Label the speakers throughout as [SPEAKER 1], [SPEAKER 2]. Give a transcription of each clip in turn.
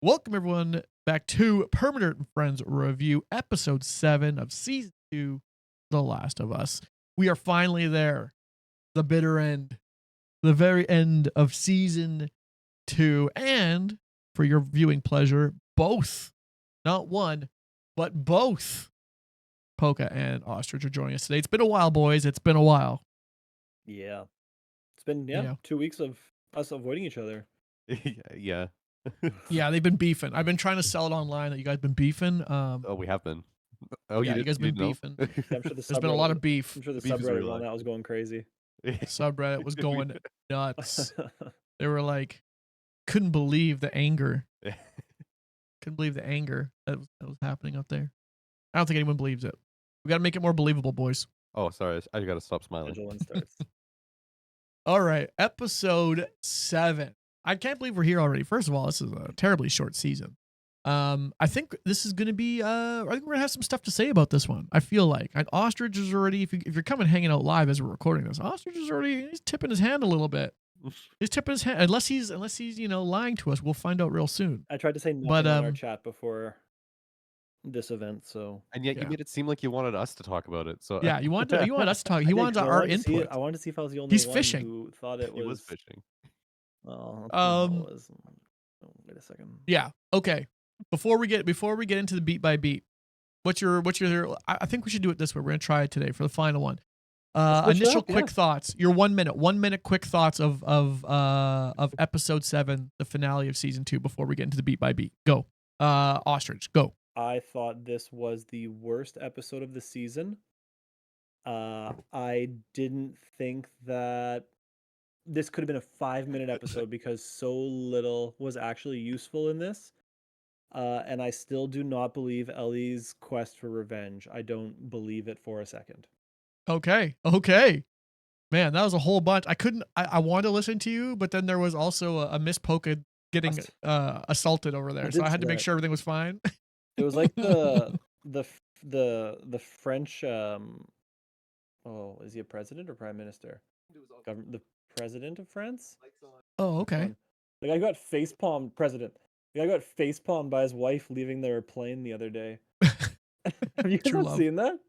[SPEAKER 1] Welcome everyone back to Permadirt and Friends Review, episode 7 of season 2, The Last of Us. We are finally there, the bitter end, the very end of season 2, and for your viewing pleasure, both, not one, but both Poka and Ostrich are joining us today. It's been a while, boys. It's been a while.
[SPEAKER 2] Yeah. It's been
[SPEAKER 1] Yeah.
[SPEAKER 2] 2 weeks of us avoiding each other.
[SPEAKER 3] Yeah.
[SPEAKER 1] Yeah, they've been beefing. I've been trying to sell it online that you guys been beefing.
[SPEAKER 3] Oh, we have been. Oh,
[SPEAKER 1] Yeah, you guys been
[SPEAKER 3] didn't know?
[SPEAKER 1] beefing.
[SPEAKER 2] Yeah, I'm sure the
[SPEAKER 1] There's been a lot of
[SPEAKER 2] subreddit
[SPEAKER 1] beef.
[SPEAKER 2] I'm sure the
[SPEAKER 3] Beef is
[SPEAKER 2] subreddit
[SPEAKER 3] real,
[SPEAKER 2] on that was
[SPEAKER 3] actually.
[SPEAKER 2] going crazy.
[SPEAKER 1] Subreddit was going nuts. They were like, couldn't believe the anger. Couldn't believe the anger that was happening up there. I don't think anyone believes it. We got to make it more believable, boys.
[SPEAKER 3] Oh, sorry. I gotta stop smiling.
[SPEAKER 2] Vigilance starts.
[SPEAKER 1] All right, episode 7. I can't believe we're here already. First of all, this is a terribly short season. I think this is going to be. I think we're gonna have some stuff to say about this one. I feel like Ostrich is already. If you're coming hanging out live as we're recording this, Ostrich is already. He's tipping his hand a little bit. He's tipping his hand. Unless he's lying to us. We'll find out real soon.
[SPEAKER 2] I tried to say nothing
[SPEAKER 1] But,
[SPEAKER 2] in our chat before this event, so
[SPEAKER 3] And yet
[SPEAKER 1] Yeah.
[SPEAKER 3] you made it seem like you wanted us to talk about it. So
[SPEAKER 1] Yeah, you want us to talk.
[SPEAKER 2] I
[SPEAKER 1] He
[SPEAKER 2] did,
[SPEAKER 1] wants
[SPEAKER 2] 'cause I
[SPEAKER 1] our
[SPEAKER 2] wanted to see it.
[SPEAKER 1] input.
[SPEAKER 2] I wanted to see if I was the only
[SPEAKER 1] He's
[SPEAKER 2] one
[SPEAKER 1] fishing.
[SPEAKER 2] who thought it
[SPEAKER 3] he
[SPEAKER 2] was
[SPEAKER 3] was fishing.
[SPEAKER 2] Oh, that's not how it was. Oh, wait a second.
[SPEAKER 1] Yeah. Okay. Before we get into the beat by beat, what's your? I think we should do it this way. We're gonna try it today for the final one.
[SPEAKER 2] Let's switch it
[SPEAKER 1] Initial
[SPEAKER 2] up,
[SPEAKER 1] quick
[SPEAKER 2] yeah.
[SPEAKER 1] thoughts. Your 1 minute quick thoughts of episode 7, the finale of season 2. Before we get into the beat by beat, go. Ostrich, go.
[SPEAKER 2] I thought this was the worst episode of the season. I didn't think that this could have been a 5-minute episode because so little was actually useful in this. And I still do not believe Ellie's quest for revenge. I don't believe it for a second.
[SPEAKER 1] Okay. Man, that was a whole bunch. I wanted to listen to you, but then there was also a Miss Polka getting assaulted over there, so I had to make sure everything was fine.
[SPEAKER 2] It was like the French. Oh, is he a president or prime minister? The president of France.
[SPEAKER 1] Oh, okay.
[SPEAKER 2] The guy got facepalmed. President. The guy got facepalmed by his wife leaving their plane the other day. Have you guys not seen that?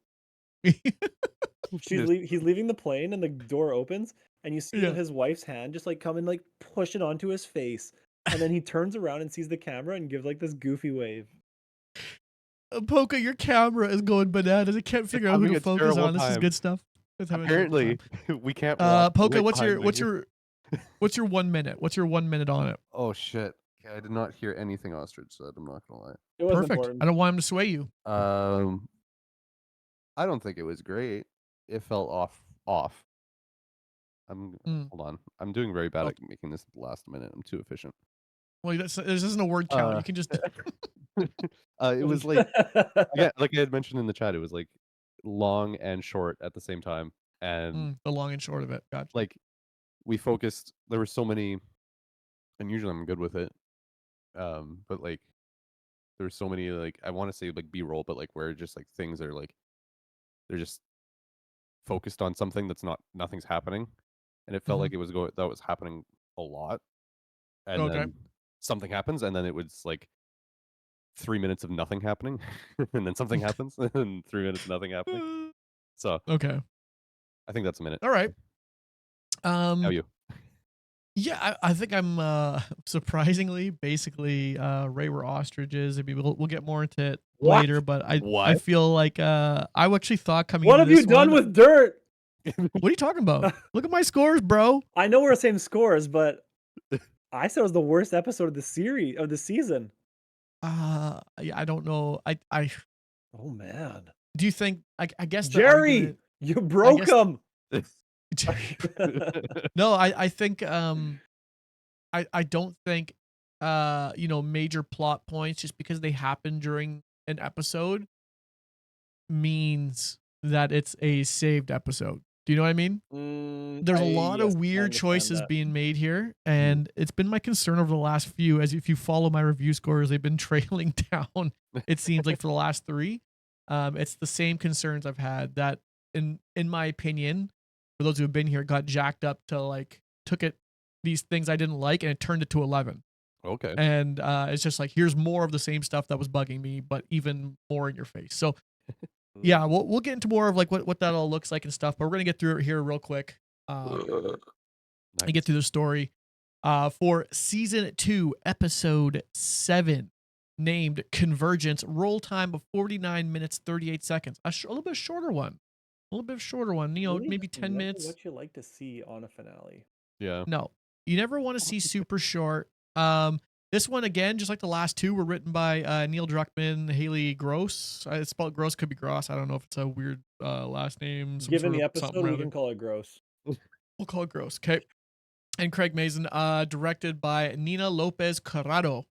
[SPEAKER 2] He's leaving the plane and the door opens and you see his wife's hand just like come and like push it onto his face, and then he turns around and sees the camera and gives like this goofy wave.
[SPEAKER 1] Polka, your camera is going bananas. I can't figure out who to focus on. This is good stuff.
[SPEAKER 3] Apparently, we can't.
[SPEAKER 1] Polka, what's your 1 minute? What's your 1 minute on it?
[SPEAKER 3] Oh shit! Okay, I did not hear anything Ostrich said. I'm not gonna lie.
[SPEAKER 2] It was
[SPEAKER 1] Perfect.
[SPEAKER 2] important.
[SPEAKER 1] I don't want him to sway you.
[SPEAKER 3] I don't think it was great. It felt off. Hold on. I'm doing very bad at making this last minute. I'm too efficient.
[SPEAKER 1] Well, this isn't a word count. You can just.
[SPEAKER 3] It was like, yeah, like I had mentioned in the chat, it was like long and short at the same time, and
[SPEAKER 1] the long and short of it. Gotcha.
[SPEAKER 3] like we focused. There were so many, and usually I'm good with it, but like there were so many, like I want to say like B-roll, but like where just like things are like they're just focused on something that's nothing's happening, and it felt like it was that was happening a lot, and then something happens, and then it was like 3 minutes of nothing happening, and then something happens, and 3 minutes of nothing happening. So
[SPEAKER 1] okay,
[SPEAKER 3] I think that's a minute.
[SPEAKER 1] All right.
[SPEAKER 3] How you?
[SPEAKER 1] Yeah, I think I'm surprisingly basically Ray were ostriches. I mean, we'll get more into it later, but I feel like I actually thought coming.
[SPEAKER 2] What
[SPEAKER 1] into
[SPEAKER 2] have
[SPEAKER 1] this
[SPEAKER 2] you done
[SPEAKER 1] one,
[SPEAKER 2] with dirt?
[SPEAKER 1] What are you talking about? Look at my scores, bro.
[SPEAKER 2] I know we're the same scores, but I said it was the worst episode of the season.
[SPEAKER 1] Yeah, I don't know.
[SPEAKER 2] Oh man.
[SPEAKER 1] Do you think? I guess
[SPEAKER 2] Jerry, you broke him.
[SPEAKER 1] No, I think I don't think major plot points just because they happen during an episode means that it's a saved episode. Do you know what I mean? There's a lot of weird choices being made here, and it's been my concern over the last few. As if you follow my review scores, they've been trailing down. It seems like for the last 3, it's the same concerns I've had. That in my opinion, for those who have been here, got jacked up to like took it these things I didn't like and it turned it to 11.
[SPEAKER 3] Okay.
[SPEAKER 1] And it's just like, here's more of the same stuff that was bugging me, but even more in your face. So yeah, we'll get into more of like what that all looks like and stuff, but we're gonna get through it here real quick. And
[SPEAKER 3] Nice.
[SPEAKER 1] get through the story. For season 2, episode 7, named Convergence, roll time of 49 minutes 38 seconds. A little bit shorter one. A little bit shorter one. You know,
[SPEAKER 2] Really
[SPEAKER 1] maybe
[SPEAKER 2] just
[SPEAKER 1] 10
[SPEAKER 2] never
[SPEAKER 1] minutes.
[SPEAKER 2] what you like to see on a finale.
[SPEAKER 3] Yeah.
[SPEAKER 1] No, you never want to see super short. This one again, just like the last two, were written by Neil Druckmann, Haley Gross. It's spelled Gross, could be Gross. I don't know if it's a weird last name, some
[SPEAKER 2] Given
[SPEAKER 1] sort
[SPEAKER 2] the
[SPEAKER 1] of something
[SPEAKER 2] episode,
[SPEAKER 1] or
[SPEAKER 2] we
[SPEAKER 1] other.
[SPEAKER 2] can call it gross.
[SPEAKER 1] We'll call it Gross. Okay. And Craig Mazin, directed by Nina Lopez Corrado,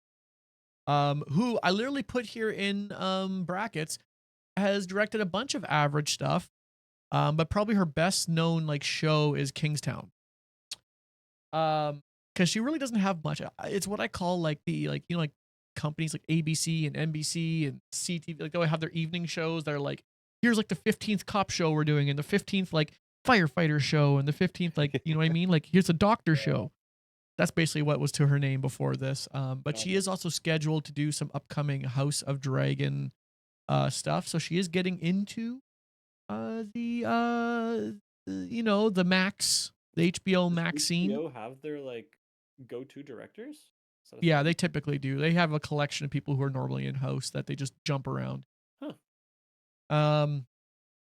[SPEAKER 1] who I literally put here in brackets, has directed a bunch of average stuff, but probably her best known like show is Kingstown. Because she really doesn't have much. It's what I call like the like, you know, like companies like ABC and NBC and CTV, like they have their evening shows that are like, here's like the 15th cop show we're doing, and the 15th like firefighter show, and the 15th like, you know what I mean, like here's a doctor show. That's basically what was to her name before this. But she is also scheduled to do some upcoming House of Dragon stuff. So she is getting into you know, the Max, the HBO Max scene.
[SPEAKER 2] HBO have their like go-to directors? Is that a
[SPEAKER 1] Yeah,
[SPEAKER 2] thing?
[SPEAKER 1] they typically do. They have a collection of people who are normally in house that they just jump around.
[SPEAKER 2] Huh.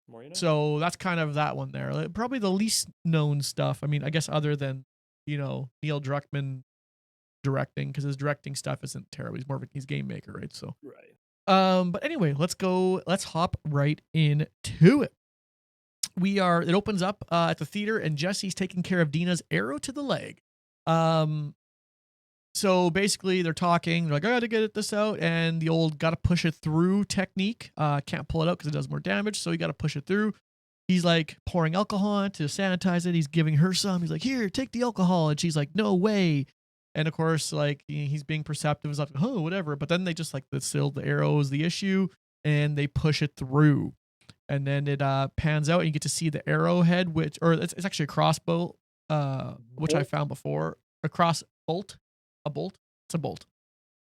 [SPEAKER 2] More you know.
[SPEAKER 1] So that's kind of that one there. Probably the least known stuff. I mean, I guess other than, you know, Neil Druckmann directing, because his directing stuff isn't terrible. He's more of he's game maker, right? So
[SPEAKER 2] Right.
[SPEAKER 1] but anyway, let's hop right into it. It opens up at the theater, and Jesse's taking care of Dina's arrow to the leg. So basically they're talking, they're like, I gotta get this out, and the old gotta push it through technique. Can't pull it out because it does more damage, so you gotta push it through. He's like pouring alcohol on to sanitize it. He's giving her some. He's like, here, take the alcohol. And she's like, no way. And of course, like he's being perceptive. He's like, oh, whatever. But then they just like the arrow is the issue, and they push it through. And then it pans out, and you get to see the arrowhead, it's actually a crossbow, which I found before. A bolt. It's a bolt.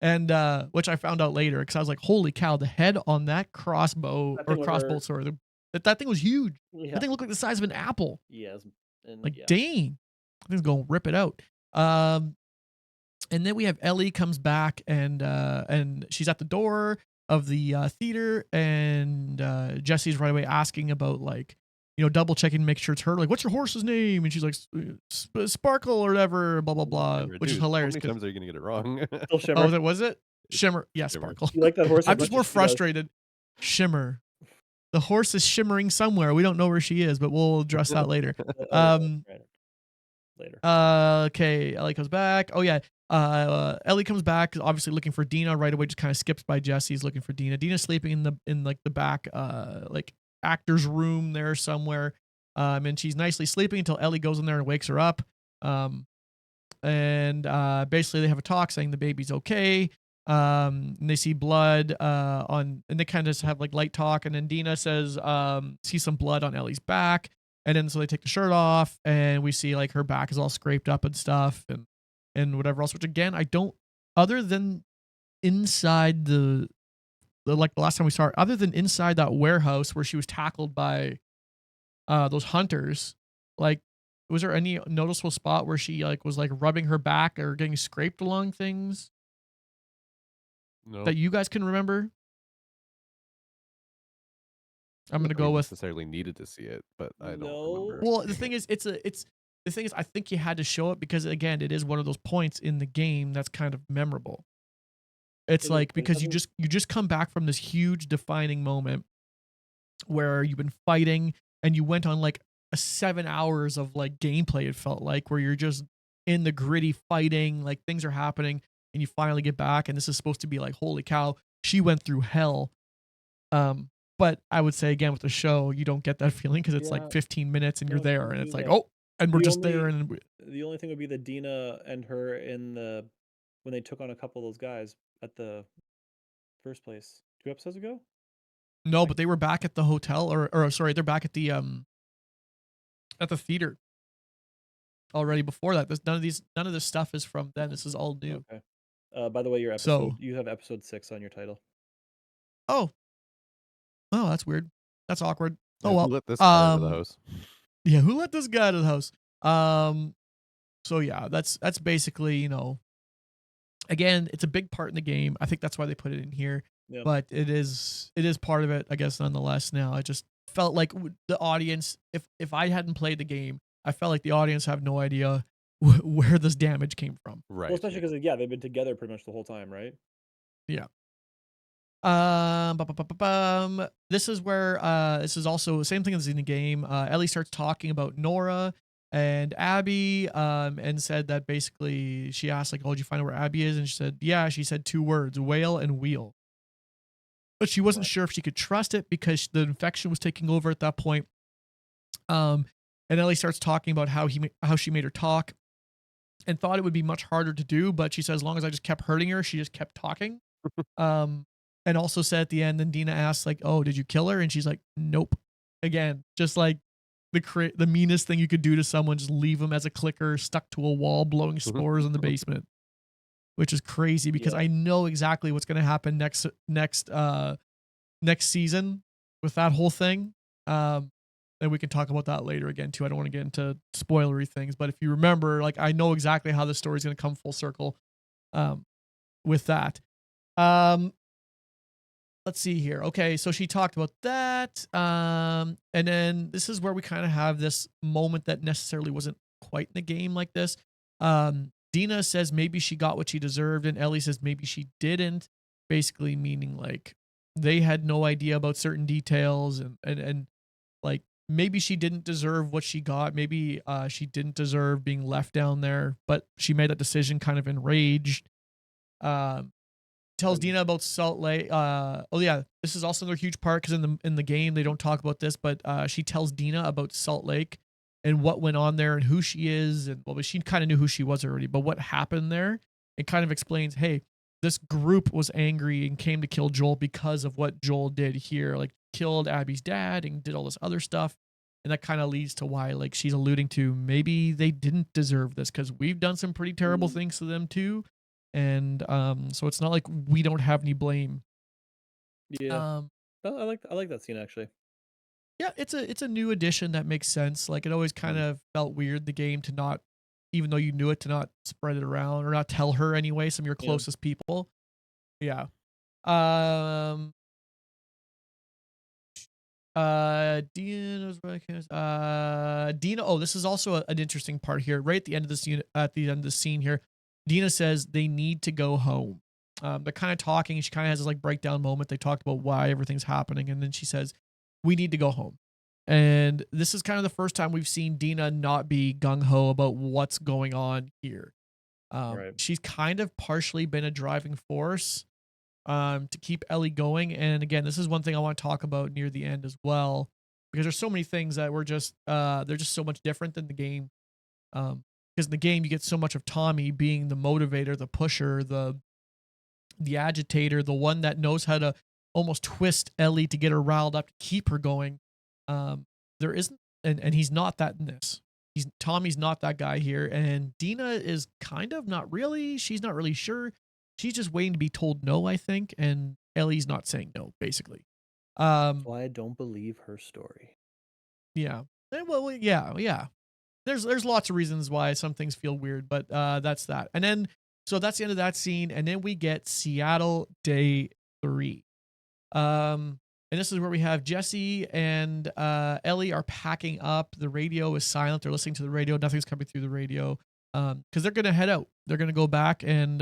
[SPEAKER 1] And which I found out later because I was like, holy cow, the head on that crossbow
[SPEAKER 2] That
[SPEAKER 1] or
[SPEAKER 2] thing
[SPEAKER 1] crossbow
[SPEAKER 2] over-
[SPEAKER 1] sword, that thing was huge.
[SPEAKER 2] Yeah.
[SPEAKER 1] That thing looked like the size of an apple.
[SPEAKER 2] Yes. And
[SPEAKER 1] Like,
[SPEAKER 2] yeah.
[SPEAKER 1] dang. I think it's going to rip it out. And then we have Ellie comes back, and she's at the door of the theater, and Jesse's right away asking about, like, you know, double checking to make sure it's her. Like, what's your horse's name? And she's like, Sparkle or whatever, blah, blah, blah, which is
[SPEAKER 3] Dude,
[SPEAKER 1] hilarious.
[SPEAKER 3] How many times are you gonna get it wrong?
[SPEAKER 2] Still Shimmer.
[SPEAKER 1] Oh, that was it? Shimmer. Yeah,
[SPEAKER 3] Shimmer.
[SPEAKER 1] Sparkle.
[SPEAKER 2] You like that horse? as
[SPEAKER 1] I'm
[SPEAKER 2] much
[SPEAKER 1] just more
[SPEAKER 2] as she does.
[SPEAKER 1] frustrated. Shimmer. The horse is shimmering somewhere. We don't know where she is, but we'll address that later.
[SPEAKER 2] Right. Later.
[SPEAKER 1] Okay, Ellie comes back. Oh yeah. Ellie comes back, obviously looking for Dina right away, just kind of skips by Jesse's looking for Dina. Dina's sleeping in like the back like actor's room there somewhere. And she's nicely sleeping until Ellie goes in there and wakes her up. And basically they have a talk saying the baby's okay. And they see blood and they kind of just have like light talk, and then Dina says see some blood on Ellie's back. And then so they take the shirt off, and we see like her back is all scraped up and stuff, and whatever else. Which again, I don't. Other than inside the like the last time we saw her, other than inside that warehouse where she was tackled by those hunters, like was there any noticeable spot where she like was like rubbing her back or getting scraped along things
[SPEAKER 3] No.
[SPEAKER 1] that you guys can remember? I'm gonna
[SPEAKER 3] I
[SPEAKER 1] go
[SPEAKER 3] mean,
[SPEAKER 1] with.
[SPEAKER 3] necessarily needed to see it, but I don't
[SPEAKER 2] No.
[SPEAKER 3] remember.
[SPEAKER 1] Well, the thing is, the thing is, I think you had to show it because again, it is one of those points in the game that's kind of memorable. It's
[SPEAKER 2] It is,
[SPEAKER 1] like
[SPEAKER 2] but it
[SPEAKER 1] because you
[SPEAKER 2] doesn't-
[SPEAKER 1] just come back from this huge defining moment where you've been fighting and you went on like a 7 hours of like gameplay. It felt like where you're just in the gritty fighting, like things are happening, and you finally get back, and this is supposed to be like, holy cow, she went through hell. But I would say again with the show, you don't get that feeling because it's
[SPEAKER 2] Yeah.
[SPEAKER 1] like 15 minutes and you're
[SPEAKER 2] No,
[SPEAKER 1] there, and it's
[SPEAKER 2] you
[SPEAKER 1] like,
[SPEAKER 2] don't.
[SPEAKER 1] oh, and we're
[SPEAKER 2] The
[SPEAKER 1] just there,
[SPEAKER 2] only-
[SPEAKER 1] and
[SPEAKER 2] The only thing would be the Dina and her when they took on a couple of those guys at the first place 2 episodes ago.
[SPEAKER 1] no, but they were back at the hotel, or sorry, they're back at the theater already before that. None of this stuff is from then. This is all new.
[SPEAKER 2] Okay. By the way,
[SPEAKER 1] So,
[SPEAKER 2] you have episode 6 on your title.
[SPEAKER 1] oh, that's weird. That's awkward. Oh
[SPEAKER 3] Yeah, who
[SPEAKER 1] well.
[SPEAKER 3] let this guy into the house?
[SPEAKER 1] Yeah, who let this guy to the house? So yeah, that's basically, again, it's a big part in the game. I think that's why they put it in here,
[SPEAKER 2] Yeah.
[SPEAKER 1] but it is part of it, I guess, nonetheless. Now, I just felt like the audience, if I hadn't played the game, I felt like the audience have no idea where this damage came from.
[SPEAKER 3] Right.
[SPEAKER 2] Well, especially because they've been together pretty much the whole time, right?
[SPEAKER 1] Yeah. This is where this is also the same thing as in the game. Ellie starts talking about Nora and Abby, and said that basically she asked like, "Oh, did you find out where Abby is?" And she said, "Yeah." She said two words: whale and wheel. But she wasn't
[SPEAKER 2] Right.
[SPEAKER 1] sure if she could trust it because the infection was taking over at that point. Um, and Ellie starts talking about how she made her talk and thought it would be much harder to do, but she said as long as I just kept hurting her, she just kept talking. Um, and also said at the end, then Dina asks like, "Oh, did you kill her?" And she's like, "Nope." Again, just like the meanest thing you could do to someone, just leave them as a clicker stuck to a wall, blowing spores in the basement, which is crazy because
[SPEAKER 2] Yeah.
[SPEAKER 1] I know exactly what's going to happen next season with that whole thing. And we can talk about that later again too. I don't want to get into spoilery things, but if you remember, like I know exactly how the story's going to come full circle with that. Um, let's see here. Okay, so she talked about that. And then this is where we kind of have this moment that necessarily wasn't quite in the game like this. Dina says maybe she got what she deserved, and Ellie says maybe she didn't. Basically meaning like they had no idea about certain details and like maybe she didn't deserve what she got. Maybe she didn't deserve being left down there, but she made that decision kind of enraged. Um, tells
[SPEAKER 2] And
[SPEAKER 1] Dina about Salt Lake. Oh yeah, this is also another huge part because in the game they don't talk about this, but she tells Dina about Salt Lake and what went on there and who she is, and well, she kind of knew who she was already, but what happened there, it kind of explains, hey, this group was angry and came to kill Joel because of what Joel did here, like killed Abby's dad and did all this other stuff. And that kind of leads to why, like, she's alluding to maybe they didn't deserve this because we've done some pretty terrible things to them too, and so it's not like we don't have any blame.
[SPEAKER 2] yeah,
[SPEAKER 1] Um,
[SPEAKER 2] I like that scene actually.
[SPEAKER 1] yeah, it's a new addition that makes sense. Like it always kind of felt weird the game to not, even though you knew it, to not spread it around or not tell her anyway. Some of your
[SPEAKER 2] Yeah.
[SPEAKER 1] closest people. Yeah. Um. Dina. Oh, this is also an interesting part here. Right at the end of this unit, at the end of the scene here, Dina says they need to go home. They're kind of talking. She kind of has this like breakdown moment. They talked about why everything's happening, and then she says, "We need to go home." And this is kind of the first time we've seen Dina not be gung ho about what's going on here.
[SPEAKER 2] Right.
[SPEAKER 1] She's kind of partially been a driving force to keep Ellie going. And again, this is one thing I want to talk about near the end as well, because there's so many things that were just they're just so much different than the game. Because in the game you get so much of Tommy being the motivator, the pusher, the agitator, the one that knows how to almost twist Ellie to get her riled up to keep her going. There isn't, and he's not that in this. Tommy's not that guy here, and Dina is kind of not really. She's not really sure. She's just waiting to be told no, I think, and Ellie's not saying no, basically.
[SPEAKER 2] That's
[SPEAKER 1] Um,
[SPEAKER 2] why I don't believe her story.
[SPEAKER 1] yeah. Well, yeah. There's lots of reasons why some things feel weird, but that's that. And then so that's the end of that scene, and then we get Seattle Day 3. And this is where we have Jesse and Ellie are packing up. The radio is silent. They're listening to the radio. Nothing's coming through the radio. Because they're gonna head out. They're gonna go back and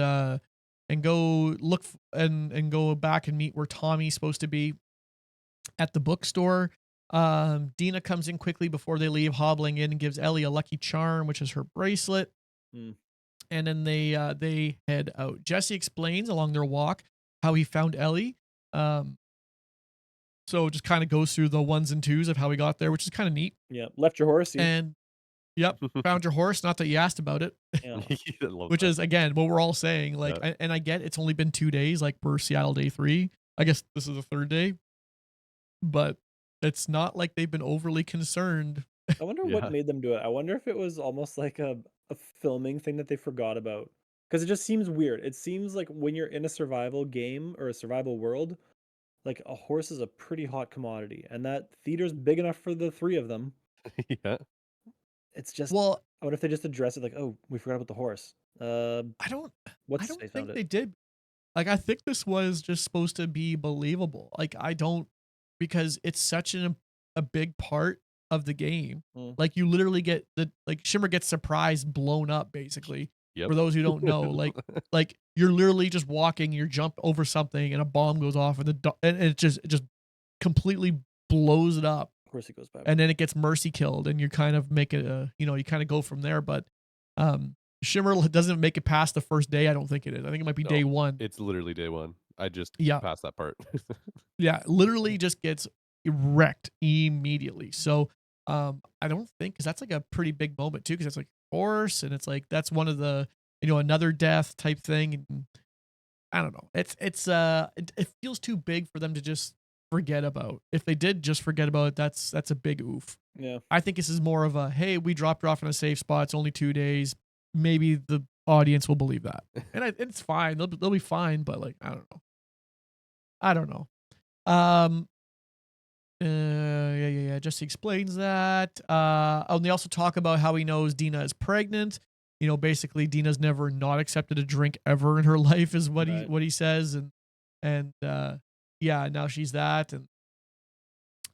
[SPEAKER 1] go look and go back and meet where Tommy's supposed to be at the bookstore. Dina comes in quickly before they leave, hobbling in and gives Ellie a lucky charm, which is her bracelet.
[SPEAKER 2] Hmm.
[SPEAKER 1] And then they head out. Jesse explains along their walk how he found Ellie. So it just kind of goes through the ones and twos of how he got there, which is kind of neat.
[SPEAKER 2] Yeah, left your horsey.
[SPEAKER 1] And yep, found your horse. Not that you asked about it,
[SPEAKER 2] Yeah.
[SPEAKER 3] I love
[SPEAKER 1] which
[SPEAKER 3] that.
[SPEAKER 1] is again what we're all saying. Like,
[SPEAKER 3] Yeah.
[SPEAKER 1] and I get it's only been 2 days, like per Seattle Day 3. I guess this is the third day, but it's not like they've been overly concerned.
[SPEAKER 2] I wonder
[SPEAKER 3] Yeah.
[SPEAKER 2] what made them do it. I wonder if it was almost like a filming thing that they forgot about. Because it just seems weird. It seems like when you're in a survival game or a survival world, like a horse is a pretty hot commodity, and that theater's big enough for the three of them.
[SPEAKER 3] Yeah.
[SPEAKER 2] It's just,
[SPEAKER 1] Well,
[SPEAKER 2] what if they just address it like, oh, we forgot about the horse. Uh,
[SPEAKER 1] I don't I
[SPEAKER 2] what's
[SPEAKER 1] don't
[SPEAKER 2] they found
[SPEAKER 1] think
[SPEAKER 2] it?
[SPEAKER 1] they did. Like, I think this was just supposed to be believable. Like, I don't, because it's such a big part of the game.
[SPEAKER 2] Mm.
[SPEAKER 1] Like, you literally get like Shimmer gets surprised, blown up, basically.
[SPEAKER 3] Yep.
[SPEAKER 1] For those who don't know, like you're literally just walking, you're jumped over something, and a bomb goes off, and and it just completely blows it up,
[SPEAKER 2] Of course, it goes by.
[SPEAKER 1] and then it gets mercy killed, and you kind of make it a, you kind of go from there. But Shimmer doesn't make it past the first day. I don't think it is. I think it might be
[SPEAKER 3] No,
[SPEAKER 1] day one.
[SPEAKER 3] It's literally day one. I just
[SPEAKER 1] Yeah.
[SPEAKER 3] passed that part.
[SPEAKER 1] Yeah, literally just gets wrecked immediately. So I don't think, because that's like a pretty big moment too, because it's like horse, and it's like that's one of the, another death type thing. And I don't know. It feels too big for them to just forget about. If they did just forget about it, that's a big oof.
[SPEAKER 2] Yeah.
[SPEAKER 1] I think this is more of a, hey, we dropped her off in a safe spot. It's only 2 days. Maybe the audience will believe that, and it's fine. They'll be fine. But like, I don't know. I don't know. Yeah. Jesse explains that. And they also talk about how he knows Dina is pregnant. Basically Dina's never not accepted a drink ever in her life, is what
[SPEAKER 2] Right.
[SPEAKER 1] he says, and yeah, now she's that,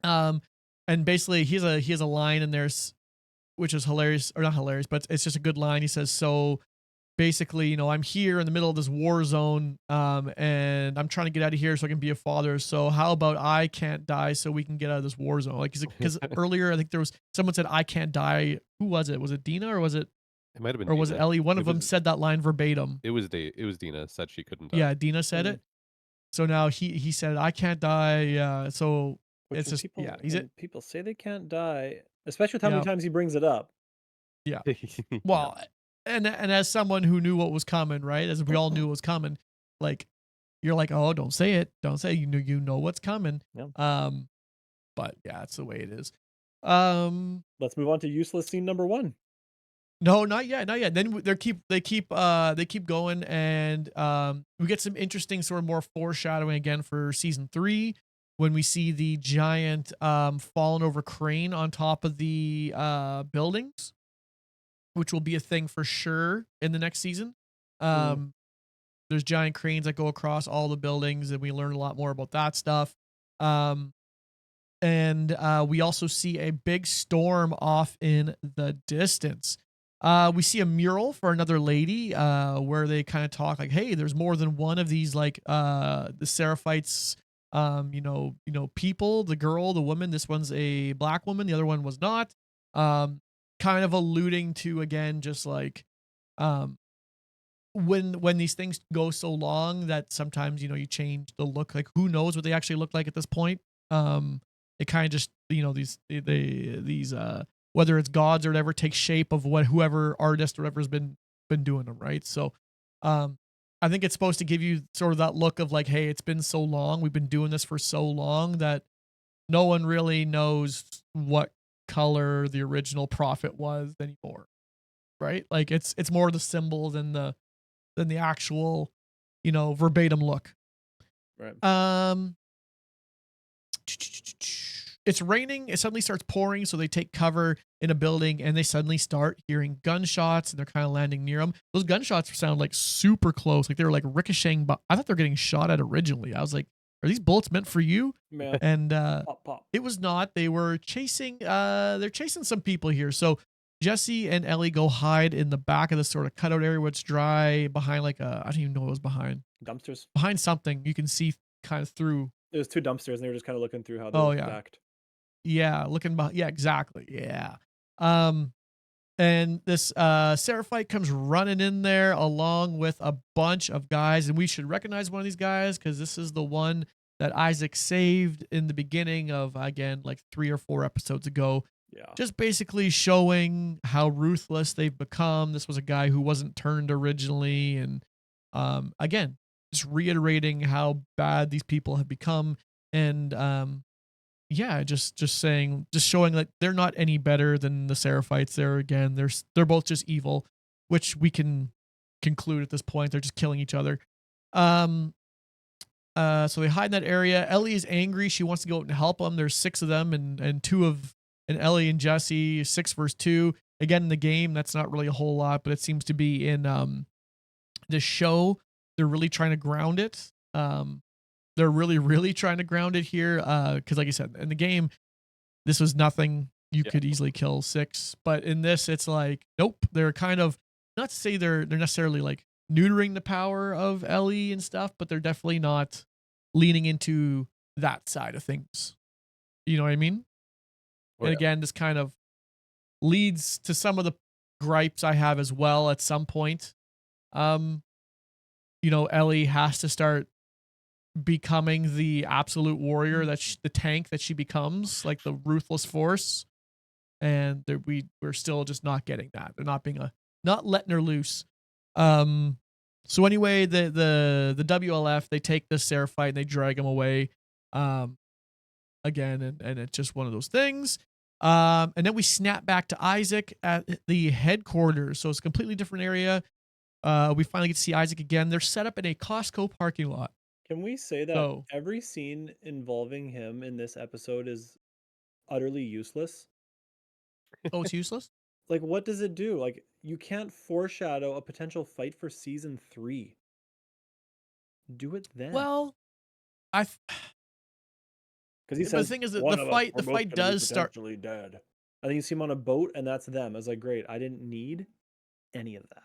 [SPEAKER 1] um, and basically he has a line in there, which is hilarious, or not hilarious, but it's just a good line. He says, so basically, I'm here in the middle of this war zone, and I'm trying to get out of here so I can be a father. So how about I can't die so we can get out of this war zone? Like, because earlier I think there was someone said I can't die. Who was it? Was it Dina, or was it
[SPEAKER 3] It might have been.
[SPEAKER 1] or was it
[SPEAKER 3] Dina.
[SPEAKER 1] Ellie? One
[SPEAKER 3] It
[SPEAKER 1] of them
[SPEAKER 3] was-
[SPEAKER 1] said that line verbatim.
[SPEAKER 3] It was Dina said she couldn't die.
[SPEAKER 1] Yeah, Dina said it. So now he said I can't die. So
[SPEAKER 2] Which
[SPEAKER 1] it's
[SPEAKER 2] when
[SPEAKER 1] just,
[SPEAKER 2] people,
[SPEAKER 1] yeah.
[SPEAKER 2] when people say they can't die, especially with how many
[SPEAKER 1] Yeah.
[SPEAKER 2] times he brings it up.
[SPEAKER 1] Yeah.
[SPEAKER 3] Yeah.
[SPEAKER 1] Well, and as someone who knew what was coming, right? As we all knew what was coming, like, you're like, oh, don't say it. Don't say it. You know what's coming.
[SPEAKER 2] Yeah.
[SPEAKER 1] But yeah, that's the way it is.
[SPEAKER 2] Let's move on to useless scene number 1.
[SPEAKER 1] No, not yet, not yet. Then they keep going, and we get some interesting sort of more foreshadowing again for season 3, when we see the giant fallen over crane on top of the buildings, which will be a thing for sure in the next season. There's giant cranes that go across all the buildings, and we learn a lot more about that stuff. And we also see a big storm off in the distance. We see a mural for another lady, where they kind of talk like, hey, there's more than one of these, like, the Seraphites, people, the girl, the woman. This one's a black woman. The other one was not. Kind of alluding to, again, just like, when these things go so long that sometimes, you change the look. Like, who knows what they actually look like at this point. It kind of just, these whether it's gods or whatever, take shape of what whoever artist or whatever's been doing them, right? So I think it's supposed to give you sort of that look of like, hey, it's been so long, we've been doing this for so long that no one really knows what color the original prophet was anymore, right? Like, it's more the symbol than the actual, verbatim look.
[SPEAKER 2] Right.
[SPEAKER 1] It's raining. It suddenly starts pouring, so they take cover in a building, and they suddenly start hearing gunshots, and they're kind of landing near them. Those gunshots sound like super close, like they were like ricocheting. But I thought they were getting shot at originally. I was like, are these bullets meant for you?
[SPEAKER 2] Yeah.
[SPEAKER 1] And
[SPEAKER 2] Pop, pop.
[SPEAKER 1] it was not. They were chasing. They're chasing some people here. So Jesse and Ellie go hide in the back of this sort of cutout area where it's dry, behind like I don't even know what was behind.
[SPEAKER 2] Dumpsters.
[SPEAKER 1] Behind something you can see kind of through.
[SPEAKER 2] There's 2 dumpsters, and they were just kind of looking through how they
[SPEAKER 1] Oh,
[SPEAKER 2] were
[SPEAKER 1] yeah.
[SPEAKER 2] stacked.
[SPEAKER 1] Yeah, looking behind. Yeah, exactly. Yeah. And this Seraphite comes running in there along with a bunch of guys, and we should recognize one of these guys because this is the one that Isaac saved in the beginning of, again, like 3 or 4 episodes ago.
[SPEAKER 2] Yeah.
[SPEAKER 1] Just basically showing how ruthless they've become. This was a guy who wasn't turned originally, and again, just reiterating how bad these people have become, and yeah, just saying, just showing that they're not any better than the Seraphites. They're both just evil, which we can conclude at this point. They're just killing each other. So they hide in that area. Ellie is angry. She wants to go out and help them. There's 6 of them, and Ellie and Jesse, 6 versus 2. Again, in the game, that's not really a whole lot, but it seems to be in the show. They're really trying to ground it. They're really trying to ground it here. Because like I said, in the game, this was nothing. You could easily kill 6, but in this, it's like, nope. They're kind of, not to say they're necessarily like neutering the power of Ellie and stuff, but they're definitely not leaning into that side of things. You know what I mean?
[SPEAKER 3] Oh,
[SPEAKER 1] And
[SPEAKER 3] yeah.
[SPEAKER 1] again, this kind of leads to some of the gripes I have as well at some point. Ellie has to start becoming the absolute warrior the tank that she becomes, like the ruthless force. And we're still just not getting that. They're not letting her loose. So anyway, the WLF, they take this Seraphite and they drag him away. Again, and it's just one of those things. And then we snap back to Isaac at the headquarters. So it's a completely different area. We finally get to see Isaac again. They're set up in a Costco parking lot.
[SPEAKER 2] Can we say that every scene involving him in this episode is utterly useless?
[SPEAKER 1] Oh, it's useless?
[SPEAKER 2] Like, what does it do? Like, you can't foreshadow a potential fight for season 3. Do it then.
[SPEAKER 1] Well,
[SPEAKER 2] because he
[SPEAKER 1] the
[SPEAKER 2] says
[SPEAKER 1] thing is that
[SPEAKER 2] "One
[SPEAKER 1] the
[SPEAKER 2] of us,
[SPEAKER 1] fight
[SPEAKER 2] we're
[SPEAKER 1] the
[SPEAKER 2] both
[SPEAKER 1] fight
[SPEAKER 2] gonna be
[SPEAKER 1] does start.
[SPEAKER 2] potentially dead." I think you see him on a boat, and that's them. I was like, great. I didn't need any of that.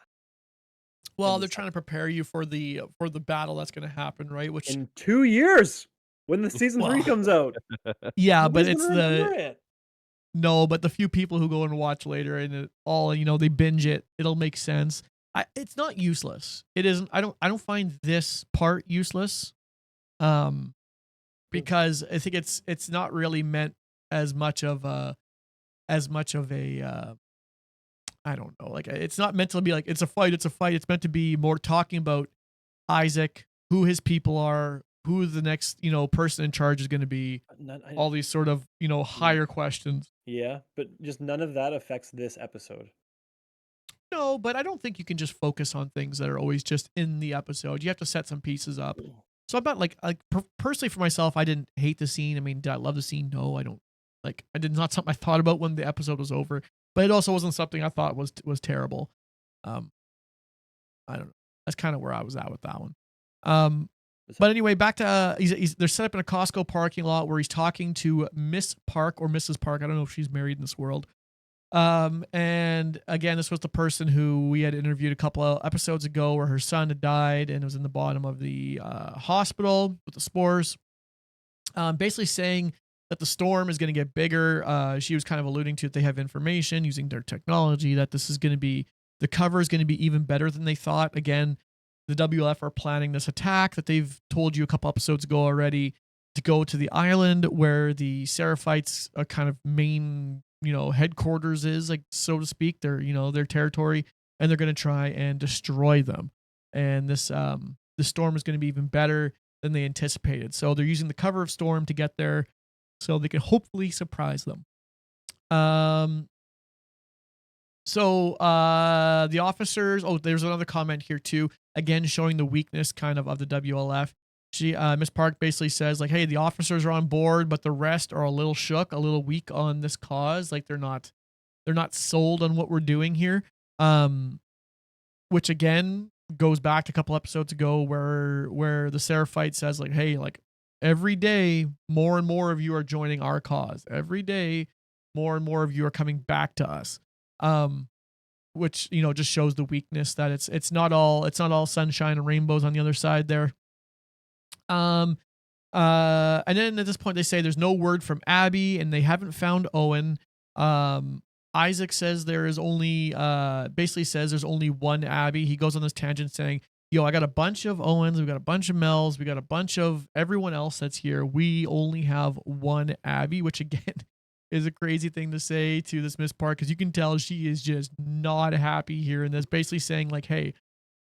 [SPEAKER 1] Well, they're trying to prepare you for the battle that's going to happen, right? Which
[SPEAKER 2] in 2 years, when the season 3 comes out.
[SPEAKER 1] Yeah, but
[SPEAKER 2] Nobody's
[SPEAKER 1] it's
[SPEAKER 2] gonna remember it.
[SPEAKER 1] No, but the few people who go and watch later and it all, they binge it, it'll make sense. It's not useless. It isn't. I don't find this part useless. Because I think it's not really meant as much of a I don't know. Like, it's not meant to be like it's a fight. It's meant to be more talking about Isaac, who his people are, who the next person in charge is going to be. All these sort of higher questions.
[SPEAKER 2] Yeah, but just none of that affects this episode.
[SPEAKER 1] No, but I don't think you can just focus on things that are always just in the episode. You have to set some pieces up. So I'm not like personally for myself, I didn't hate the scene. I mean, did I love the scene? No, I don't. Like, I did not something I thought about when the episode was over, but it also wasn't something I thought was terrible. I don't know. That's kind of where I was at with that one. But anyway, back to they're set up in a Costco parking lot where he's talking to Miss Park or Mrs. Park. I don't know if she's married in this world. And again, this was the person who we had interviewed a couple of episodes ago where her son had died and was in the bottom of the hospital with the spores. Basically saying that the storm is going to get bigger. She was kind of alluding to it. They have information using their technology that this is going to be, the cover is going to be even better than they thought. Again, the WLF are planning this attack that they've told you a couple episodes ago already to go to the island where the Seraphites are kind of main, headquarters is, like, so to speak, their territory, and they're going to try and destroy them. And this, the storm is going to be even better than they anticipated. So they're using the cover of storm to get there so they can hopefully surprise them. So the officers, there's another comment here too, again showing the weakness kind of the WLF. She Miss Park basically says, like, hey, the officers are on board, but the rest are a little shook, a little weak on this cause. Like, they're not sold on what we're doing here. Which again goes back to a couple episodes ago where the Seraphite says, like, hey, like, every day more and more of you are joining our cause. Every day more and more of you are coming back to us. Which just shows the weakness that it's not all sunshine and rainbows on the other side there. And then at this point they say there's no word from Abby and they haven't found Owen. Isaac says there is only basically says there's only one Abby. He goes on this tangent saying, yo, I got a bunch of Owens, we got a bunch of Mels, we got a bunch of everyone else that's here. We only have one Abby, which again is a crazy thing to say to this Miss Park, because you can tell she is just not happy here in this, basically saying, like, hey,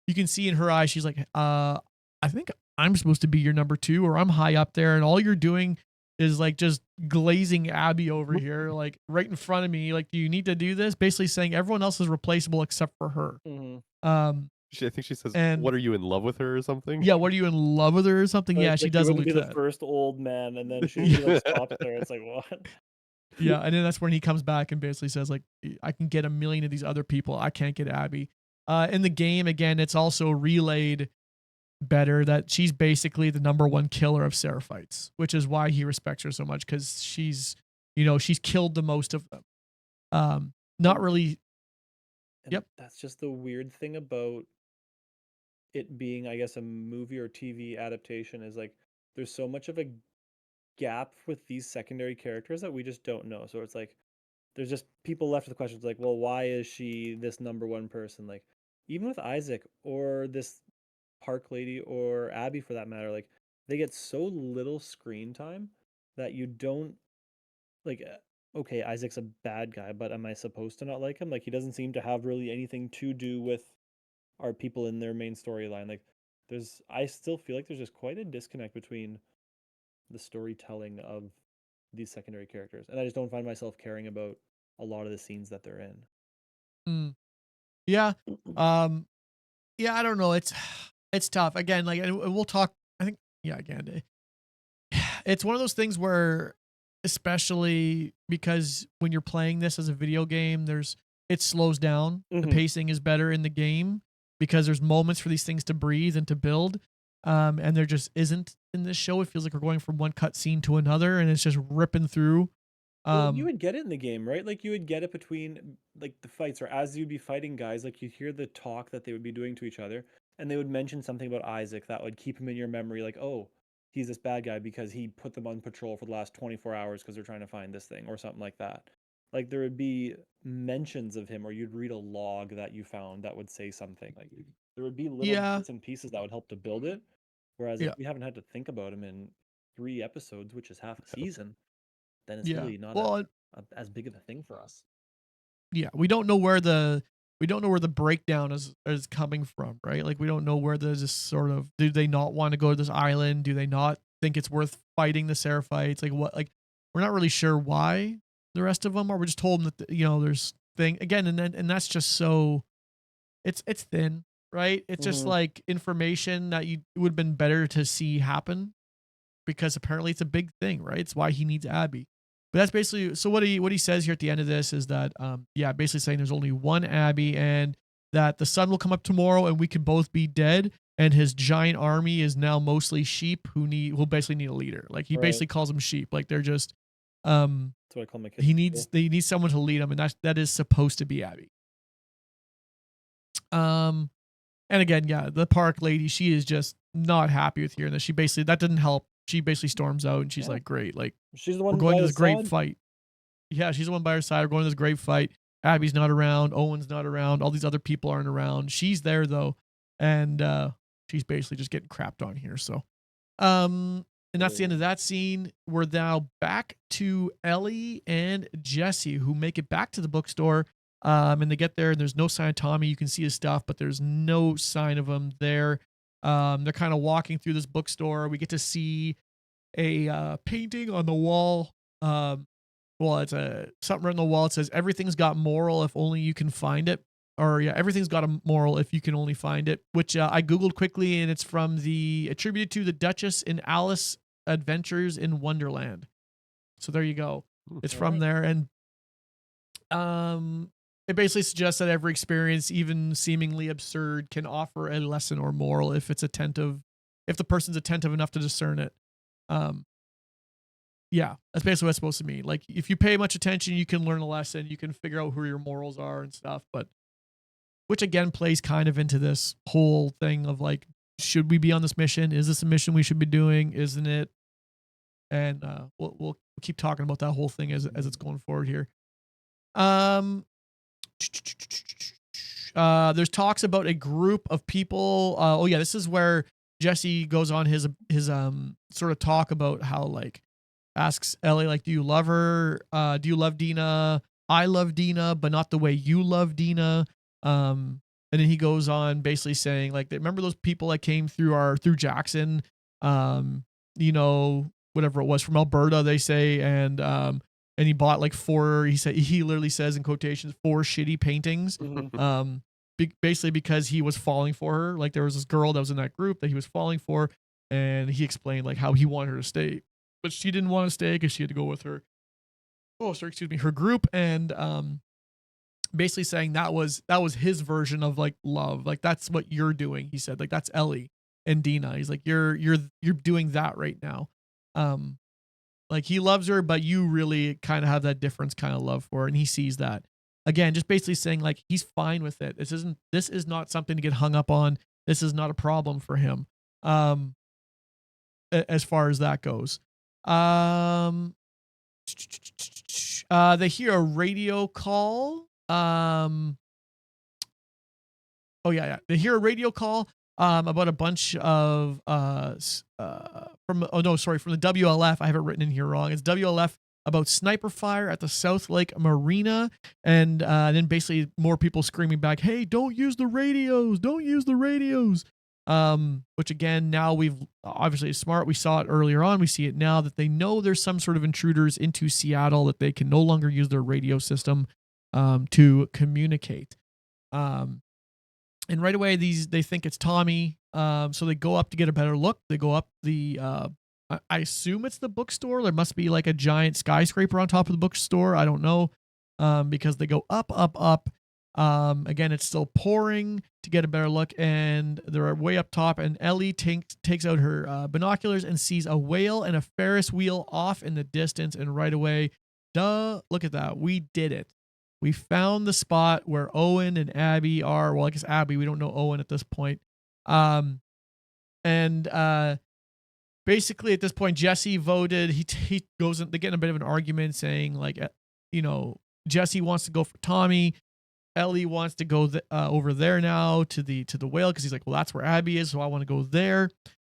[SPEAKER 1] you can see in her eyes, she's like, I think I'm supposed to be your number 2, or I'm high up there, and all you're doing is like just glazing Abby over here, like right in front of me. Like, do you need to do this? Basically saying everyone else is replaceable except for her.
[SPEAKER 2] Mm-hmm.
[SPEAKER 3] I think she says,
[SPEAKER 1] And
[SPEAKER 3] "What are you in love with her or something?"
[SPEAKER 1] yeah, what are you in love with her or something? Yeah,
[SPEAKER 2] It's
[SPEAKER 1] she
[SPEAKER 2] like, you
[SPEAKER 1] does
[SPEAKER 2] wouldn't
[SPEAKER 1] allude
[SPEAKER 2] be
[SPEAKER 1] to
[SPEAKER 2] the
[SPEAKER 1] that.
[SPEAKER 2] first old man, and then she like stops there. It's like, what?
[SPEAKER 1] Yeah, and then that's when he comes back and basically says like, I can get a million of these other people. I can't get Abby. In the game again, it's also relayed better that she's basically the number one killer of Seraphites, which is why he respects her so much, because she's, she's killed the most of them. Not really.
[SPEAKER 2] And
[SPEAKER 1] Yep.
[SPEAKER 2] that's just the weird thing about it being, I guess, a movie or TV adaptation is like there's so much of a gap with these secondary characters that we just don't know. So it's like there's just people left with questions like, well, why is she this number one person? Like even with Isaac or this Park lady or Abby for that matter, like they get so little screen time that you don't like okay, Isaac's a bad guy, but am I supposed to not like him? Like he doesn't seem to have really anything to do with our people in their main storyline. Like I still feel like there's just quite a disconnect between the storytelling of these secondary characters. And I just don't find myself caring about a lot of the scenes that they're in.
[SPEAKER 1] Mm. Yeah. Um. Yeah. I don't know. It's tough. Again, like, and we'll talk. I think. Yeah. Again, it's one of those things where, especially because when you're playing this as a video game, it slows down. The
[SPEAKER 2] Mhm.
[SPEAKER 1] pacing is better in the game because there's moments for these things to breathe and to build. And there just isn't in this show. It feels like we're going from one cut scene to another, and it's just ripping through.
[SPEAKER 2] Well, you would get it in the game, right? Like you would get it between like the fights, or as you'd be fighting guys, like you'd hear the talk that they would be doing to each other, and they would mention something about Isaac that would keep him in your memory, like, oh, he's this bad guy because he put them on patrol for the last 24 hours because they're trying to find this thing or something like that. Like there would be mentions of him, or you'd read a log that you found that would say something. Like there would be little
[SPEAKER 1] Yeah.
[SPEAKER 2] bits and pieces that would help to build it. Whereas if
[SPEAKER 1] Yeah.
[SPEAKER 2] we haven't had to think about him in 3 episodes, which is half a season, then it's
[SPEAKER 1] Yeah.
[SPEAKER 2] really not
[SPEAKER 1] Well,
[SPEAKER 2] as big of a thing for us.
[SPEAKER 1] yeah, we don't know where the breakdown is coming from, right? Like we don't know where there's this sort of, do they not want to go to this island? Do they not think it's worth fighting the Seraphites? Like what? Like we're not really sure why the rest of them are. We're just told them that there's thing again, and that's just so it's thin, right? It's just
[SPEAKER 2] Mhm.
[SPEAKER 1] like information that it would have been better to see happen, because apparently it's a big thing, right? It's why he needs Abby. But that's basically, so what he says here at the end of this is that yeah, basically saying there's only one Abby, and that the sun will come up tomorrow and we can both be dead, and his giant army is now mostly sheep who basically need a leader. Like he
[SPEAKER 2] Right.
[SPEAKER 1] basically calls them sheep. Like they're just um
[SPEAKER 2] That's what I call my kids.
[SPEAKER 1] they need someone to lead them, and that is supposed to be Abby. And again, yeah, the park lady, she is just not happy with hearing this. That didn't help. She basically storms out and she's
[SPEAKER 2] Yeah.
[SPEAKER 1] like, great, like
[SPEAKER 2] She's the
[SPEAKER 1] we're
[SPEAKER 2] one
[SPEAKER 1] going
[SPEAKER 2] by
[SPEAKER 1] to
[SPEAKER 2] his
[SPEAKER 1] this great
[SPEAKER 2] side.
[SPEAKER 1] fight. Yeah, she's the one by her side. We're going to this great fight. Abby's not around. Owen's not around. All these other people aren't around. She's there though. And she's basically just getting crapped on here. So and that's the end of that scene. We're now back to Ellie and Jesse, who make it back to the bookstore. And they get there and there's no sign of Tommy. You can see his stuff, but there's no sign of him there. They're kind of walking through this bookstore. We get to see a painting on the wall. Well, it's something written on the wall. It says, "Everything's got moral if only you can find it." Or yeah, everything's got a moral if you can only find it. Which I googled quickly, and it's attributed to the Duchess in Alice Adventures in Wonderland. So there you go. It's from there, and it basically suggests that every experience, even seemingly absurd, can offer a lesson or moral if the person's attentive enough to discern it. Yeah, that's basically what it's supposed to mean. Like if you pay much attention, you can learn a lesson, you can figure out who your morals are and stuff. But which again plays kind of into this whole thing of like, should we be on this mission? Is this a mission we should be doing? Isn't it? And we'll keep talking about that whole thing as it's going forward here. There's talks about a group of people. Oh yeah, this is where Jesse goes on his sort of talk about how, like, asks Ellie, like, do you love her? Do you love Dina? I love Dina, but not the way you love Dina. And then he goes on basically saying, like, remember those people that came through Jackson, whatever it was, from Alberta, they say, and he bought like he literally says in quotations, 4 shitty paintings.
[SPEAKER 2] Mhm.
[SPEAKER 1] basically because he was falling for her. Like there was this girl that was in that group that he was falling for, and he explained like how he wanted her to stay, but she didn't want to stay because she had to go with her. Oh, sorry, excuse me, her group, and basically saying that was his version of like love. Like that's what you're doing. He said like that's Ellie and Dina. He's like you're doing that right now. Like he loves her, but you really kind of have that difference kind of love for her, and he sees that. Again, just basically saying like he's fine with it. This is not something to get hung up on. This is not a problem for him. As far as that goes. They hear a radio call. Oh yeah. They hear a radio call about a bunch of from the WLF. I have it written in here wrong. It's WLF about sniper fire at the South Lake Marina, and then basically more people screaming back, "Hey, don't use the radios! Don't use the radios!" Which again, now we've obviously it's smart. We saw it earlier on. We see it now that they know there's some sort of intruders into Seattle that they can no longer use their radio system to communicate. And right away, they think it's Tommy. So they go up to get a better look. They go up the, I assume it's the bookstore. There must be like a giant skyscraper on top of the bookstore. I don't know. Because they go up, up, up. Again, it's still pouring to get a better look, and they're way up top. And Ellie takes out her binoculars and sees a whale and a Ferris wheel off in the distance. And right away, look at that. We did it. We found the spot where Owen and Abby are. Well, I guess Abby, we don't know Owen at this point. Basically at this point, Jesse voted. He goes in, they get in a bit of an argument saying like, Jesse wants to go for Tommy. Ellie wants to go over there now to the whale because he's like, well, that's where Abby is, so I want to go there.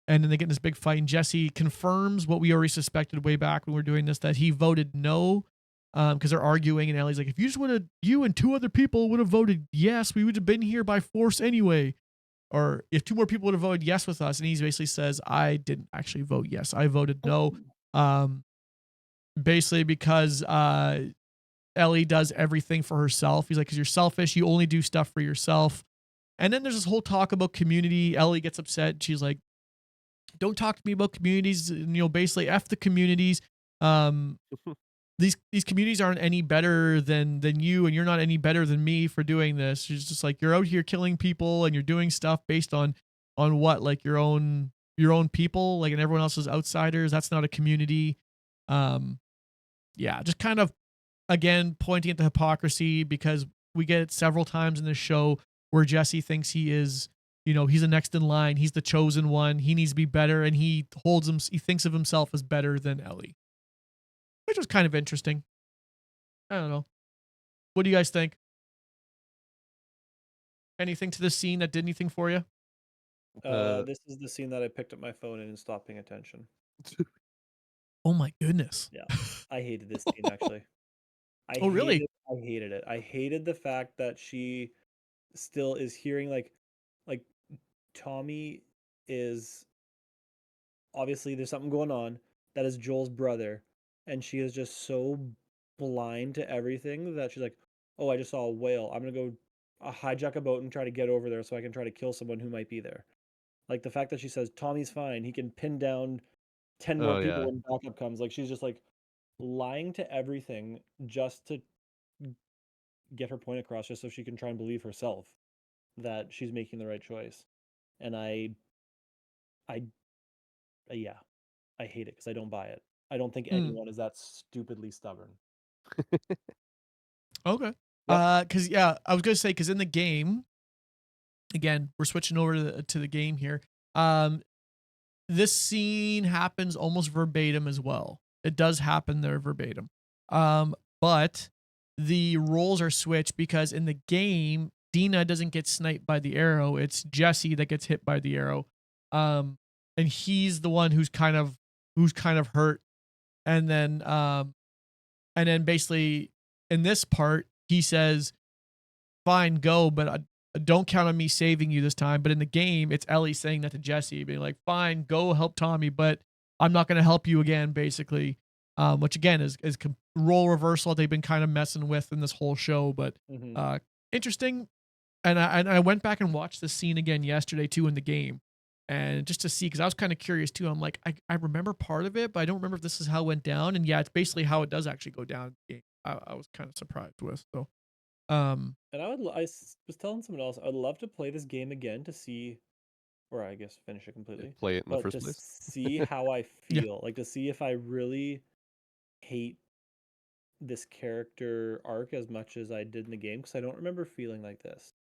[SPEAKER 1] And then they get in this big fight, and Jesse confirms what we already suspected way back when we were doing this, that he voted no. Because they're arguing, and Ellie's like, if you and two other people would have voted yes, we would have been here by force anyway. Or if two more people would have voted yes with us, and he basically says, I didn't actually vote yes. I voted no. Basically because Ellie does everything for herself. He's like, because you're selfish, you only do stuff for yourself. And then there's this whole talk about community. Ellie gets upset. She's like, don't talk to me about communities. And, basically F the communities. These communities aren't any better than you, and you're not any better than me for doing this. She's just like, you're out here killing people, and you're doing stuff based on what, like your own people, like, and everyone else is outsiders. That's not a community. Yeah, just kind of again pointing at the hypocrisy, because we get it several times in this show where Jesse thinks he is, he's the next in line. He's the chosen one. He needs to be better, and he thinks of himself as better than Ellie. Which was kind of interesting. I don't know. What do you guys think? Anything to this scene that did anything for you?
[SPEAKER 2] This is the scene that I picked up my phone and stopped paying attention.
[SPEAKER 1] Oh my goodness.
[SPEAKER 2] Yeah, I hated this scene actually.
[SPEAKER 1] Really?
[SPEAKER 2] I hated it. I hated the fact that she still is hearing like Tommy is obviously there's something going on. That is Joel's brother. And she is just so blind to everything that she's like, oh, I just saw a whale. I'm going to go hijack a boat and try to get over there so I can try to kill someone who might be there. Like the fact that she says, Tommy's fine. He can pin down 10 more people when backup comes. Like she's just like lying to everything just to get her point across, just so she can try and believe herself that she's making the right choice. And I hate it because I don't buy it. I don't think anyone is that stupidly stubborn.
[SPEAKER 1] Okay.
[SPEAKER 2] Yep.
[SPEAKER 1] Because I was gonna say, because in the game, again, we're switching over to the game here. This scene happens almost verbatim as well. It does happen there verbatim. But the roles are switched because in the game, Dina doesn't get sniped by the arrow. It's Jesse that gets hit by the arrow. And he's the one who's kind of hurt. And then basically in this part, he says, fine, go, but don't count on me saving you this time. But in the game, it's Ellie saying that to Jesse, being like, fine, go help Tommy, but I'm not going to help you again, basically. Which again is role reversal that they've been kind of messing with in this whole show. But interesting. I went back and watched the scene again yesterday too in the game, and just to see, because I was kind of curious too. I'm like, I remember part of it, but I don't remember if this is how it went down. And yeah, it's basically how it does actually go down in the game. I was kind of surprised with. So,
[SPEAKER 2] And was telling someone else, I'd love to play this game again to see, or I guess finish it completely,
[SPEAKER 3] Play it in the
[SPEAKER 2] but
[SPEAKER 3] first
[SPEAKER 2] to
[SPEAKER 3] place.
[SPEAKER 2] see how I
[SPEAKER 1] Yeah.
[SPEAKER 2] feel, like to see if I really hate this character arc as much as I did in the game, because I don't remember feeling like this.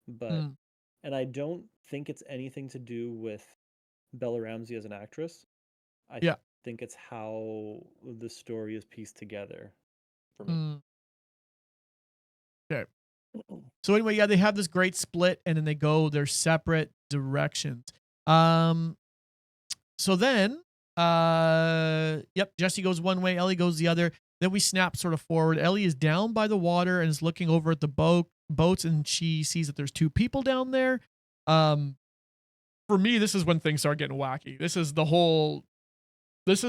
[SPEAKER 2] But
[SPEAKER 1] Mm,
[SPEAKER 2] and I don't think it's anything to do with Bella Ramsey as an actress. I
[SPEAKER 1] yeah.
[SPEAKER 2] think it's how the story is pieced together for me.
[SPEAKER 1] Mm, okay. So anyway, yeah, they have this great split, and then they go their separate directions. Um, so then, yep, Jesse goes one way, Ellie goes the other. Then we snap sort of forward. Ellie is down by the water and is looking over at the boats, and she sees that there's two people down there. Um, for me, this is when things start getting wacky. This is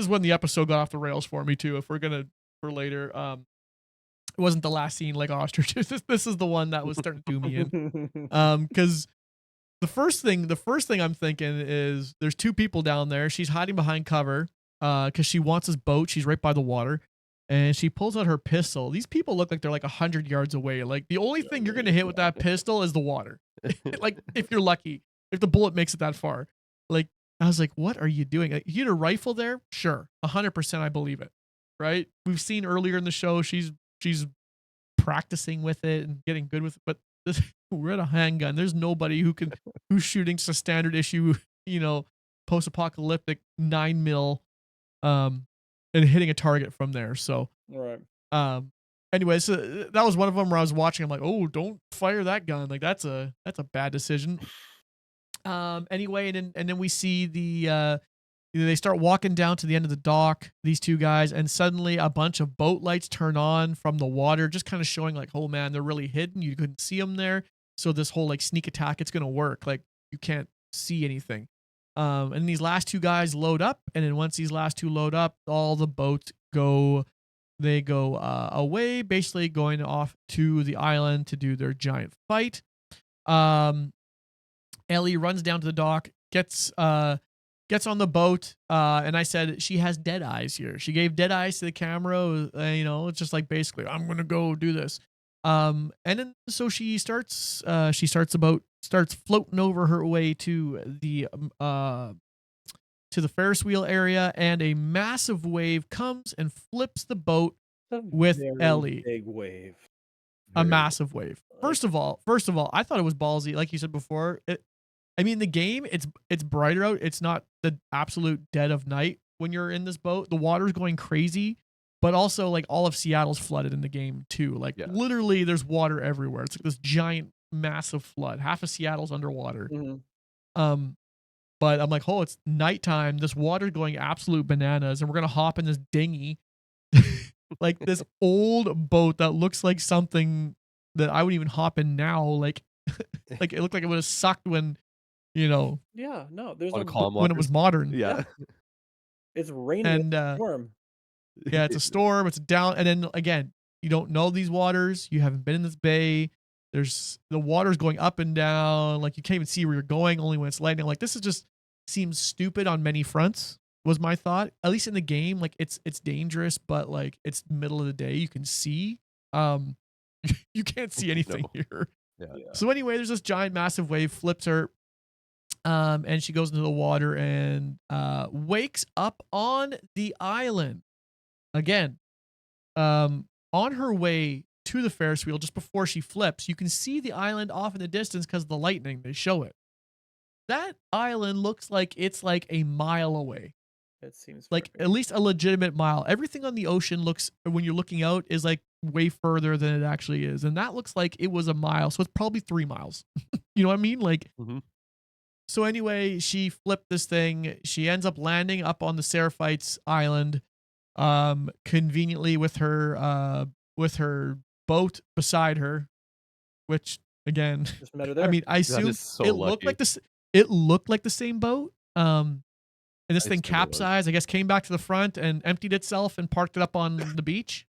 [SPEAKER 1] when the episode got off the rails for me too. If we're gonna for later, it wasn't the last scene like Ostrich. This is the one that was starting to do me in. Because the first thing I'm thinking is there's two people down there. She's hiding behind cover, because she wants this boat. She's right by the water, and she pulls out her pistol. These people look like they're like 100 yards away. Like the only thing you're gonna hit with that pistol is the water. Like if you're lucky, if the bullet makes it that far. Like I was like, what are you doing? You get a rifle there? Sure, 100% I believe it. Right? We've seen earlier in the show she's practicing with it and getting good with it, but this, we're at a handgun. There's nobody who's shooting just a standard issue, post-apocalyptic 9 mil, and hitting a target from there. So,
[SPEAKER 2] Right.
[SPEAKER 1] anyways, that was one of them where I was watching. I'm like, oh, don't fire that gun. Like that's a bad decision. Anyway, and then we see they start walking down to the end of the dock, these two guys, and suddenly a bunch of boat lights turn on from the water, just kind of showing like, oh man, they're really hidden. You couldn't see them there. So this whole like sneak attack, it's gonna work. Like you can't see anything. And these last two guys load up, and then once these last two load up, all the boats go away, basically going off to the island to do their giant fight. Ellie runs down to the dock, gets on the boat, and I said she has dead eyes here. She gave dead eyes to the camera. It's just like basically I'm gonna go do this. And then so she starts the boat, starts floating over her way to the Ferris wheel area, and a massive wave comes and flips the boat
[SPEAKER 2] It's a
[SPEAKER 1] with
[SPEAKER 2] very
[SPEAKER 1] Ellie.
[SPEAKER 2] big wave.
[SPEAKER 1] A
[SPEAKER 3] Very-
[SPEAKER 1] massive wave. First of all, I thought it was ballsy, like you said before. I mean, the game, it's brighter out. It's not the absolute dead of night when you're in this boat. The water's going crazy, but also like all of Seattle's flooded in the game too. Like
[SPEAKER 3] Yeah.
[SPEAKER 1] literally, there's water everywhere. It's like this giant, massive flood. Half of Seattle's underwater.
[SPEAKER 2] Mhm.
[SPEAKER 1] But I'm like, oh, it's nighttime. This water's going absolute bananas, and we're gonna hop in this dinghy, like this old boat that looks like something that I would even hop in now. Like, like it looked like it would have sucked when.
[SPEAKER 2] Yeah, no, there's
[SPEAKER 3] On
[SPEAKER 2] a
[SPEAKER 3] calm
[SPEAKER 1] When it was
[SPEAKER 3] waters.
[SPEAKER 1] modern.
[SPEAKER 3] Yeah.
[SPEAKER 2] it's raining.
[SPEAKER 1] And
[SPEAKER 2] It's a storm.
[SPEAKER 1] yeah, it's a storm, it's down, and then again, you don't know these waters, you haven't been in this bay. There's the water's going up and down, like you can't even see where you're going, only when it's lightning. Like this is just seems stupid on many fronts, was my thought. At least in the game, like it's dangerous, but like it's middle of the day, you can see. You can't see anything
[SPEAKER 3] No.
[SPEAKER 1] here.
[SPEAKER 3] Yeah.
[SPEAKER 1] So anyway, there's this giant massive wave, flips her. And she goes into the water and wakes up on the island again. On her way to the Ferris wheel, just before she flips, you can see the island off in the distance because of the lightning. They show it. That island looks like it's like a mile away,
[SPEAKER 2] It seems
[SPEAKER 1] like
[SPEAKER 2] perfect.
[SPEAKER 1] at least a legitimate mile. Everything on the ocean looks, when you're looking out, is like way further than it actually is, and that looks like it was a mile, so it's probably 3 miles. You know what I mean? Like.
[SPEAKER 3] Mhm.
[SPEAKER 1] So anyway, she flipped this thing. She ends up landing up on the Seraphites Island, conveniently with her boat beside her, which again,
[SPEAKER 2] Just met her
[SPEAKER 1] I
[SPEAKER 2] there.
[SPEAKER 1] mean, I
[SPEAKER 3] That
[SPEAKER 1] assume
[SPEAKER 3] is so
[SPEAKER 1] it looked
[SPEAKER 3] lucky.
[SPEAKER 1] like this. It looked like the same boat. And this
[SPEAKER 3] I
[SPEAKER 1] thing
[SPEAKER 3] assume it was.
[SPEAKER 1] capsized. I guess came back to the front and emptied itself and parked it up on the beach,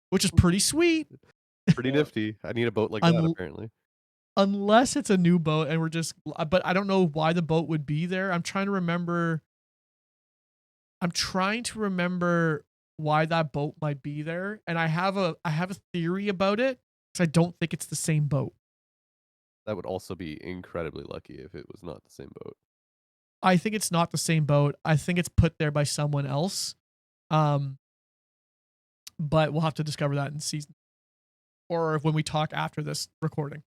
[SPEAKER 1] which is pretty sweet.
[SPEAKER 3] Pretty
[SPEAKER 2] Yeah.
[SPEAKER 3] nifty. I need a boat like that
[SPEAKER 1] Un-
[SPEAKER 3] apparently.
[SPEAKER 1] unless it's a new boat and we're just, but I don't know why the boat would be there. I'm trying to remember why that boat might be there, and I have a theory about it because I don't think it's the same boat.
[SPEAKER 3] That would also be incredibly lucky if it was not the same boat.
[SPEAKER 1] I think it's not the same boat. I think it's put there by someone else. But we'll have to discover that in season, or when we talk after this recording.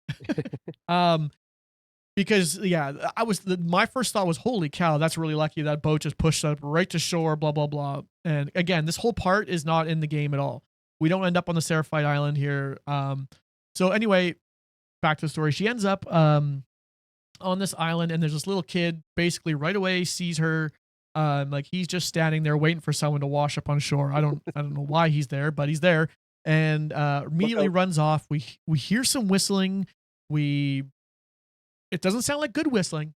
[SPEAKER 1] Because my first thought was, holy cow, that's really lucky. That boat just pushed up right to shore, blah, blah, blah. And again, this whole part is not in the game at all. We don't end up on the Seraphite Island here. So anyway, back to the story. She ends up on this island, and there's this little kid basically right away sees her. Like he's just standing there waiting for someone to wash up on shore. I don't know why he's there, but he's there, and immediately runs off. We hear some whistling. It doesn't sound like good whistling.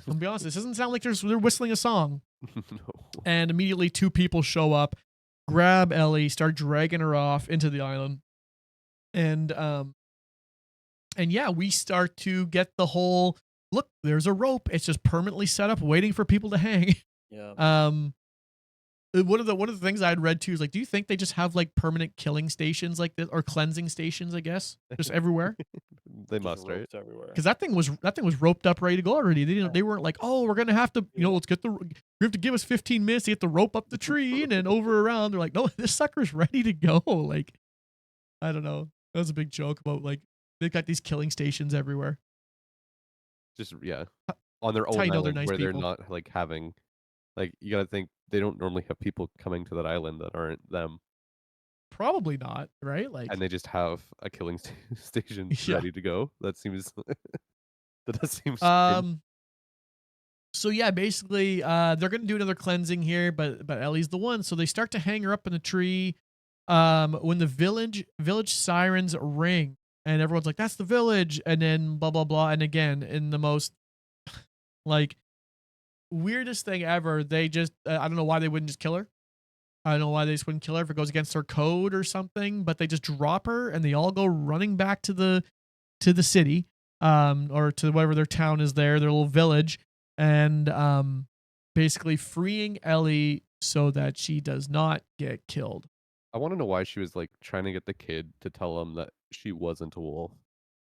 [SPEAKER 1] I'll be honest. This doesn't sound like they're whistling a song.
[SPEAKER 3] No.
[SPEAKER 1] And immediately 2 people show up, grab Ellie, start dragging her off into the island, and yeah, we start to get the whole look. There's a rope. It's just permanently set up, waiting for people to hang.
[SPEAKER 2] Yeah.
[SPEAKER 1] One of the things I had read too is like, do you think they just have like permanent killing stations like this, or cleansing stations? I guess just everywhere.
[SPEAKER 3] They
[SPEAKER 2] Just
[SPEAKER 3] must, right?
[SPEAKER 2] ropes everywhere.
[SPEAKER 1] Because that thing was roped up, ready to go already. They weren't like, oh, we're gonna have to, let's get you have to give us 15 minutes to get the rope up the tree and then over around. They're like, no, this sucker's ready to go. Like, I don't know. That was a big joke about like they've got these killing stations everywhere.
[SPEAKER 3] Just on their own
[SPEAKER 1] how you know
[SPEAKER 3] island
[SPEAKER 1] they're nice
[SPEAKER 3] where they're
[SPEAKER 1] people.
[SPEAKER 3] not like having, like, you gotta think they don't normally have people coming to that island that aren't them,
[SPEAKER 1] Probably not, right? Like,
[SPEAKER 3] and they just have a killing station
[SPEAKER 1] Yeah.
[SPEAKER 3] ready to go. That seems that does seem strange.
[SPEAKER 1] So yeah, basically, they're gonna do another cleansing here, but Ellie's the one. So they start to hang her up in the tree. When the village sirens ring, and everyone's like, "That's the village," and then blah blah blah, and again, in the most like weirdest thing ever, they just I don't know why they wouldn't just kill her. I don't know why they just wouldn't kill her if it goes against their code or something, but they just drop her and they all go running back to the city, or to whatever their town is there, their little village, and basically freeing Ellie so that she does not get killed.
[SPEAKER 3] I want to know why she was like trying to get the kid to tell him that she wasn't a wolf.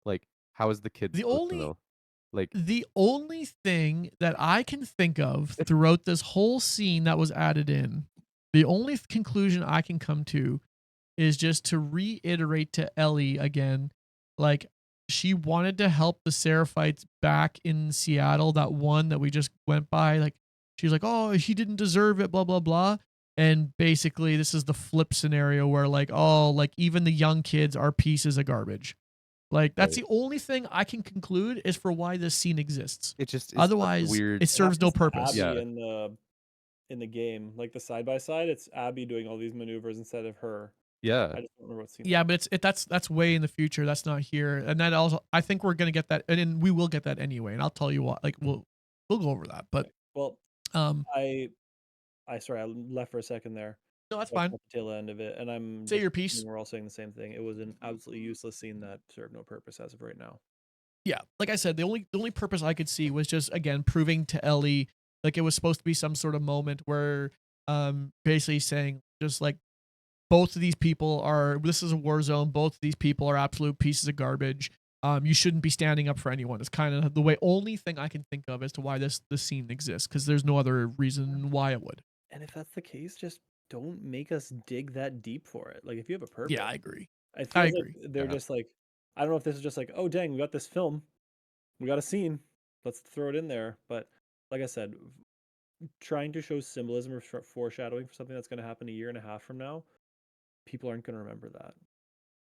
[SPEAKER 3] Like, how is the kid
[SPEAKER 1] The
[SPEAKER 3] supposed to
[SPEAKER 1] only
[SPEAKER 3] know? Like,
[SPEAKER 1] the only thing that I can think of throughout this whole scene that was added in, the only conclusion I can come to is just to reiterate to Ellie again, like, she wanted to help the Seraphites back in Seattle, that one that we just went by. Like, she's like, oh, he didn't deserve it, blah, blah, blah. And basically, this is the flip scenario where, like, oh, like, even the young kids are pieces of garbage. Like, that's
[SPEAKER 3] Right.
[SPEAKER 1] the only thing I can conclude is for why this scene exists.
[SPEAKER 3] it just is
[SPEAKER 1] Otherwise,
[SPEAKER 3] weird.
[SPEAKER 1] it serves no
[SPEAKER 2] Happens to
[SPEAKER 1] purpose.
[SPEAKER 2] Abby
[SPEAKER 3] Yeah.
[SPEAKER 2] in the game, like the side by side, it's Abby doing all these maneuvers instead of her.
[SPEAKER 3] Yeah.
[SPEAKER 2] I just don't remember what scene.
[SPEAKER 1] Yeah, but that's way in the future. That's not here. And then also, I think we're gonna get that, and then we will get that anyway. And I'll tell you what, like we'll go over that. But
[SPEAKER 2] Well,
[SPEAKER 1] um,
[SPEAKER 2] I sorry, I left for a second there.
[SPEAKER 1] no, that's
[SPEAKER 2] I
[SPEAKER 1] fine.
[SPEAKER 2] caught the tail end of it, and I'm
[SPEAKER 1] Say
[SPEAKER 2] just
[SPEAKER 1] your piece.
[SPEAKER 2] assuming we're all saying the same thing. It was an absolutely useless scene that served no purpose as of right now.
[SPEAKER 1] Yeah, like I said, the only purpose I could see was just again proving to Ellie like it was supposed to be some sort of moment where basically saying just like both of these people are, this is a war zone, both of these people are absolute pieces of garbage. You shouldn't be standing up for anyone. It's kind of the only thing I can think of as to why this scene exists, because there's no other reason why it would.
[SPEAKER 2] And if that's the case, just don't make us dig that deep for it. Like if you have a purpose.
[SPEAKER 1] Yeah, I agree.
[SPEAKER 2] It
[SPEAKER 1] I
[SPEAKER 2] feels like
[SPEAKER 1] agree.
[SPEAKER 2] they're
[SPEAKER 3] Yeah.
[SPEAKER 2] just like, I don't know if this is just like, oh dang, we got this film, we got a scene, let's throw it in there. But like I said, trying to show symbolism or foreshadowing for something that's going to happen a year and a half from now, people aren't going to remember that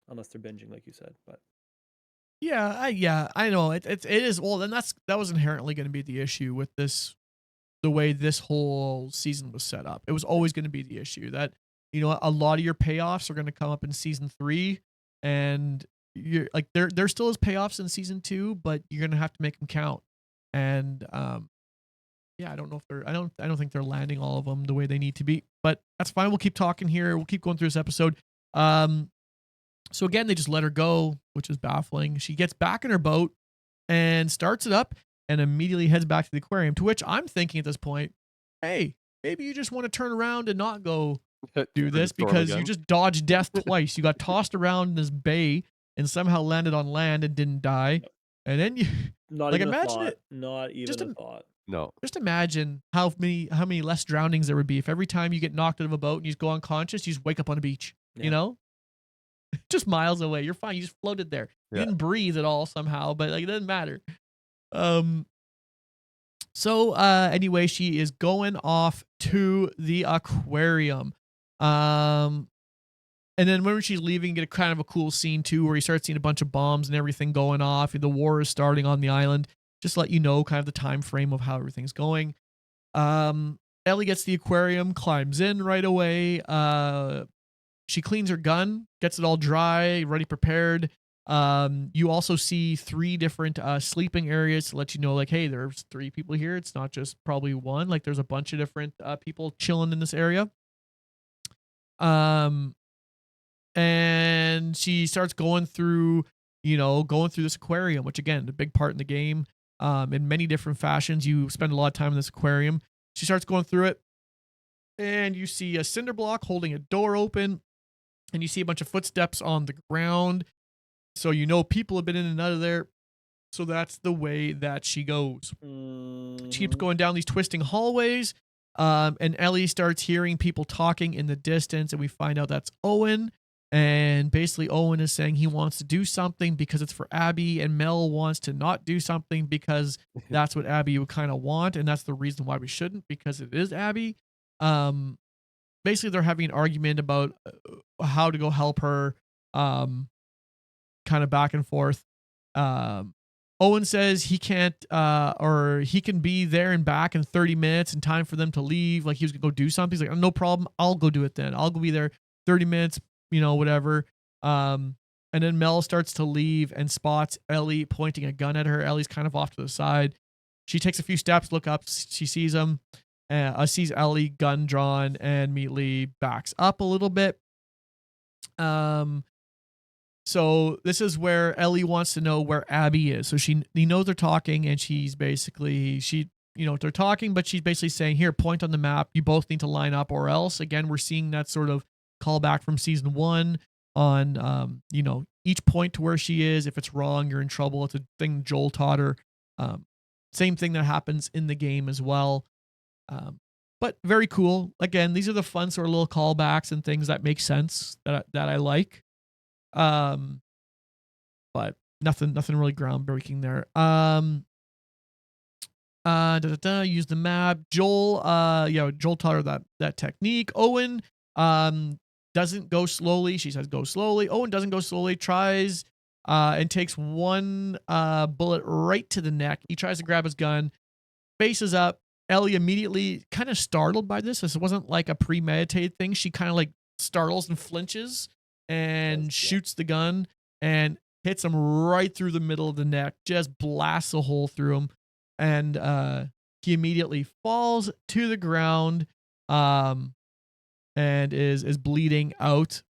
[SPEAKER 2] unless they're binging, like you said. But
[SPEAKER 1] Yeah, I know it is. Well, then that was inherently going to be the issue with this, the way this whole season was set up. It was always going to be the issue that, a lot of your payoffs are going to come up in season 3, and you're like there still is payoffs in season 2, but you're going to have to make them count. And yeah, I don't know if they're I don't think they're landing all of them the way they need to be, but that's fine. We'll keep talking here. We'll keep going through this episode. So again, they just let her go, which is baffling. She gets back in her boat. and starts it up and immediately heads back to the aquarium. To which I'm thinking at this point, hey, maybe you just want to turn around and not go do
[SPEAKER 3] Through the
[SPEAKER 1] this
[SPEAKER 3] storm
[SPEAKER 1] because you
[SPEAKER 3] again.
[SPEAKER 1] just dodged death twice. You got tossed around in this bay and somehow landed on land and didn't die.
[SPEAKER 2] Yep.
[SPEAKER 1] And then you
[SPEAKER 2] Not
[SPEAKER 1] like
[SPEAKER 2] even a
[SPEAKER 1] imagine
[SPEAKER 2] thought.
[SPEAKER 1] it.
[SPEAKER 2] Not even
[SPEAKER 1] Just
[SPEAKER 2] a
[SPEAKER 1] im-
[SPEAKER 2] thought.
[SPEAKER 3] No.
[SPEAKER 1] Just imagine how many less drownings there would be if every time you get knocked out of a boat and you just go unconscious, you just wake up on a beach.
[SPEAKER 2] Yeah.
[SPEAKER 1] You know, just miles away. You're fine. You just floated there. You
[SPEAKER 3] Yeah.
[SPEAKER 1] didn't breathe at all somehow, but like it doesn't matter. So anyway, she is going off to the aquarium. And then when she's leaving, you get a kind of a cool scene too, where you start seeing a bunch of bombs and everything going off. The war is starting on the island. Just to let you know kind of the time frame of how everything's going. Ellie gets the aquarium, climbs in right away. She cleans her gun, gets it all dry, ready, prepared. You also see 3 different sleeping areas to let you know, like, hey, there's 3 people here. It's not just probably one. Like, there's a bunch of different people chilling in this area. And she starts going through this aquarium, which again, a big part in the game. In many different fashions, you spend a lot of time in this aquarium. She starts going through it, and you see a cinder block holding a door open, and you see a bunch of footsteps on the ground. So you know people have been in and out of there. So that's the way that she goes. She keeps going down these twisting hallways, and Ellie starts hearing people talking in the distance, and we find out that's Owen. And basically, Owen is saying he wants to do something because it's for Abby, and Mel wants to not do something because that's what Abby would kind of want, and that's the reason why we shouldn't, because it is Abby. Basically, they're having an argument about how to go help her, kind of back and forth. Owen says he can't, or he can be there and back in 30 minutes in time for them to leave. Like he was gonna go do something. He's like, no problem. I'll go do it then. I'll go be there 30 minutes, whatever. And then Mel starts to leave and spots Ellie pointing a gun at her. Ellie's kind of off to the side. She takes a few steps, look up, she sees him, sees Ellie, gun drawn, and immediately backs up a little bit. So this is where Ellie wants to know where Abby is. So he knows they're talking, and she's basically, they're talking, but she's basically saying, here, point on the map. You both need to line up or else. Again, we're seeing that sort of callback from season 1 on, each point to where she is. If it's wrong, you're in trouble. It's a thing Joel taught her. Same thing that happens in the game as well. But very cool. Again, these are the fun sort of little callbacks and things that make sense that I like. But nothing really groundbreaking there. Use the map. Joel taught her that technique. Owen doesn't go slowly. She says go slowly. Owen doesn't go slowly, tries and takes one bullet right to the neck. He tries to grab his gun, faces up. Ellie immediately kind of startled by this. This wasn't like a premeditated thing. She kind of like startles and flinches and shoots the gun and hits him right through the middle of the neck, just blasts a hole through him. And he immediately falls to the ground and is bleeding out.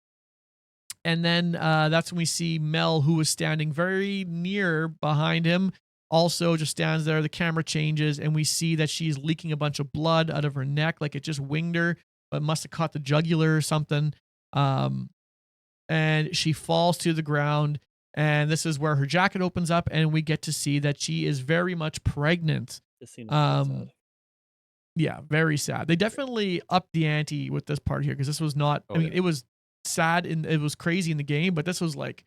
[SPEAKER 1] And then that's when we see Mel, who was standing very near behind him, also just stands there. The camera changes, and we see that she's leaking a bunch of blood out of her neck, like it just winged her, but must have caught the jugular or something. And she falls to the ground, and this is where her jacket opens up, and we get to see that she is very much pregnant.
[SPEAKER 2] This scene is so sad.
[SPEAKER 1] Yeah, very sad. They definitely upped the ante with this part here, because this was not, it was sad and it was crazy in the game, but this was like,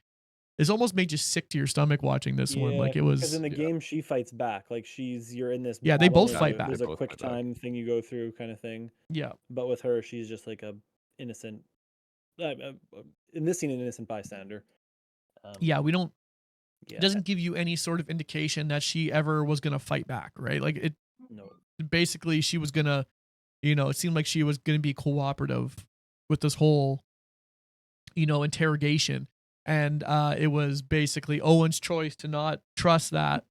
[SPEAKER 1] it's almost made you sick to your stomach watching this one. Like it was,
[SPEAKER 2] because in the game she fights back. Like you're in this.
[SPEAKER 1] Yeah, they
[SPEAKER 2] battle,
[SPEAKER 1] both fight back.
[SPEAKER 2] There's a quick time thing you go through, kind of thing.
[SPEAKER 1] Yeah,
[SPEAKER 2] but with her, she's just like a innocent. In this scene, an innocent bystander.
[SPEAKER 1] Yeah, we don't. It doesn't give you any sort of indication that she ever was gonna fight back, right? Like it.
[SPEAKER 2] No.
[SPEAKER 1] Basically, she was gonna, it seemed like she was gonna be cooperative with this whole, interrogation. And it was basically Owen's choice to not trust that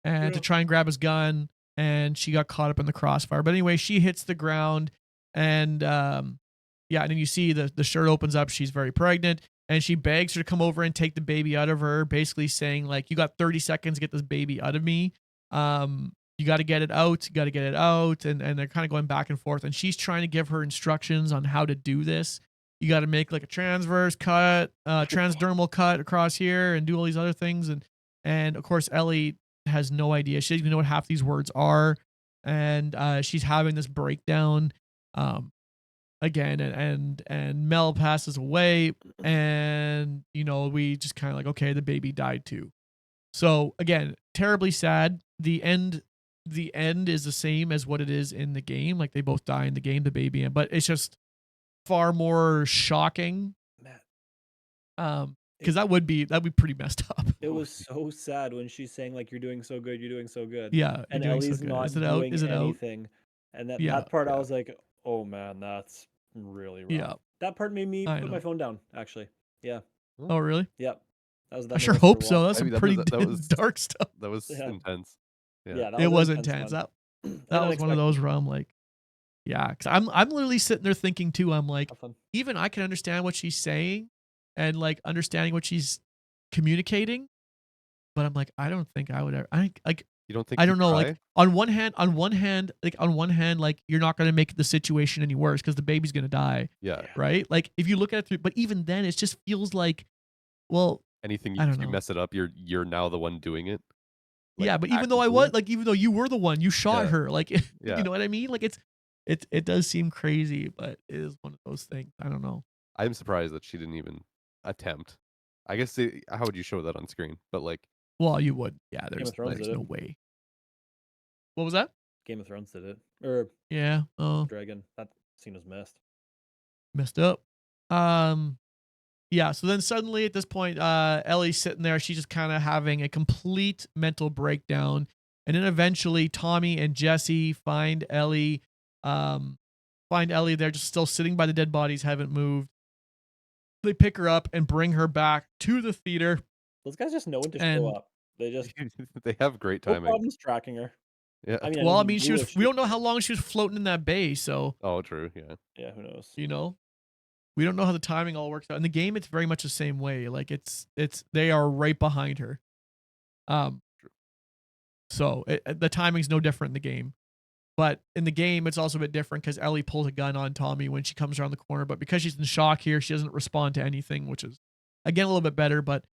[SPEAKER 1] and to try and grab his gun, and she got caught up in the crossfire. But anyway, she hits the ground, and and then you see the shirt opens up. She's very pregnant, and she begs her to come over and take the baby out of her, basically saying like, you got 30 seconds to get this baby out of me. You got to get it out. You got to get it out. And they're kind of going back and forth. And she's trying to give her instructions on how to do this. You got to make like a transverse cut, transdermal cut across here and do all these other things. And of course, Ellie has no idea. She doesn't even know what half these words are. And she's having this breakdown again. And Mel passes away. And, you know, we just kind of like, okay, the baby died too. So again, terribly sad. The end is the same as what it is in the game. Like they both die in the game, the baby, but it's just far more shocking. Because that would be pretty messed up.
[SPEAKER 2] It was so sad when she's saying like, "You're doing so good, you're doing so good."
[SPEAKER 1] Yeah,
[SPEAKER 2] and
[SPEAKER 1] you're doing
[SPEAKER 2] Ellie's
[SPEAKER 1] so good.
[SPEAKER 2] not
[SPEAKER 1] Is it out?
[SPEAKER 2] doing
[SPEAKER 1] Is it out?
[SPEAKER 2] anything. And
[SPEAKER 1] Yeah,
[SPEAKER 2] that part, I
[SPEAKER 1] yeah.
[SPEAKER 2] was like, "Oh man, that's really rough."
[SPEAKER 1] Yeah.
[SPEAKER 2] That part made me
[SPEAKER 1] I
[SPEAKER 2] put my
[SPEAKER 1] know.
[SPEAKER 2] phone down. Actually, yeah,
[SPEAKER 1] Oh, really?
[SPEAKER 2] yep. That
[SPEAKER 1] I
[SPEAKER 2] made
[SPEAKER 1] sure
[SPEAKER 2] us start
[SPEAKER 1] hope so.
[SPEAKER 2] watching.
[SPEAKER 1] That's
[SPEAKER 3] I
[SPEAKER 1] some
[SPEAKER 3] mean, that
[SPEAKER 1] pretty
[SPEAKER 3] was- that was-
[SPEAKER 1] dark stuff.
[SPEAKER 3] That was
[SPEAKER 2] Yeah.
[SPEAKER 3] intense. Yeah.
[SPEAKER 2] Yeah, that
[SPEAKER 1] It was
[SPEAKER 2] an
[SPEAKER 1] intense.
[SPEAKER 2] one.
[SPEAKER 1] That
[SPEAKER 2] And
[SPEAKER 1] was one of
[SPEAKER 2] unexpected.
[SPEAKER 1] those where I'm like, yeah, because I'm literally sitting there thinking too. I'm like,
[SPEAKER 2] Have fun.
[SPEAKER 1] even I can understand what she's saying, and like understanding what she's communicating, but I'm like, I don't think I would ever.
[SPEAKER 3] You don't think
[SPEAKER 1] I
[SPEAKER 3] you'd
[SPEAKER 1] don't know.
[SPEAKER 3] try?
[SPEAKER 1] Like on one hand, like you're not gonna make the situation any worse because the baby's gonna die,
[SPEAKER 3] Yeah.
[SPEAKER 1] right? Like if you look at it through, but even then, it just feels like, well,
[SPEAKER 3] Anything
[SPEAKER 1] I
[SPEAKER 3] you,
[SPEAKER 1] don't
[SPEAKER 3] if you
[SPEAKER 1] know.
[SPEAKER 3] mess it up, you're now the one doing it. Like,
[SPEAKER 1] Yeah, but even though I was
[SPEAKER 3] actively.
[SPEAKER 1] like, even though you were the one, you shot
[SPEAKER 3] Yeah.
[SPEAKER 1] her, like,
[SPEAKER 3] Yeah.
[SPEAKER 1] you know what I mean? Like it does seem crazy, but it is one of those things. I don't know.
[SPEAKER 3] I'm surprised that she didn't even attempt. I guess how would you show that on screen? But like,
[SPEAKER 1] Well, you would. Yeah,
[SPEAKER 2] Game of Thrones
[SPEAKER 1] there's
[SPEAKER 2] did
[SPEAKER 1] no
[SPEAKER 2] it.
[SPEAKER 1] way. What was that?
[SPEAKER 2] Game of Thrones did it, or
[SPEAKER 1] Yeah. Oh,
[SPEAKER 2] Dragon. That scene was missed.
[SPEAKER 1] messed up. Yeah, so then suddenly at this point, Ellie's sitting there, she's just kind of having a complete mental breakdown. And then eventually Tommy and Jesse find Ellie. They're just still sitting by the dead bodies, haven't moved. They pick her up and bring her back to the theater.
[SPEAKER 2] Those guys just know when to show
[SPEAKER 1] And
[SPEAKER 2] up. They just
[SPEAKER 3] they have great
[SPEAKER 2] no
[SPEAKER 3] timing.
[SPEAKER 2] problems tracking her.
[SPEAKER 3] Yeah.
[SPEAKER 2] I mean,
[SPEAKER 1] well, I
[SPEAKER 2] anything
[SPEAKER 1] mean,
[SPEAKER 2] to do with
[SPEAKER 1] we
[SPEAKER 2] shit.
[SPEAKER 1] don't know how long she was floating in that bay, so
[SPEAKER 3] Oh, true. Yeah.
[SPEAKER 2] Yeah, who knows?
[SPEAKER 1] you know. We don't know how the timing all works out. In the game, it's very much the same way. Like they are right behind her. So the timing's no different in the game. But in the game, it's also a bit different because Ellie pulls a gun on Tommy when she comes around the corner. But because she's in shock here, she doesn't respond to anything, which is again a little bit better. But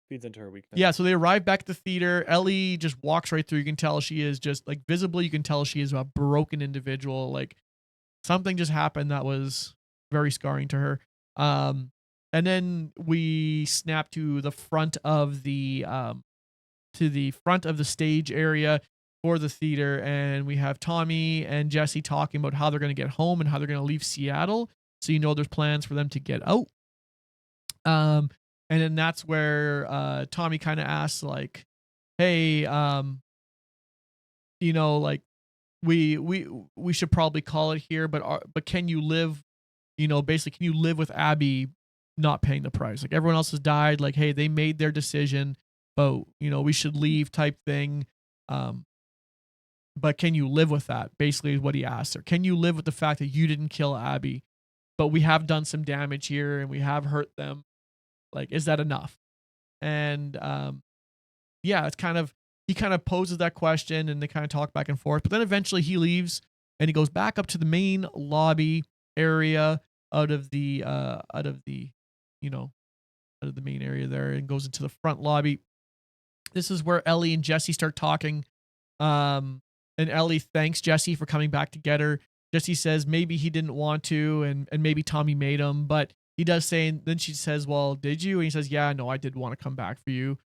[SPEAKER 2] Feeds into her weakness.
[SPEAKER 1] yeah, so they arrive back at the theater. Ellie just walks right through. You can tell she is just like visibly, you can tell she is a broken individual. Like something just happened that was very scarring to her. And then we snap to the front of the stage area for the theater, and we have Tommy and Jesse talking about how they're going to get home and how they're going to leave Seattle. So you know there's plans for them to get out. And then that's where Tommy kind of asks like, "Hey, you know, like we should probably call it here, but can you live, you know, basically can you live with Abby not paying the price? Like everyone else has died, like hey, they made their decision, but you know, we should leave type thing. But can you live with that?" Basically is what he asked her. Can you live with the fact that you didn't kill Abby, but we have done some damage here and we have hurt them? Like, is that enough? And yeah, it's he kind of poses that question and they kind of talk back and forth. But then eventually he leaves and he goes back up to the main lobby area out of the main area there and goes into the front lobby. This is where Ellie and Jesse start talking. And Ellie thanks Jesse for coming back to get her. Jesse says maybe he didn't want to and maybe Tommy made him, but he does say, and then she says, "Well, did you?" And he says, "Yeah, no, I did want to come back for you."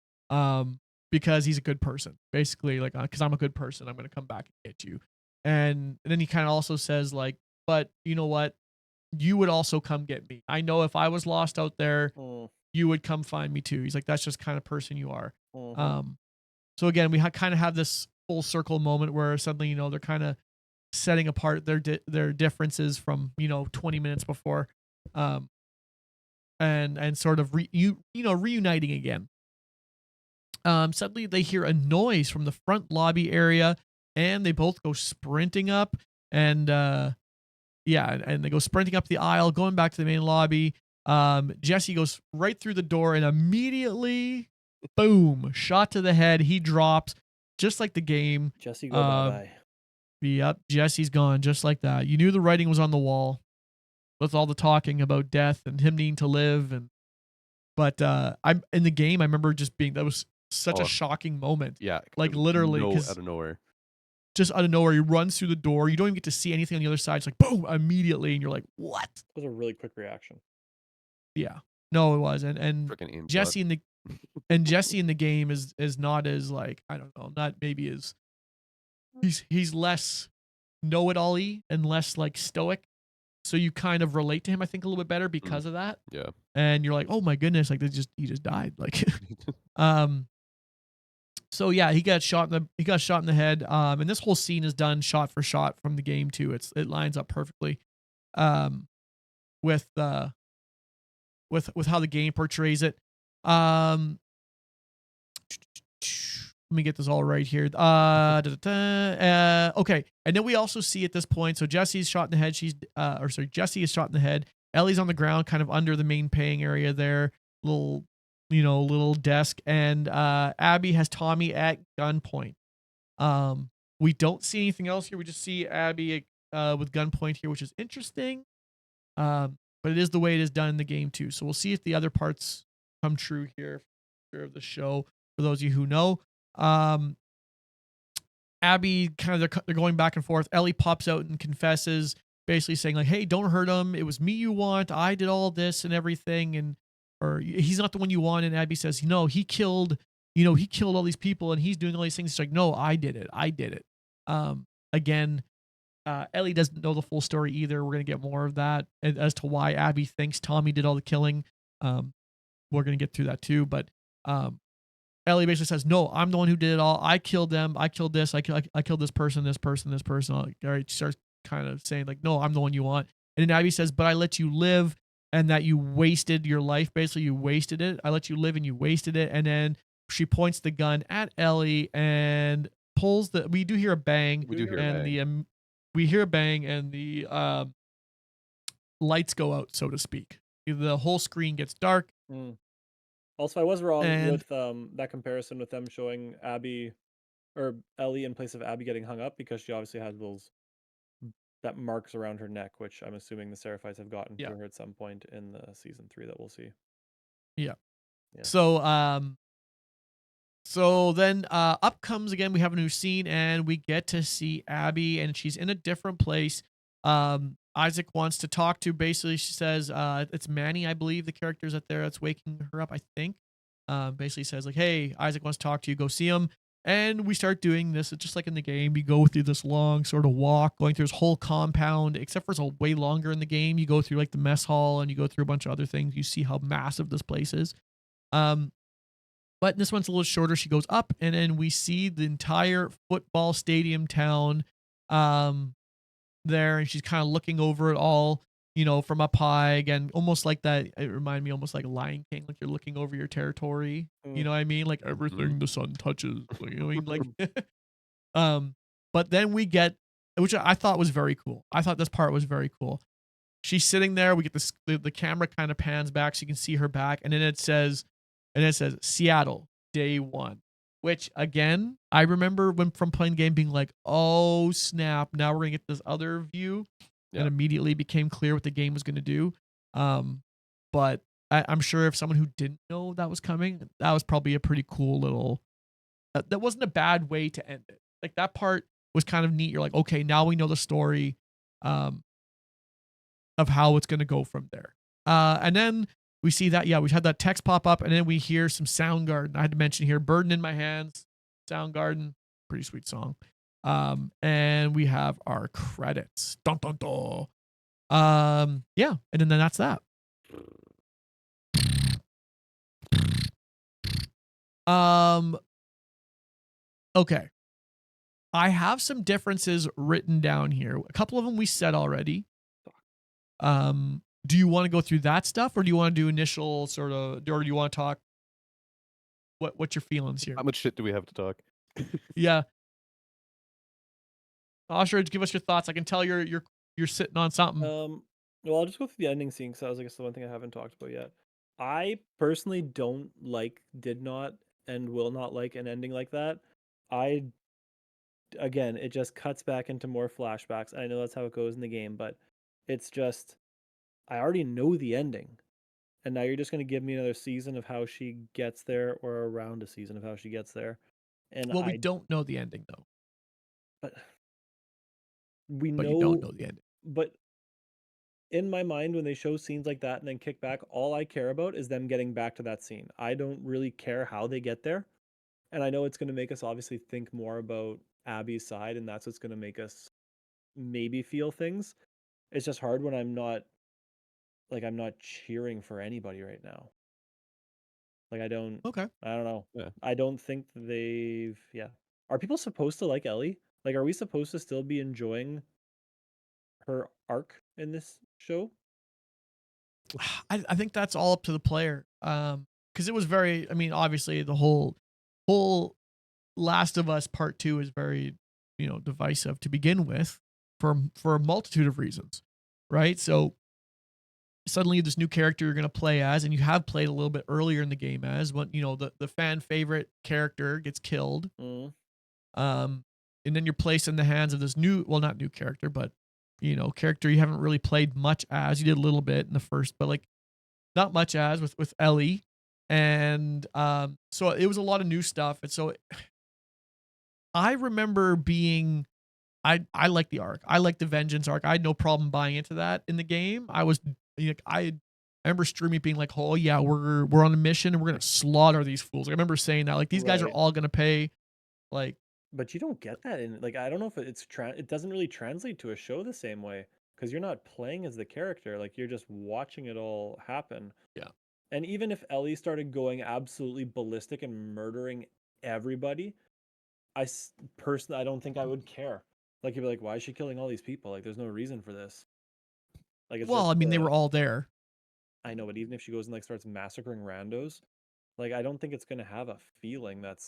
[SPEAKER 1] Because he's a good person. Basically, like, because I'm a good person, I'm going to come back and get you. And then he kind of also says, like, but you know what? You would also come get me. I know if I was lost out there, you would come find me too. He's like, that's just kind of person you are. So again, we kind of have this full circle moment where suddenly, you know, they're kind of setting apart their differences from, you know, 20 minutes before, and sort of reuniting again. Suddenly they hear a noise from the front lobby area and they both go sprinting up and they go sprinting up the aisle, going back to the main lobby. Jesse goes right through the door and immediately, boom, shot to the head. He drops just like the game.
[SPEAKER 2] Jesse, go bye-bye.
[SPEAKER 1] Yep, Jesse's gone just like that. You knew the writing was on the wall with all the talking about death and him needing to live. But I'm in the game. I remember just being, that was such a shocking moment.
[SPEAKER 3] Yeah,
[SPEAKER 1] like literally, because
[SPEAKER 3] out of nowhere,
[SPEAKER 1] just out of nowhere, he runs through the door. You don't even get to see anything on the other side. It's like boom, immediately, and you're like, what?
[SPEAKER 2] It was a really quick reaction.
[SPEAKER 1] Yeah, no, it was, and
[SPEAKER 3] freaking aim
[SPEAKER 1] Jesse in the Jesse in the game is not as like, I don't know, not maybe as he's less know-it-all-y and less like stoic. So you kind of relate to him, I think, a little bit better because of that.
[SPEAKER 3] Yeah.
[SPEAKER 1] And you're like, oh my goodness, like he just died. Like so yeah, he got shot in the head. And this whole scene is done shot for shot from the game too. It lines up perfectly. With how the game portrays it. Let me get this all right here. Okay, and then we also see at this point, so Jesse's shot in the head. Jesse is shot in the head. Ellie's on the ground, kind of under the main paying area there, little desk, and Abby has Tommy at gunpoint. We don't see anything else here. We just see Abby with gunpoint here, which is interesting. But it is the way it is done in the game too. So we'll see if the other parts come true here of the show. For those of you who know, Abby kind of they're going back and forth. Ellie pops out and confesses, basically saying like, "Hey, don't hurt him. It was me you want. I did all this and everything, or he's not the one you want." And Abby says, "No, he killed all these people and he's doing all these things." It's like, "No, I did it. I did it." Again, Ellie doesn't know the full story either. We're gonna get more of that as to why Abby thinks Tommy did all the killing. We're gonna get through that too, but Ellie basically says, "No, I'm the one who did it all. I killed them. I killed this. I killed this person, this person, this person." All right, she starts kind of saying like, "No, I'm the one you want." And then Abby says, "But I let you live, and that you wasted your life. Basically, you wasted it. I let you live, and you wasted it." And then she points the gun at Ellie and pulls the. We do hear a bang.
[SPEAKER 3] We do hear a
[SPEAKER 1] bang. We hear a bang, and the lights go out, so to speak. The whole screen gets dark.
[SPEAKER 2] Also, I was wrong with that comparison with them showing Abby or Ellie in place of Abby getting hung up, because she obviously has that marks around her neck, which I'm assuming the Seraphites have gotten to her at some point in the season 3 that we'll see.
[SPEAKER 1] Yeah. So then up comes again, we have a new scene and we get to see Abby, and she's in a different place. Isaac wants to talk to, basically she says, it's Manny, I believe the character's up there that's waking her up, I think. Basically says like, "Hey, Isaac wants to talk to you, go see him." And we start doing this. It's just like in the game. You go through this long sort of walk, going through this whole compound, except for it's way longer in the game. You go through like the mess hall and you go through a bunch of other things. You see how massive this place is. But this one's a little shorter. She goes up, and then we see the entire football stadium town there, and she's kind of looking over it all, from up high. Again, almost like that. It reminded me almost like Lion King, like you're looking over your territory. You know what I mean? Like everything the sun touches. You know what I mean? Like, but then we get, which I thought was very cool. I thought this part was very cool. She's sitting there. We get the camera kind of pans back so you can see her back, and then it says Seattle, day 1, which again, I remember from playing the game being like, oh snap, now we're going to get this other view. And immediately became clear what the game was going to do. But I'm sure if someone who didn't know that was coming, that was probably a pretty cool little, that wasn't a bad way to end it. Like that part was kind of neat. You're like, okay, now we know the story of how it's going to go from there. And then we see that, we had that text pop up, and then we hear some Soundgarden. I had to mention here, Burden in My Hands, Soundgarden, pretty sweet song. And we have our credits. Dun, dun, dun. And then that's that. Okay. I have some differences written down here. A couple of them we said already. Do you want to go through that stuff, or do you want to do initial sort of, or do you want to talk? What's your feelings here?
[SPEAKER 3] How much shit do we have to talk?
[SPEAKER 1] Yeah. Ostrich, give us your thoughts. I can tell you're sitting on something.
[SPEAKER 2] Well, I'll just go through the ending scene because that was, I guess, the one thing I haven't talked about yet. I personally did not, and will not like an ending like that. I, again, it just cuts back into more flashbacks. I know that's how it goes in the game, but it's just, I already know the ending. And now you're just going to give me another season of how she gets there, or around a season of how she gets there. And
[SPEAKER 1] Well, we don't know the ending though,
[SPEAKER 2] but we
[SPEAKER 1] but you don't
[SPEAKER 2] know,
[SPEAKER 1] know the ending.
[SPEAKER 2] but in my mind, when they show scenes like that and then kick back, all I care about is them getting back to that scene. I don't really care how they get there. And I know it's going to make us obviously think more about Abby's side, and that's what's going to make us maybe feel things. It's just hard when I'm not cheering for anybody right now. Like
[SPEAKER 1] Okay.
[SPEAKER 2] I don't know.
[SPEAKER 3] Yeah.
[SPEAKER 2] I don't think yeah. Are people supposed to like Ellie? Like, are we supposed to still be enjoying her arc in this show?
[SPEAKER 1] I think that's all up to the player. Because it was very. I mean, obviously, the whole Last of Us Part Two is very, divisive to begin with, for a multitude of reasons, right? So suddenly this new character you're going to play as, and you have played a little bit earlier in the game as, when the fan favorite character gets killed,
[SPEAKER 2] Mm.
[SPEAKER 1] and then you're placed in the hands of this new, well, not new character, but character you haven't really played much as. You did a little bit in the first, but like not much as, with Ellie. And so it was a lot of new stuff. And so I remember being, I like the arc. I like the Vengeance arc. I had no problem buying into that in the game. I remember streaming being like, oh yeah, we're on a mission and we're gonna slaughter these fools. I remember saying that, like, these guys are
[SPEAKER 2] Right.
[SPEAKER 1] all gonna pay. Like,
[SPEAKER 2] But you don't get that in, like, I don't know if it doesn't really translate to a show the same way, because you're not playing as the character, like you're just watching it all happen.
[SPEAKER 1] yeah.
[SPEAKER 2] And even if Ellie started going absolutely ballistic and murdering everybody, personally, I don't think I would care. Like, you'd be like, why is she killing all these people? Like, there's no reason for this. Like, it's
[SPEAKER 1] Well,
[SPEAKER 2] just
[SPEAKER 1] I mean, they were all there.
[SPEAKER 2] I know, but even if she goes and like starts massacring randos, like, I don't think it's gonna have a feeling that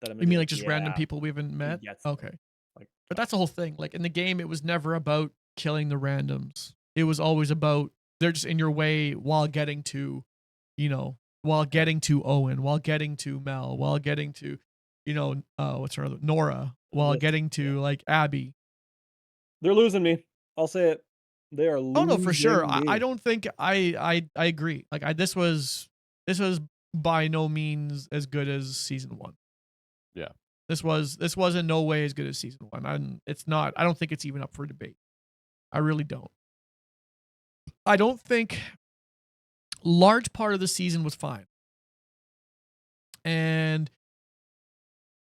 [SPEAKER 2] I'm gonna
[SPEAKER 1] You
[SPEAKER 2] be
[SPEAKER 1] mean
[SPEAKER 2] like,
[SPEAKER 1] like just random
[SPEAKER 2] yeah,
[SPEAKER 1] people we haven't
[SPEAKER 2] she
[SPEAKER 1] met?
[SPEAKER 2] gets them.
[SPEAKER 1] Okay.
[SPEAKER 2] Like,
[SPEAKER 1] But that's the whole thing. Like in the game, it was never about killing the randoms. It was always about they're just in your way while getting to, while getting to Owen, while getting to Mel, while getting to, what's her other, Nora, while
[SPEAKER 2] this,
[SPEAKER 1] getting
[SPEAKER 2] yeah.
[SPEAKER 1] to like Abby.
[SPEAKER 2] They're losing me. I'll say it. They are
[SPEAKER 1] Oh no, for sure.
[SPEAKER 2] losing
[SPEAKER 1] I
[SPEAKER 2] me.
[SPEAKER 1] don't think I agree. Like this was by no means as good as season one.
[SPEAKER 3] Yeah.
[SPEAKER 1] This was in no way as good as season one. And it's not. I don't think it's even up for debate. I really don't. I don't think large part of the season was fine. And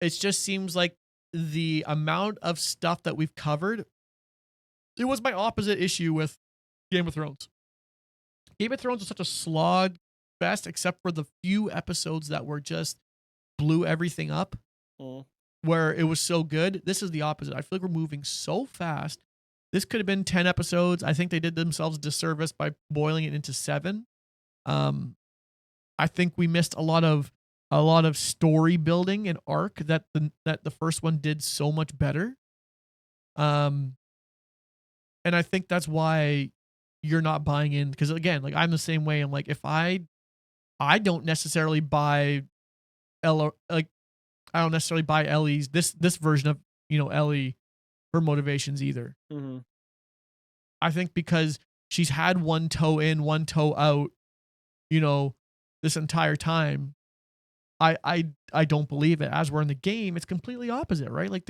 [SPEAKER 1] it just seems like the amount of stuff that we've covered, it was my opposite issue with Game of Thrones. Game of Thrones was such a slog fest, except for the few episodes that were just blew everything up, where it was so good. This is the opposite. I feel like we're moving so fast. This could have been 10 episodes. I think they did themselves a disservice by boiling it into 7. I think we missed a lot of story building and arc that the first one did so much better. And I think that's why you're not buying in, because again, like I'm the same way. I'm like, if I don't necessarily buy Ella, like I don't necessarily buy Ellie's this version of Ellie, her motivations either.
[SPEAKER 2] Mm-hmm.
[SPEAKER 1] I think because she's had one toe in, one toe out, this entire time. I don't believe it. As we're in the game, it's completely opposite, right? Like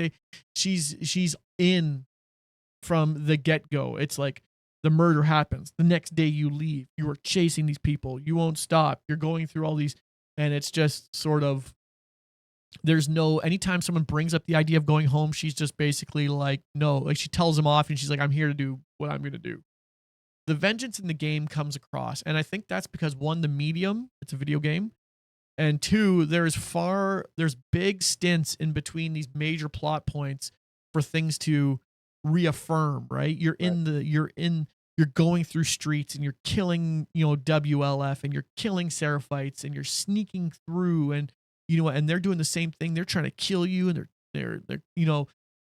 [SPEAKER 1] she's in from the get-go. It's like the murder happens. The next day you leave. You are chasing these people. You won't stop. You're going through all these, and it's just sort of, there's no, anytime someone brings up the idea of going home, she's just basically like, no, like she tells them off and she's like, I'm here to do what I'm going to do. The vengeance in the game comes across. And I think that's because, one, the medium, it's a video game. And two, there's big stints in between these major plot points for things to reaffirm, right? You're going through streets and you're killing, WLF, and you're killing Seraphites, and you're sneaking through, and and they're doing the same thing. They're trying to kill you, and they're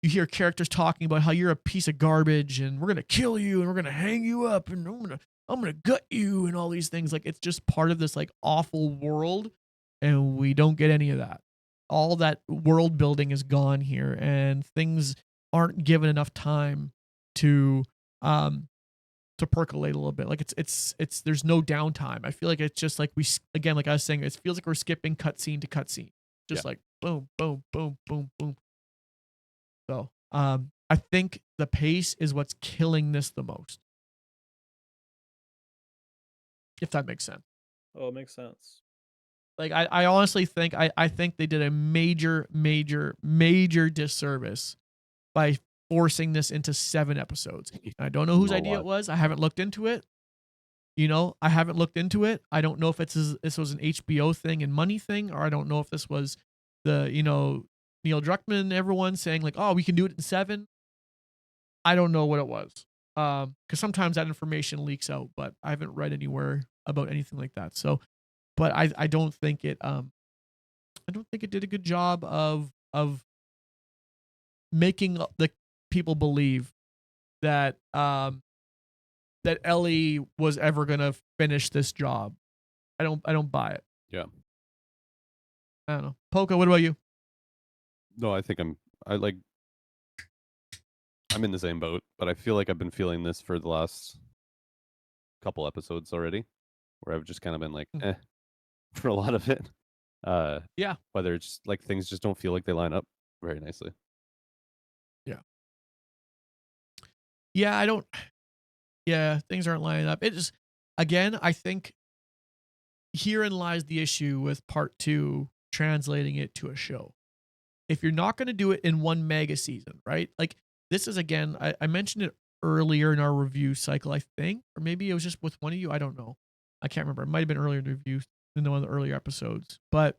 [SPEAKER 1] you hear characters talking about how you're a piece of garbage and we're gonna kill you and we're gonna hang you up and I'm gonna gut you and all these things. Like it's just part of this like awful world, and we don't get any of that. All that world building is gone here, and things aren't given enough time to um percolate a little bit. Like it's there's no downtime. I feel like it's just like again, like I was saying, it feels like we're skipping cutscene to cutscene, just like boom, boom, boom, boom, boom. So I think the pace is what's killing this the most, if that makes sense.
[SPEAKER 2] Oh, it makes sense.
[SPEAKER 1] Like I honestly think I think they did a major disservice by forcing this into 7 episodes. And I don't know whose idea it was. I haven't looked into it. I haven't looked into it. I don't know if this was an HBO thing and money thing, or I don't know if this was the, Neil Druckmann, everyone saying like, oh, we can do it in 7. I don't know what it was. Because sometimes that information leaks out, but I haven't read anywhere about anything like that. So, but I don't think it did a good job of making the people believe that that Ellie was ever gonna finish this job. I don't buy it.
[SPEAKER 3] Yeah.
[SPEAKER 1] I don't know. Poka, what about you?
[SPEAKER 3] No, I think I'm in the same boat, but I feel like I've been feeling this for the last couple episodes already, where I've just kind of been like, for a lot of it.
[SPEAKER 1] Yeah.
[SPEAKER 3] Whether it's like things just don't feel like they line up very nicely.
[SPEAKER 1] Yeah, things aren't lining up. It just, again, I think herein lies the issue with part 2 translating it to a show. If you're not going to do it in one mega season, right? Like this is, again, I mentioned it earlier in our review cycle, I think, or maybe it was just with one of you. I don't know. I can't remember. It might have been earlier in the review than one of the earlier episodes. But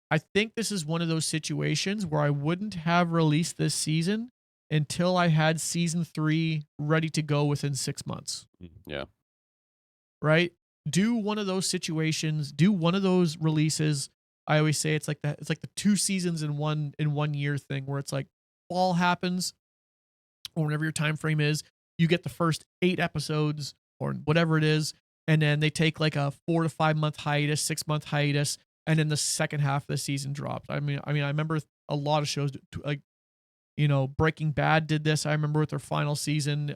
[SPEAKER 1] I think this is one of those situations where I wouldn't have released this season until I had season 3 ready to go within 6 months.
[SPEAKER 3] Yeah.
[SPEAKER 1] Right? Do one of those situations, do one of those releases. I always say it's like the 2 seasons in one year thing, where it's like fall happens or whenever your time frame is, you get the first 8 episodes or whatever it is, and then they take like a 4 to 5 month hiatus, 6 month hiatus, and then the second half of the season drops. I mean I remember a lot of shows like Breaking Bad did this. I remember with their final season.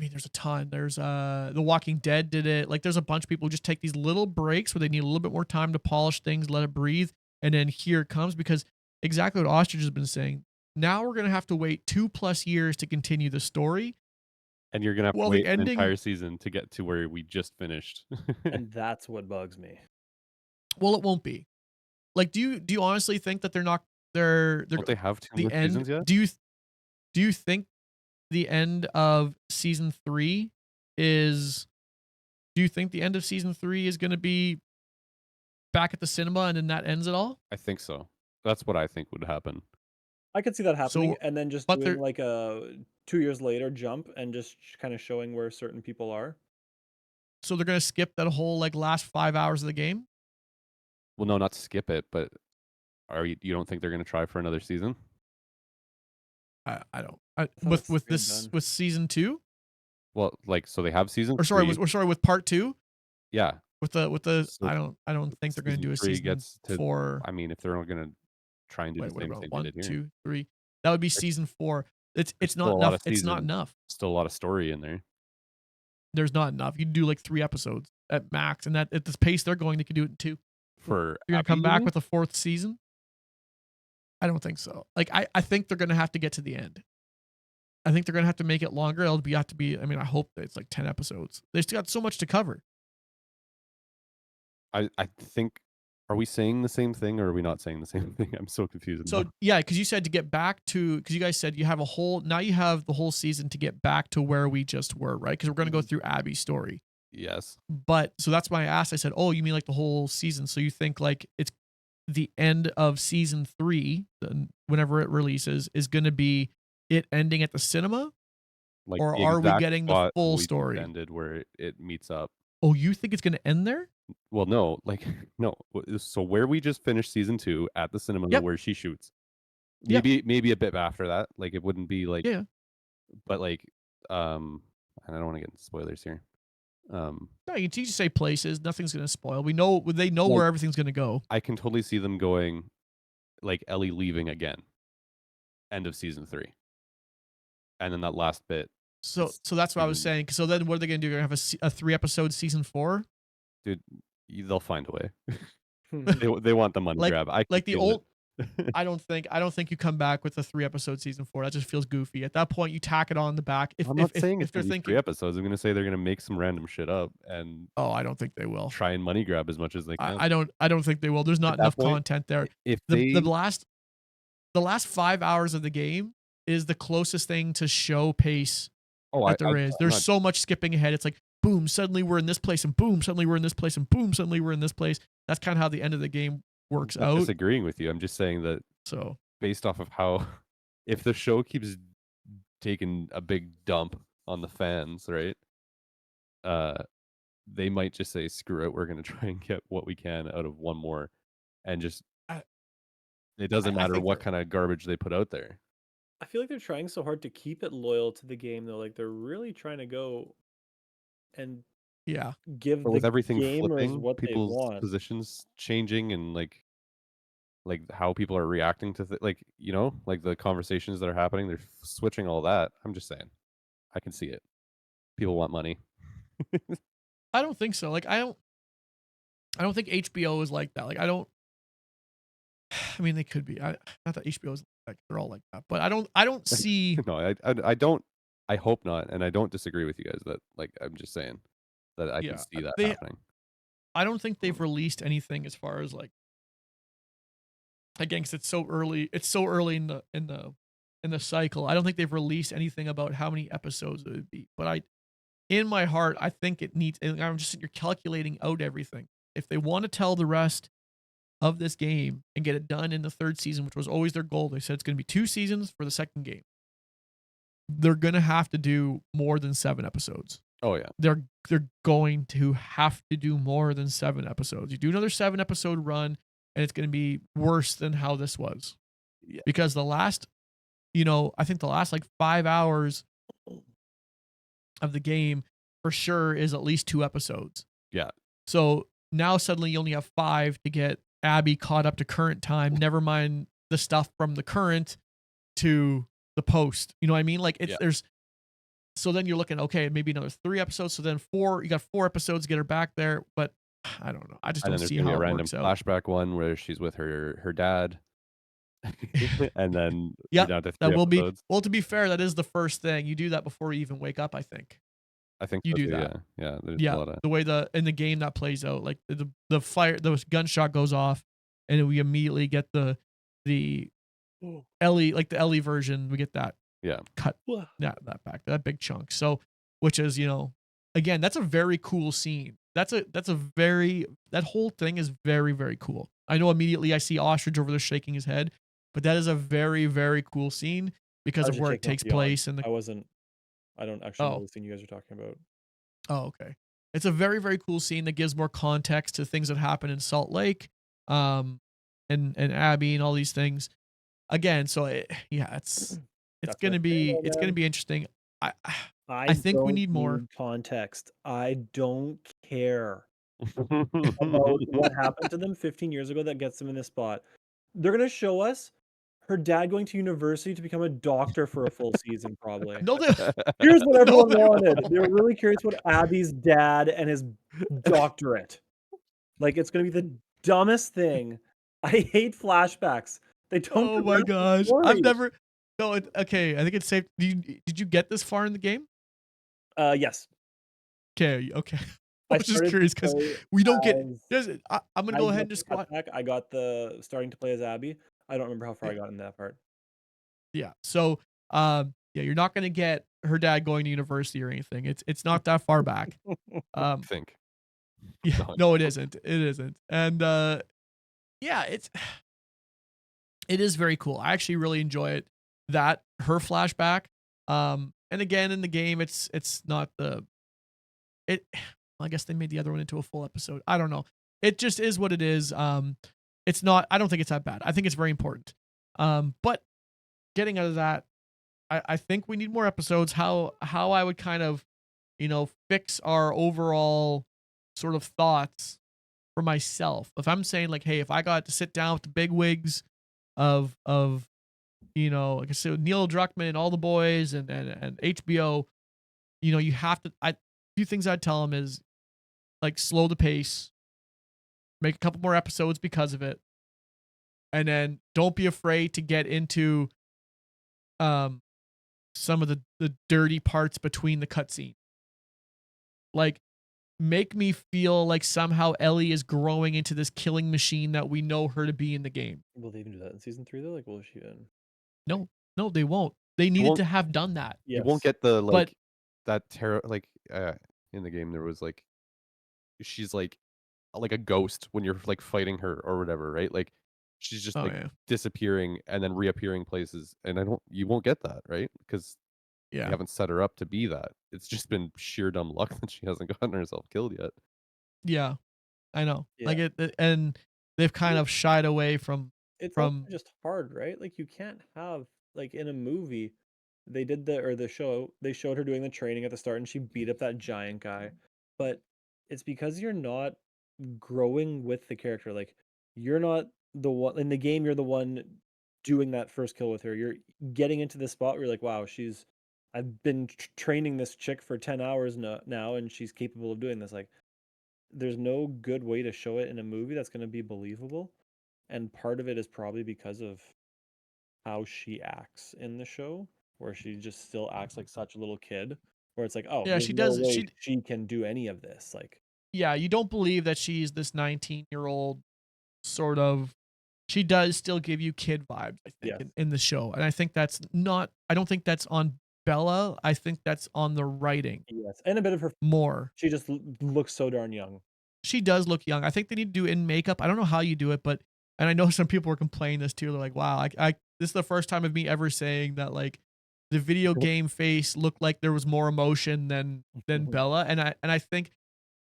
[SPEAKER 1] There's a ton. There's The Walking Dead did it. Like there's a bunch of people who just take these little breaks where they need a little bit more time to polish things, let it breathe, and then here it comes, because exactly what Ostrich has been saying. Now we're gonna have to wait 2+ years to continue the story.
[SPEAKER 3] And you're gonna have to wait an entire season to get to where we just finished.
[SPEAKER 2] And that's what bugs me.
[SPEAKER 1] Well, it won't be. Like, do you honestly think that don't
[SPEAKER 3] they have 2 more
[SPEAKER 1] end,
[SPEAKER 3] seasons yet?
[SPEAKER 1] Do you think the end of season 3 is? Do you think the end of season 3 is going to be back at the cinema and then that ends it all?
[SPEAKER 3] I think so. That's what I think would happen.
[SPEAKER 2] I could see that happening,
[SPEAKER 1] So,
[SPEAKER 2] and then just doing like a 2 years later jump and just kind of showing where certain people are.
[SPEAKER 1] So they're going to skip that whole like last 5 hours of the game?
[SPEAKER 3] Well, no, not skip it, but you don't think they're going to try for another season?
[SPEAKER 1] I don't. With season 2?
[SPEAKER 3] Well, like, so they have season 3.
[SPEAKER 1] With part 2?
[SPEAKER 3] Yeah.
[SPEAKER 1] With the
[SPEAKER 3] So
[SPEAKER 1] I don't think they're going to do a season 4.
[SPEAKER 3] I mean, if they're going to try and do the same thing
[SPEAKER 1] 1,
[SPEAKER 3] they did
[SPEAKER 1] 2,
[SPEAKER 3] here.
[SPEAKER 1] 3. That would be season 4. It's not enough. It's not enough.
[SPEAKER 3] Still a lot of story in there.
[SPEAKER 1] There's not enough. You can do like 3 episodes at max, and that at the pace they're going, they could do it in 2.
[SPEAKER 3] For
[SPEAKER 1] you're gonna come back with a 4th season? I don't think so. Like I think they're gonna have to get to the end. I think they're gonna have to make it longer. It'll have to be. I mean, I hope that it's like 10 episodes. They still got so much to cover.
[SPEAKER 3] I think. Are we saying the same thing, or are we not saying the same thing? I'm so confused.
[SPEAKER 1] So yeah, because you said to get back to, because you guys said you have now you have the whole season to get back to where we just were, right? Because we're gonna go through Abby's story.
[SPEAKER 3] Yes.
[SPEAKER 1] But so that's why I asked. I said, "Oh, you mean like the whole season?" So you think like it's the end of season 3, whenever it releases, is going to be it ending at the cinema,
[SPEAKER 3] like,
[SPEAKER 1] or are we getting the full story?
[SPEAKER 3] Ended where it meets up.
[SPEAKER 1] Oh, you think it's going to end there?
[SPEAKER 3] Well, no, like no. So where we just finished season 2 at the cinema
[SPEAKER 1] Yep.
[SPEAKER 3] where she shoots.
[SPEAKER 1] Yep.
[SPEAKER 3] Maybe a bit after that. Like it wouldn't be like,
[SPEAKER 1] Yeah.
[SPEAKER 3] but like, and I don't want to get into spoilers here.
[SPEAKER 1] No, you can just say places. Nothing's gonna spoil. They know
[SPEAKER 3] Like
[SPEAKER 1] where everything's gonna go.
[SPEAKER 3] I can totally see them going, like Ellie leaving again, end of season 3, and then that last bit.
[SPEAKER 1] So
[SPEAKER 3] It's
[SPEAKER 1] that's what I was
[SPEAKER 3] season,
[SPEAKER 1] saying. So then what are they gonna do? They're gonna have a 3-episode season 4?
[SPEAKER 3] dude. They'll find a way. They want the money
[SPEAKER 1] like
[SPEAKER 3] grab. I can
[SPEAKER 1] like the
[SPEAKER 3] feel
[SPEAKER 1] old.
[SPEAKER 3] it.
[SPEAKER 1] I don't think you come back with a 3-episode season 4. That just feels goofy. At that point, you tack it on the back.
[SPEAKER 3] I'm not saying
[SPEAKER 1] If
[SPEAKER 3] it's
[SPEAKER 1] they're
[SPEAKER 3] gonna be 3
[SPEAKER 1] thinking,
[SPEAKER 3] episodes. I'm gonna say they're gonna make some random shit up and
[SPEAKER 1] oh, I don't think they will.
[SPEAKER 3] try and money grab as much as they can.
[SPEAKER 1] I don't think they will. There's not
[SPEAKER 3] At that
[SPEAKER 1] enough
[SPEAKER 3] point,
[SPEAKER 1] content there.
[SPEAKER 3] if
[SPEAKER 1] The
[SPEAKER 3] they,
[SPEAKER 1] last 5 hours of the game is the closest thing to show pace
[SPEAKER 3] oh,
[SPEAKER 1] that there is.
[SPEAKER 3] I'm
[SPEAKER 1] There's
[SPEAKER 3] not,
[SPEAKER 1] so much skipping ahead. It's like boom, suddenly we're in this place, and boom, suddenly we're in this place, and boom, suddenly we're in this place. That's kind of how the end of the game works
[SPEAKER 3] I'm not
[SPEAKER 1] out.
[SPEAKER 3] disagreeing with you. I'm just saying that
[SPEAKER 1] So
[SPEAKER 3] based off of how, if the show keeps taking a big dump on the fans, right? They might just say, "Screw it, we're gonna try and get what we can out of one more," and just
[SPEAKER 1] I,
[SPEAKER 3] it doesn't
[SPEAKER 2] I
[SPEAKER 3] matter
[SPEAKER 2] think
[SPEAKER 3] what kind of garbage they put out there.
[SPEAKER 2] I feel like they're trying so hard to keep it loyal to the game though. Like they're really trying to go and
[SPEAKER 1] yeah,
[SPEAKER 2] give
[SPEAKER 3] But with
[SPEAKER 2] the
[SPEAKER 3] everything
[SPEAKER 2] gamers
[SPEAKER 3] flipping,
[SPEAKER 2] what they
[SPEAKER 3] people's
[SPEAKER 2] want.
[SPEAKER 3] positions changing, and like how people are reacting to like like the conversations that are happening, they're switching all that. I'm just saying, I can see it. People want money.
[SPEAKER 1] I don't think so. Like I don't think HBO is like that. Like I don't. I mean, they could be. Not that HBO is like they're all like that, but I don't see.
[SPEAKER 3] No, I don't. I hope not, and I don't disagree with you guys. That like I'm just saying that I can
[SPEAKER 1] Yeah,
[SPEAKER 3] see that
[SPEAKER 1] they.
[SPEAKER 3] happening.
[SPEAKER 1] I don't think they've released anything as far as like again, because it's so early. It's so early in the cycle. I don't think they've released anything about how many episodes it would be. But in my heart, I think it needs. And I'm just you're calculating out everything. If they want to tell the rest of this game and get it done in the 3rd season, which was always their goal, they said it's going to be 2 seasons for the 2nd game. They're going to have to do more than 7 episodes.
[SPEAKER 3] Oh yeah,
[SPEAKER 1] They're going to have to do more than 7 episodes. You do another 7-episode run, and it's going to be worse than how this was.
[SPEAKER 3] Yeah.
[SPEAKER 1] Because the last, I think the last like 5 hours of the game for sure is at least 2 episodes.
[SPEAKER 3] Yeah.
[SPEAKER 1] So now suddenly you only have 5 to get Abby caught up to current time. Never mind the stuff from the current to the post. You know what I mean? Like there's. So then you're looking, okay, maybe another 3 episodes. So then 4, you got 4 episodes to get her back there. But I don't know. I just
[SPEAKER 3] And
[SPEAKER 1] don't
[SPEAKER 3] then there's
[SPEAKER 1] see
[SPEAKER 3] gonna be
[SPEAKER 1] how
[SPEAKER 3] a
[SPEAKER 1] it
[SPEAKER 3] random
[SPEAKER 1] works out.
[SPEAKER 3] flashback one where she's with her dad, and then
[SPEAKER 1] Yeah,
[SPEAKER 3] you're down to 3
[SPEAKER 1] that will be.
[SPEAKER 3] episodes.
[SPEAKER 1] Well, to be fair, that is the first thing you do that before you even wake up. I think
[SPEAKER 3] I think
[SPEAKER 1] you
[SPEAKER 3] so
[SPEAKER 1] do
[SPEAKER 3] too,
[SPEAKER 1] that.
[SPEAKER 3] Yeah, there's a
[SPEAKER 1] Yeah,
[SPEAKER 3] lot of
[SPEAKER 1] the way in the game that plays out, like the fire, the gunshot goes off, and then we immediately get the Ellie, like the Ellie version. We get that cut that back, that big chunk. So, which is again, that's a very cool scene. That's a very that whole thing is very very cool. I know immediately I see Ostrich over there shaking his head, but that is a very very cool scene because
[SPEAKER 2] I
[SPEAKER 1] of
[SPEAKER 2] was just
[SPEAKER 1] where it
[SPEAKER 2] taking off
[SPEAKER 1] takes
[SPEAKER 2] the yawn.
[SPEAKER 1] place and
[SPEAKER 2] I don't actually know
[SPEAKER 1] Oh.
[SPEAKER 2] the scene you guys are talking about.
[SPEAKER 1] Oh, okay. It's a very, very cool scene that gives more context to things that happen in Salt Lake, and Abby and all these things. Again, so it's
[SPEAKER 2] That's
[SPEAKER 1] gonna
[SPEAKER 2] my
[SPEAKER 1] be
[SPEAKER 2] favorite, man.
[SPEAKER 1] interesting. I
[SPEAKER 2] I
[SPEAKER 1] think we
[SPEAKER 2] don't
[SPEAKER 1] need more.
[SPEAKER 2] need context. I don't care about what happened to them 15 years ago that gets them in this spot. They're gonna show us her dad going to university to become a doctor for a full season, probably.
[SPEAKER 1] No,
[SPEAKER 2] Here's what
[SPEAKER 1] no,
[SPEAKER 2] everyone
[SPEAKER 1] they
[SPEAKER 2] wanted.
[SPEAKER 1] won't.
[SPEAKER 2] They were really curious about Abby's dad and his doctorate. Like it's gonna be the dumbest thing. I hate flashbacks. They don't
[SPEAKER 1] Oh my
[SPEAKER 2] progress the
[SPEAKER 1] gosh, I've
[SPEAKER 2] story.
[SPEAKER 1] never. No, okay. I think it's safe. Did you get this far in the game?
[SPEAKER 2] Yes.
[SPEAKER 1] Okay, okay. I
[SPEAKER 2] I
[SPEAKER 1] was just
[SPEAKER 2] started
[SPEAKER 1] curious
[SPEAKER 2] to
[SPEAKER 1] because
[SPEAKER 2] play
[SPEAKER 1] we don't get.
[SPEAKER 2] as
[SPEAKER 1] I'm gonna
[SPEAKER 2] I
[SPEAKER 1] go ahead
[SPEAKER 2] got
[SPEAKER 1] and
[SPEAKER 2] the
[SPEAKER 1] just go.
[SPEAKER 2] cutback. I got the starting to play as Abby. I don't remember how far I got in that part.
[SPEAKER 1] Yeah. So, yeah, you're not gonna get her dad going to university or anything. It's not that far back.
[SPEAKER 3] I think.
[SPEAKER 1] Yeah. No, it isn't. It isn't. And yeah, it is very cool. I actually really enjoy it. That her flashback. And again in the game, it's not the it. I guess they made the other one into a full episode. I don't know. It just is what it is. It's not. I don't think it's that bad. I think it's very important. But getting out of that, I think we need more episodes. How I would kind of, fix our overall sort of thoughts for myself. If I'm saying like, hey, if I got to sit down with the big wigs of like I said, Neil Druckmann and all the boys and HBO, you have to. Few things I'd tell them is like slow the pace, make a couple more episodes because of it, and then don't be afraid to get into um some of the dirty parts between the cutscene. Like make me feel like somehow Ellie is growing into this killing machine that we know her to be in the game.
[SPEAKER 2] Will they even do that in season 3 though? Like, will she even?
[SPEAKER 1] No, no, they won't. They needed to have done that.
[SPEAKER 3] You won't
[SPEAKER 2] Yes.
[SPEAKER 3] get the
[SPEAKER 1] But
[SPEAKER 3] that terror in the game there was like she's like a ghost when you're like fighting her or whatever, right? Like she's just
[SPEAKER 1] oh
[SPEAKER 3] like
[SPEAKER 1] yeah,
[SPEAKER 3] disappearing and then reappearing places, and you won't get that, right? Because you
[SPEAKER 1] yeah,
[SPEAKER 3] haven't set her up to be that. It's just been sheer dumb luck that she hasn't gotten herself killed yet.
[SPEAKER 1] yeah. I know.
[SPEAKER 2] Yeah.
[SPEAKER 1] Like and they've kind
[SPEAKER 2] Well,
[SPEAKER 1] of shied away from
[SPEAKER 2] it's also
[SPEAKER 1] from
[SPEAKER 2] just hard, right? Like you can't have like in a movie, they did the show, they showed her doing the training at the start and she beat up that giant guy. But it's because you're not growing with the character. Like you're not the one in the game, you're the one doing that first kill with her. You're getting into this spot where you're like, wow, I've been training this chick for 10 hours now and she's capable of doing this. Like there's no good way to show it in a movie that's going to be believable. And part of it is probably because of how she acts in the show, where she just still acts like such a little kid, where it's like, oh,
[SPEAKER 1] yeah,
[SPEAKER 2] there's
[SPEAKER 1] she
[SPEAKER 2] no
[SPEAKER 1] does
[SPEAKER 2] way she can do any of this. Like,
[SPEAKER 1] yeah, you don't believe that she's this 19-year-old sort of. She does still give you kid vibes, I think,
[SPEAKER 2] yes,
[SPEAKER 1] in the show. And I think that's not I don't think that's on Bella. I think that's on the writing
[SPEAKER 2] yes, and a bit of her.
[SPEAKER 1] more.
[SPEAKER 2] She just looks so darn young.
[SPEAKER 1] She does look young. I think they need to do in makeup. I don't know how you do it, but and I know some people were complaining this too. They're like, "Wow, I this is the first time of me ever saying that like the video game face looked like there was more emotion than Bella." And I think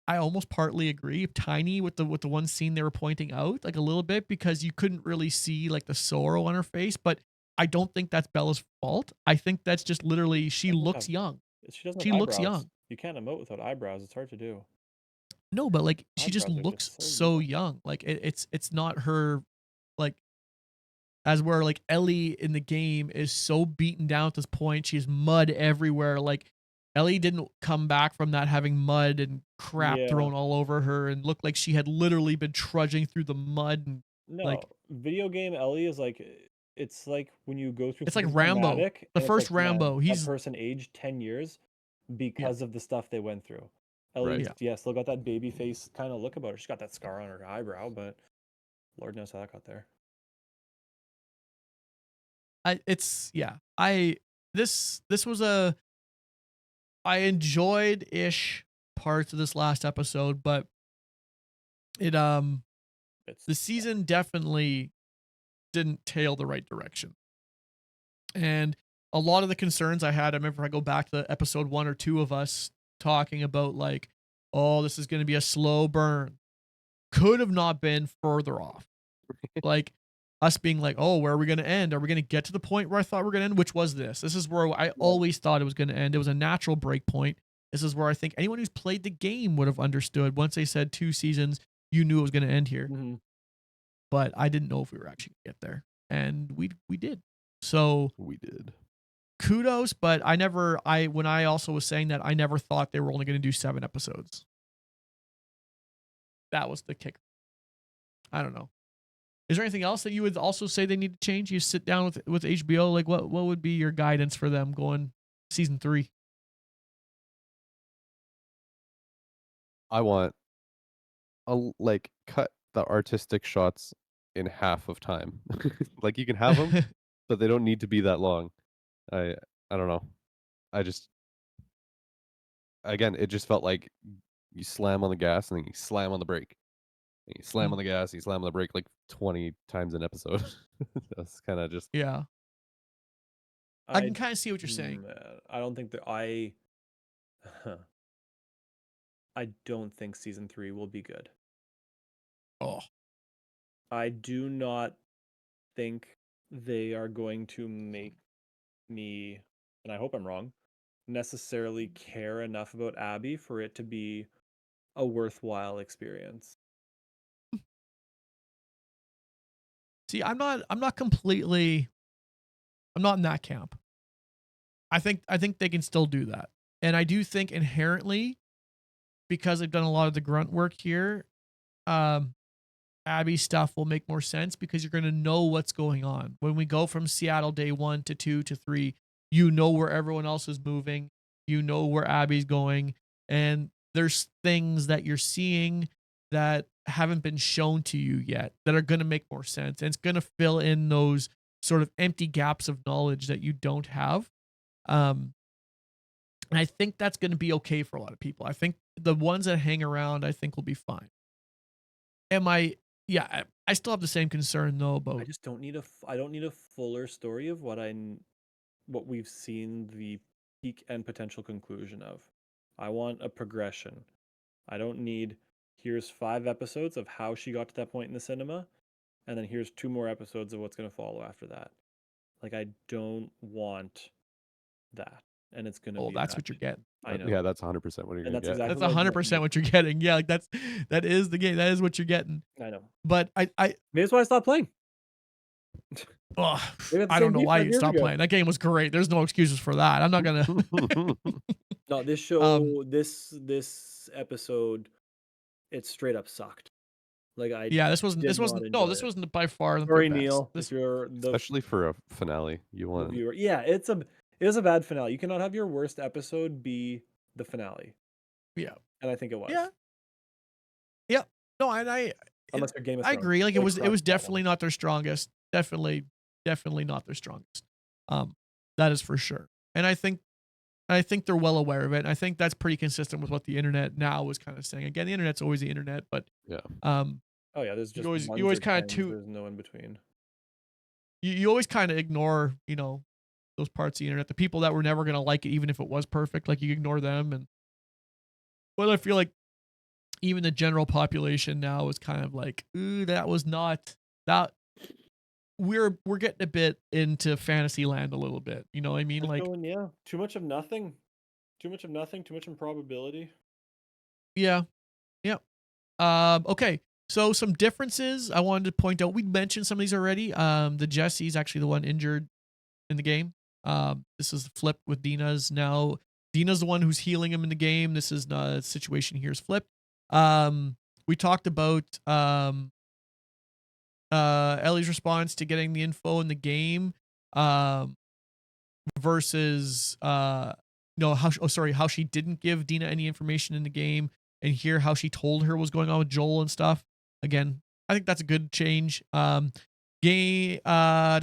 [SPEAKER 1] I almost partly agree, tiny with the one scene they were pointing out, like a little bit because you couldn't really see like the sorrow on her face, but I don't think that's Bella's fault. I think that's just literally she
[SPEAKER 2] Doesn't
[SPEAKER 1] looks
[SPEAKER 2] have,
[SPEAKER 1] young.
[SPEAKER 2] she doesn't
[SPEAKER 1] She
[SPEAKER 2] have
[SPEAKER 1] looks
[SPEAKER 2] eyebrows.
[SPEAKER 1] young.
[SPEAKER 2] You can't emote without eyebrows. It's hard to do.
[SPEAKER 1] No, but like she just
[SPEAKER 2] Eyebrows are
[SPEAKER 1] looks
[SPEAKER 2] just so
[SPEAKER 1] so
[SPEAKER 2] young.
[SPEAKER 1] young. Like it's not her like as where like Ellie in the game is so beaten down at this point. She's mud everywhere. Like Ellie didn't come back from that having mud and crap
[SPEAKER 2] Yeah,
[SPEAKER 1] thrown all over her and looked like she had literally been trudging through the mud and
[SPEAKER 2] no,
[SPEAKER 1] like
[SPEAKER 2] video game Ellie is like it's like when you go through
[SPEAKER 1] it's like
[SPEAKER 2] something
[SPEAKER 1] Rambo.
[SPEAKER 2] traumatic
[SPEAKER 1] The
[SPEAKER 2] and it's like,
[SPEAKER 1] first
[SPEAKER 2] man,
[SPEAKER 1] Rambo.
[SPEAKER 2] that
[SPEAKER 1] He's
[SPEAKER 2] person aged 10 years
[SPEAKER 1] yeah,
[SPEAKER 2] because of the stuff they went through. Ellie's,
[SPEAKER 3] Right.
[SPEAKER 1] yeah.
[SPEAKER 2] yeah, still got that baby face kind of look about her. She's got that scar on her eyebrow, but Lord knows how that got there.
[SPEAKER 1] It's yeah. This was a I enjoyed ish parts of this last episode, but it
[SPEAKER 2] It's
[SPEAKER 1] the season definitely didn't tail the right direction. And a lot of the concerns I had, I remember I go back to episode 1 or 2 of us talking about like, oh, this is going to be a slow burn. Could have not been further off. Like us being like, oh, where are we going to end? Are we going to get to the point where I thought we are going to end? Which was this? This is where I
[SPEAKER 2] yeah.
[SPEAKER 1] always thought it was going to end. It was a natural break point. This is where I think anyone who's played the game would have understood. Once they said 2 seasons, you knew it was going to end here.
[SPEAKER 2] Mhm.
[SPEAKER 1] But I didn't know if we were actually going to get there, and we did. So
[SPEAKER 3] We did.
[SPEAKER 1] kudos, but when I also was saying that I never thought they were only going to do 7 episodes. That was the kicker. I don't know. Is there anything else that you would also say they need to change? You sit down with HBO, like what would be your guidance for them going season 3?
[SPEAKER 3] I want like cut the artistic shots in half of time. Like you can have them, but they don't need to be that long. I don't know. I just again, it just felt like you slam on the gas and then you slam on the brake. And you slam on the gas, you slam on the brake like 20 times an episode. That's kind of just
[SPEAKER 1] Yeah. I
[SPEAKER 2] I
[SPEAKER 1] can kind of see what you're saying.
[SPEAKER 2] I don't think that I I don't think season 3 will be good.
[SPEAKER 1] Oh,
[SPEAKER 2] I do not think they are going to make me, and I hope I'm wrong, necessarily care enough about Abby for it to be a worthwhile experience.
[SPEAKER 1] see, I'm not completely. I'm not in that camp. I think they can still do that, and I do think inherently because they've done a lot of the grunt work here. Um, Abby stuff will make more sense because you're going to know what's going on. When we go from Seattle day 1 to 2 to 3, you know where everyone else is moving, you know where Abby's going, and there's things that you're seeing that haven't been shown to you yet that are going to make more sense. And it's going to fill in those sort of empty gaps of knowledge that you don't have. Um, and I think that's going to be okay for a lot of people. I think the ones that hang around, I think will be fine. Am I Yeah, I still have the same concern though
[SPEAKER 2] I
[SPEAKER 1] about
[SPEAKER 2] just don't need I don't need a fuller story of what we've seen the peak and potential conclusion of. I want a progression. I don't need here's 5 episodes of how she got to that point in the cinema, and then here's 2 more episodes of what's going to follow after that. Like, I don't want that, and it's going to
[SPEAKER 1] oh,
[SPEAKER 2] be
[SPEAKER 1] that's
[SPEAKER 2] that.
[SPEAKER 1] what you're getting.
[SPEAKER 2] I know.
[SPEAKER 3] Yeah, that's 100% what you're
[SPEAKER 2] And
[SPEAKER 3] gonna
[SPEAKER 2] that's
[SPEAKER 3] get.
[SPEAKER 2] exactly
[SPEAKER 1] That's
[SPEAKER 2] what I
[SPEAKER 1] 100% what you're getting. Yeah, like that is the game. That is what you're getting.
[SPEAKER 2] I know.
[SPEAKER 1] But I
[SPEAKER 2] Maybe that's why I stopped playing.
[SPEAKER 1] ugh,
[SPEAKER 2] They had the
[SPEAKER 1] I don't
[SPEAKER 2] same
[SPEAKER 1] know
[SPEAKER 2] beef
[SPEAKER 1] why
[SPEAKER 2] 5
[SPEAKER 1] you
[SPEAKER 2] years
[SPEAKER 1] stopped
[SPEAKER 2] ago.
[SPEAKER 1] playing. That game was great. There's no excuses for that. I'm not gonna.
[SPEAKER 2] No, this show, this episode, it straight up sucked. Like, I
[SPEAKER 1] Yeah, this wasn't.
[SPEAKER 2] did
[SPEAKER 1] This
[SPEAKER 2] not
[SPEAKER 1] wasn't. No,
[SPEAKER 2] enjoy
[SPEAKER 1] this
[SPEAKER 2] it.
[SPEAKER 1] wasn't by far their
[SPEAKER 2] Sorry,
[SPEAKER 1] best.
[SPEAKER 2] Neil,
[SPEAKER 1] This
[SPEAKER 2] if you're
[SPEAKER 3] Especially for a finale, you
[SPEAKER 2] the
[SPEAKER 3] want
[SPEAKER 2] viewer. Yeah, it is a bad finale. You cannot have your worst episode be the finale,
[SPEAKER 1] yeah,
[SPEAKER 2] and I think it
[SPEAKER 1] yeah,
[SPEAKER 2] was.
[SPEAKER 1] yeah. No, and
[SPEAKER 2] Unless you're Game of
[SPEAKER 1] I
[SPEAKER 2] Thrones,
[SPEAKER 1] agree. Like it
[SPEAKER 2] they
[SPEAKER 1] was
[SPEAKER 2] crushed that
[SPEAKER 1] definitely
[SPEAKER 2] one.
[SPEAKER 1] not their strongest. Definitely not their strongest. That is for sure. And I think they're well aware of it. And I think that's pretty consistent with what the internet now is kind of saying. Again, the internet's always the internet, but
[SPEAKER 3] yeah.
[SPEAKER 2] Oh yeah, there's just
[SPEAKER 1] you
[SPEAKER 2] ones
[SPEAKER 1] always
[SPEAKER 2] or
[SPEAKER 1] kind of
[SPEAKER 2] tens. There's no in between.
[SPEAKER 1] you always kind of ignore, those parts of the internet, the people that were never going to like it even if it was perfect, like you ignore them. And but I feel like even the general population now is kind of like, ooh, that was not that we're getting a bit into fantasy land a little bit. You know what I mean?
[SPEAKER 2] They're
[SPEAKER 1] Like,
[SPEAKER 2] showing, yeah, too much of nothing, too much of nothing, too much improbability.
[SPEAKER 1] yeah. Yeah. Okay. So some differences I wanted to point out. We mentioned some of these already. The Jesse's actually the one injured in the game. This is flipped with Dina's now. Dina's the one who's healing him in the game. This is the situation here is flipped. We talked about Ellie's response to getting the info in the game. Versus no, how she didn't give Dina any information in the game, and hear how she told her what was going on with Joel and stuff. Again, I think that's a good change. Game oh,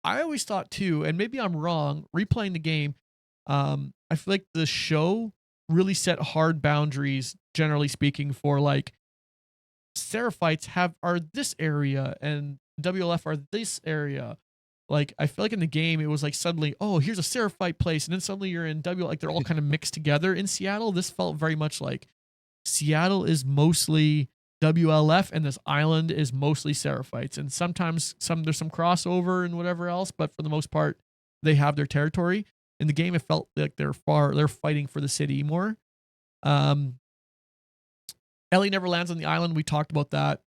[SPEAKER 1] I always thought too, and maybe I'm wrong, replaying the game, I feel like the show really set hard boundaries, generally speaking, for like Seraphites are this area and WLF are this area. Like I feel like in the game it was like suddenly, oh, here's a Seraphite place, and then suddenly you're in W. Like they're all kind of mixed together in Seattle. This felt very much like Seattle is mostly WLF and this island is mostly Seraphites, and sometimes there's some crossover and whatever else, but for the most part they have their territory. In the game it felt like they're fighting for the city more. Um, Ellie never lands on the island. We talked about that.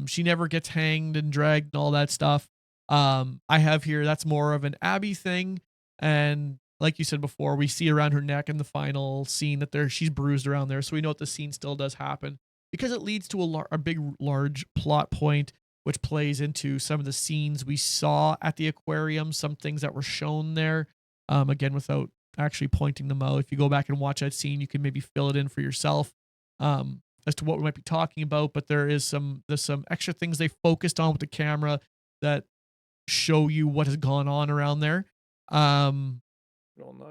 [SPEAKER 1] She never gets hanged and dragged and all that stuff. I have here that's more of an Abby thing, and like you said before, we see around her neck in the final scene that she's bruised around there, so we know that the scene still does happen because it leads to a big large plot point, which plays into some of the scenes we saw at the aquarium, some things that were shown there. Again, without actually pointing them out, if you go back and watch that scene, you can maybe fill it in for yourself. As to what we might be talking about, but there's some extra things they focused on with the camera that show you what has gone on around there.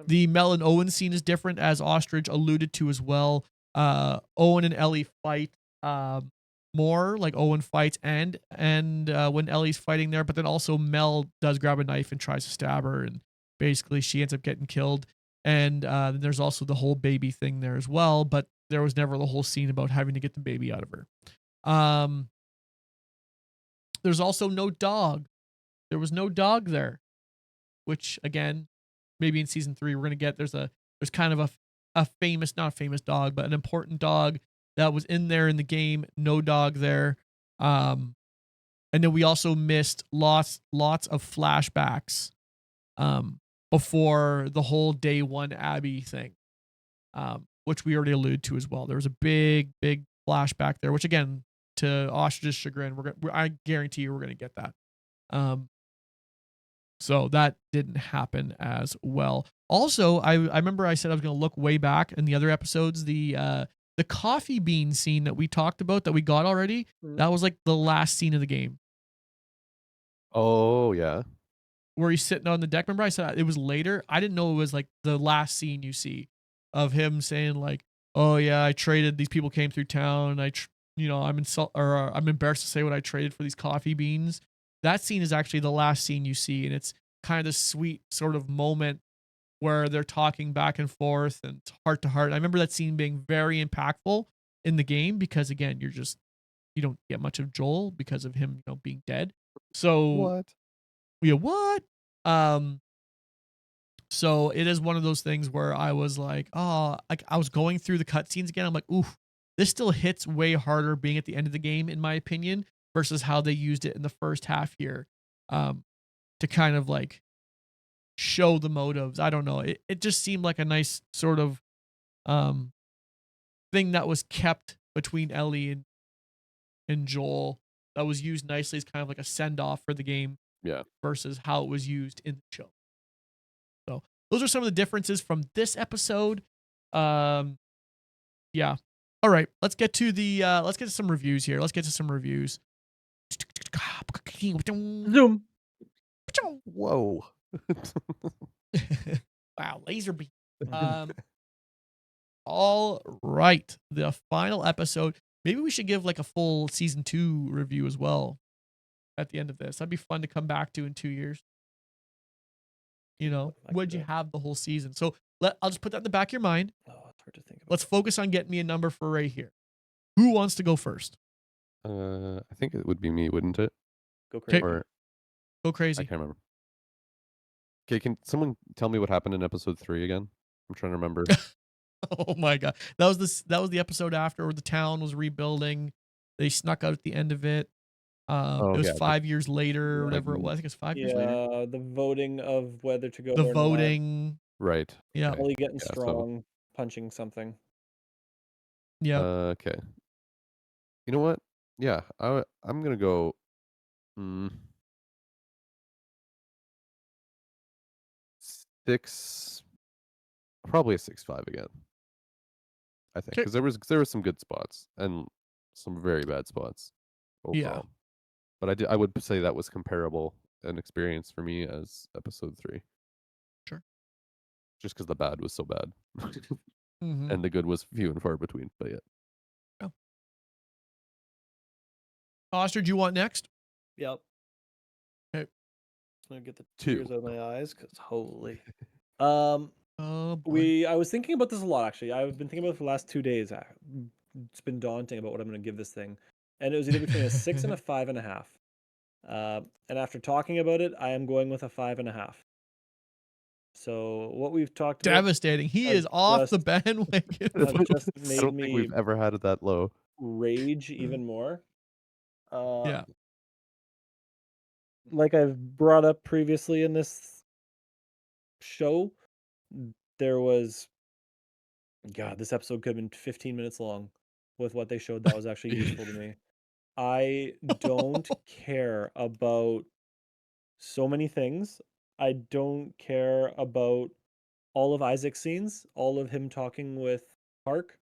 [SPEAKER 1] The Mel and Owen scene is different, as Ostrich alluded to as well. Owen and Ellie fight more, like Owen fights and when Ellie's fighting there, but then also Mel does grab a knife and tries to stab her, and basically she ends up getting killed. And then there's also the whole baby thing there as well, but there was never the whole scene about having to get the baby out of her. There's also no dog. There was no dog there, which again, maybe in season 3 we're gonna get. There's kind of a famous, not a famous dog, but an important dog that was in there in the game. No dog there. And then we also missed lots of flashbacks before the whole day one Abby thing, which we already alluded to as well. There was a big flashback there, which again, to Ostrich's chagrin, I guarantee you we're gonna get that. So that didn't happen as well. Also, I remember I said I was going to look way back in the other episodes. The coffee bean scene that we talked about that we got already, that was like the last scene of the game
[SPEAKER 3] Oh yeah.
[SPEAKER 1] where he's sitting on the deck. Remember I said it was later? I didn't know it was like the last scene you see of him saying like, "Oh yeah, I traded. These people came through town. I'm embarrassed to say what I traded for these coffee beans." That scene is actually the last scene you see, and it's kind of this sweet sort of moment where they're talking back and forth and heart to heart. I remember that scene being very impactful in the game because again, you don't get much of Joel because of him, being dead. So
[SPEAKER 3] What?
[SPEAKER 1] yeah, what? So it is one of those things where I was like, oh, like I was going through the cutscenes again. I'm like, oof, this still hits way harder being at the end of the game, in my opinion, versus how they used it in the first half here, to kind of like show the motives. I don't know. It just seemed like a nice sort of thing that was kept between Ellie and Joel that was used nicely as kind of like a send off for the game.
[SPEAKER 3] Yeah.
[SPEAKER 1] Versus how it was used in the show. So those are some of the differences from this episode. Yeah. All right. Let's get to some reviews here. Let's get to some reviews.
[SPEAKER 2] Zoom.
[SPEAKER 3] Whoa.
[SPEAKER 1] Wow, laser beam. All right. The final episode. Maybe we should give like a full season 2 review as well at the end of this. That'd be fun to come back to in 2 years. Would you have the whole season? So I'll just put that in the back of your mind.
[SPEAKER 2] Oh, it's hard to think about.
[SPEAKER 1] Let's focus on getting me a number for right here. Who wants to go first?
[SPEAKER 3] I think it would be me, wouldn't it?
[SPEAKER 2] Go crazy.
[SPEAKER 3] Or
[SPEAKER 1] Go
[SPEAKER 3] I
[SPEAKER 1] crazy.
[SPEAKER 3] can't remember. Okay, can someone tell me what happened in episode 3 again? I'm trying to remember.
[SPEAKER 1] Oh my god, that was the episode after where the town was rebuilding. They snuck out at the end of it. It was
[SPEAKER 3] yeah,
[SPEAKER 1] 5 years later, or whatever it was. I think it's 5 years later.
[SPEAKER 2] Yeah, the voting of whether to go
[SPEAKER 1] The
[SPEAKER 2] or
[SPEAKER 1] voting.
[SPEAKER 3] Right.
[SPEAKER 1] Yeah.
[SPEAKER 3] Okay.
[SPEAKER 2] Ellie getting
[SPEAKER 3] Yeah, so-
[SPEAKER 2] strong, punching something.
[SPEAKER 1] Yeah.
[SPEAKER 3] Okay. You know what? Yeah, I'm gonna go. Six, probably a 6.5 again. I think because there was some good spots and some very bad spots overall. But I would say that was comparable an experience for me as episode 3.
[SPEAKER 1] Sure.
[SPEAKER 3] Just because the bad was so bad,
[SPEAKER 1] Mhm.
[SPEAKER 3] and the good was few and far between. But yeah.
[SPEAKER 1] Oh. Ostrich, do you want next?
[SPEAKER 2] Yep.
[SPEAKER 1] Okay.
[SPEAKER 2] I'm gonna get the
[SPEAKER 3] 2.
[SPEAKER 2] tears out of my eyes because holy.
[SPEAKER 1] Oh boy.
[SPEAKER 2] I was thinking about this a lot actually. I've been thinking about it for the last 2 days. It's been daunting about what I'm gonna give this thing, and it was either between a 6 and a 5.5. And after talking about it, I am going with a 5.5. So what we've talked about
[SPEAKER 1] Devastating. He
[SPEAKER 2] has
[SPEAKER 1] is off the
[SPEAKER 2] just-
[SPEAKER 1] bandwagon.
[SPEAKER 2] has just
[SPEAKER 3] I
[SPEAKER 2] made
[SPEAKER 3] don't think
[SPEAKER 2] me
[SPEAKER 3] we've ever had it that low.
[SPEAKER 2] rage even more.
[SPEAKER 1] Yeah.
[SPEAKER 2] Like I've brought up previously in this show, there was this episode could have been 15 minutes long with what they showed that was actually useful to me. I don't care about so many things. I don't care about all of Isaac's scenes, all of him talking with Park,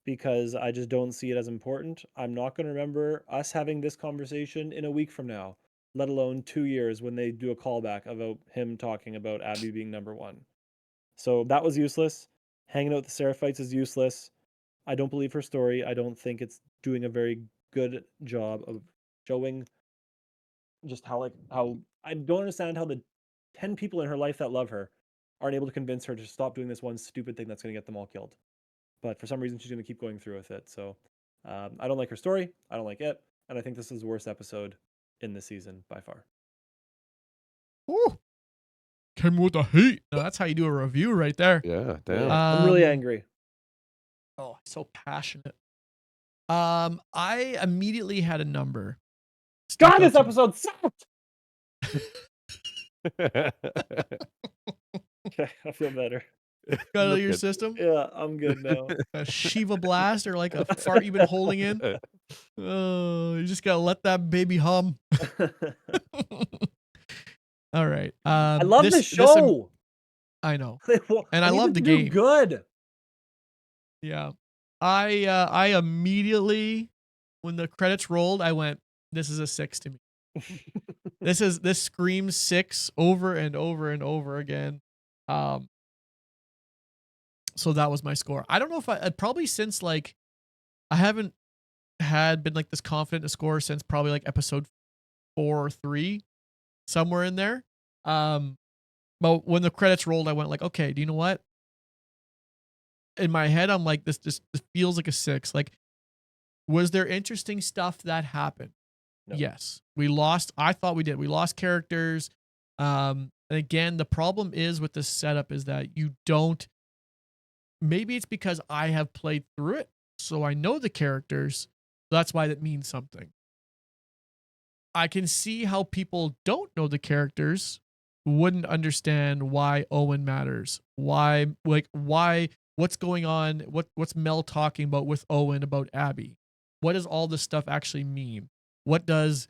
[SPEAKER 2] because I just don't see it as important. I'm not going to remember us having this conversation in a week from now, let alone 2 years when they do a callback about him talking about Abby being number 1. So that was useless. Hanging out with the Seraphites is useless. I don't believe her story. I don't think it's doing a very good job of showing just how I don't understand how the 10 people in her life that love her aren't able to convince her to stop doing this one stupid thing that's going to get them all killed. But for some reason, she's going to keep going through with it. So I don't like her story. I don't like it. And I think this is the worst episode in the season by far.
[SPEAKER 1] Ooh, came with the heat. No, that's how you do a review right there.
[SPEAKER 3] Yeah, damn.
[SPEAKER 2] I'm really angry.
[SPEAKER 1] Oh, so passionate. I immediately had a number.
[SPEAKER 2] God, this episode sucked. Okay, I feel better.
[SPEAKER 1] Got out of your
[SPEAKER 3] Good.
[SPEAKER 1] system?
[SPEAKER 2] Yeah, I'm good now.
[SPEAKER 1] A Shiva blast or like a fart you've been holding in? Oh, you just gotta let that baby hum. All right.
[SPEAKER 2] I love the
[SPEAKER 1] this
[SPEAKER 2] show.
[SPEAKER 1] I know.
[SPEAKER 2] And
[SPEAKER 1] I love the game.
[SPEAKER 2] Good.
[SPEAKER 1] Yeah. I immediately, when the credits rolled, I went, this is a 6 to me. This screams 6 over and over and over again. So that was my score. I don't know if I'd probably since like I haven't been like this confident to score since probably like episode 4 or 3, somewhere in there. But when the credits rolled, I went like, okay, do you know what? In my head, I'm like, this feels like a 6. Like, was there interesting stuff that happened?
[SPEAKER 2] No.
[SPEAKER 1] Yes. We lost. I thought we did. We lost characters. And again, the problem is with this setup is that you don't. Maybe it's because I have played through it, so I know the characters. That's why that means something. I can see how people don't know the characters wouldn't understand why Owen matters. Why what's going on? What's Mel talking about with Owen about Abby? What does all this stuff actually mean? What does,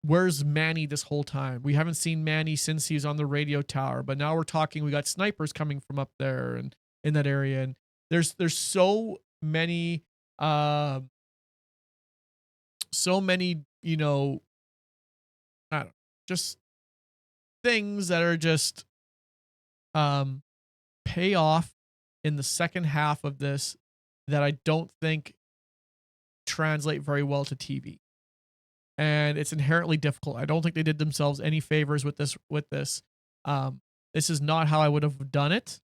[SPEAKER 1] where's Manny this whole time? We haven't seen Manny since he was on the radio tower, but now we're talking, we got snipers coming from up there and in that area. And there's so many, I don't know, just things that are just pay off in the second half of this that I don't think translate very well to TV. And it's inherently difficult. I don't think they did themselves any favors with this. This is not how I would have done it.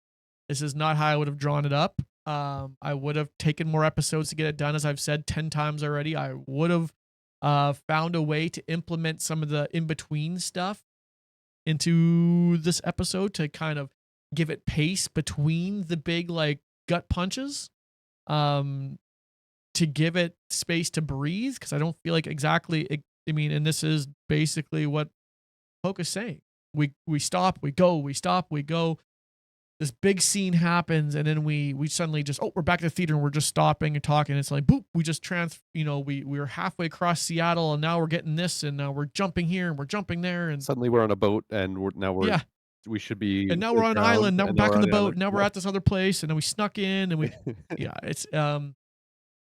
[SPEAKER 1] This is not how I would have drawn it up. I would have taken more episodes to get it done. As I've said 10 times already, I would have found a way to implement some of the in-between stuff into this episode to kind of give it pace between the big like gut punches, to give it space to breathe, because I don't feel like and this is basically what Poke's saying. We stop, we go, we stop, we go. This big scene happens, and then we suddenly just, we're back to the theater and we're just stopping and talking. It's like, boop, we just we were halfway across Seattle and now we're getting this, and now we're jumping here and we're jumping there, and
[SPEAKER 3] suddenly we're on a boat and we should be,
[SPEAKER 1] and now we're on an island, now we're back on the boat, now we're
[SPEAKER 3] Yeah.
[SPEAKER 1] at this other place, and then we snuck in and we it's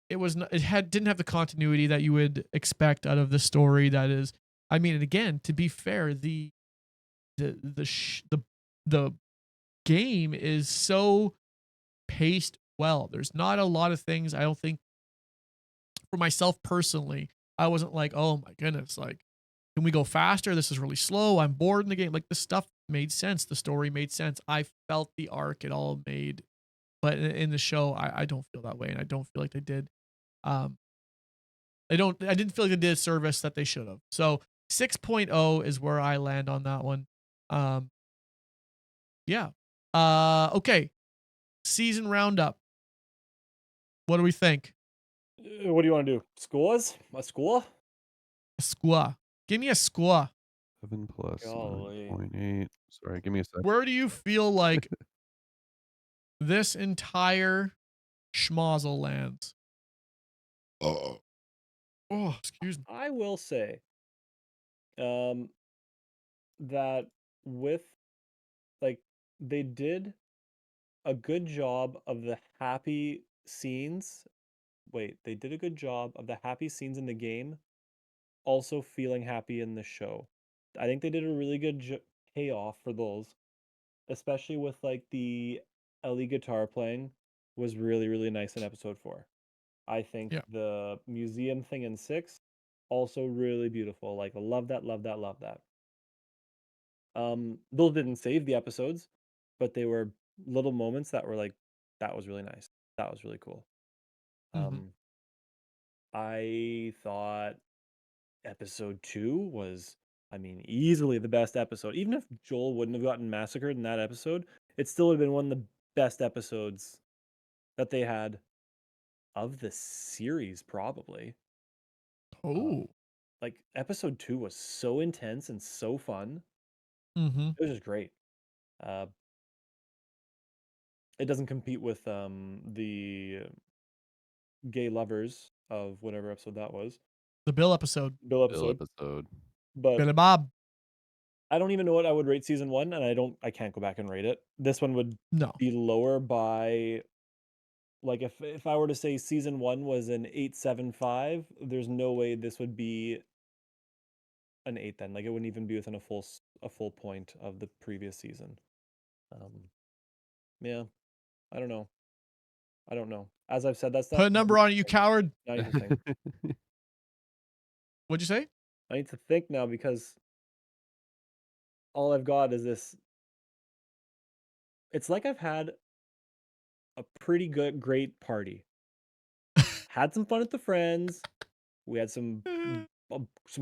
[SPEAKER 1] didn't have the continuity that you would expect out of the story. That is, and again, to be fair, the game is so paced well. There's not a lot of things, I don't think, for myself personally, I wasn't like, oh my goodness, like, can we go faster? This is really slow. I'm bored in the game. Like, the stuff made sense. The story made sense. I felt the arc, it all made. But in the show, I don't feel that way, and I don't feel like they did. I didn't feel like they did a service that they should have. So 6.0 is where I land on that one. Yeah. Okay. Season roundup. What do we think?
[SPEAKER 2] What do you want to do? Scores? A score?
[SPEAKER 1] A score. Give me a score.
[SPEAKER 3] 7 plus
[SPEAKER 2] Golly.
[SPEAKER 3] 9.8. Sorry, give me a second.
[SPEAKER 1] Where do you feel like this entire schmozzle lands? Oh, excuse me.
[SPEAKER 2] I will say that with, like, they did a good job of the happy scenes. Wait, they did a good job of the happy scenes in the game also feeling happy in the show. I think they did a really good payoff for those, especially with like the Ellie guitar playing was really, really nice in episode 4. I think the museum thing in 6 also really beautiful. Like, love that, love that, love that. Those didn't save the episodes, but they were little moments that were like, that was really nice. That was really cool.
[SPEAKER 1] Mhm.
[SPEAKER 2] I thought episode 2 was, I mean, easily the best episode. Even if Joel wouldn't have gotten massacred in that episode, it still would have been one of the best episodes that they had of the series, probably.
[SPEAKER 1] Oh.
[SPEAKER 2] Like episode 2 was so intense and so fun.
[SPEAKER 1] Mhm.
[SPEAKER 2] It was just great. Uh, it doesn't compete with the gay lovers of whatever episode that was,
[SPEAKER 1] The Bill episode.
[SPEAKER 2] Bill
[SPEAKER 3] Bill
[SPEAKER 2] episode,
[SPEAKER 3] episode.
[SPEAKER 2] but
[SPEAKER 1] Billy Bob.
[SPEAKER 2] I don't even know what I would rate season 1, and I can't go back and rate it. This one would
[SPEAKER 1] No.
[SPEAKER 2] be lower by, like, if I were to say season 1 was an 8.75, there's no way this would be an 8 then. Like, it wouldn't even be within a full point of the previous season. Yeah, I don't know. I don't know. As I've said that stuff,
[SPEAKER 1] Put a number on it, you coward.
[SPEAKER 2] I need to think.
[SPEAKER 1] What'd you say?
[SPEAKER 2] I need to think now because all I've got is this. It's like I've had a pretty great party. Had some fun with the friends. We had some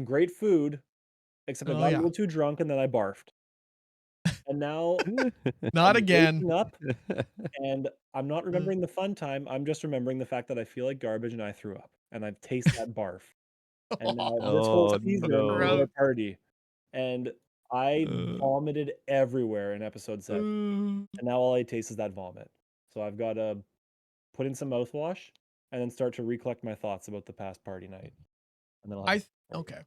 [SPEAKER 2] great food, except I
[SPEAKER 1] Oh
[SPEAKER 2] got a
[SPEAKER 1] yeah.
[SPEAKER 2] little too drunk and then I barfed. And now
[SPEAKER 1] Not
[SPEAKER 2] I'm
[SPEAKER 1] again.
[SPEAKER 2] waking up and I'm not remembering the fun time. I'm just remembering the fact that I feel like garbage and I threw up and I've tasted that barf. And now this whole
[SPEAKER 3] Oh
[SPEAKER 2] season was
[SPEAKER 3] no.
[SPEAKER 2] our party. And I
[SPEAKER 1] Uh,
[SPEAKER 2] vomited everywhere in episode 7.
[SPEAKER 1] uh,
[SPEAKER 2] And now all I taste is that vomit. So I've got to put in some mouthwash and then start to recollect my thoughts about the past party night. And then I'll have a party.
[SPEAKER 1] okay.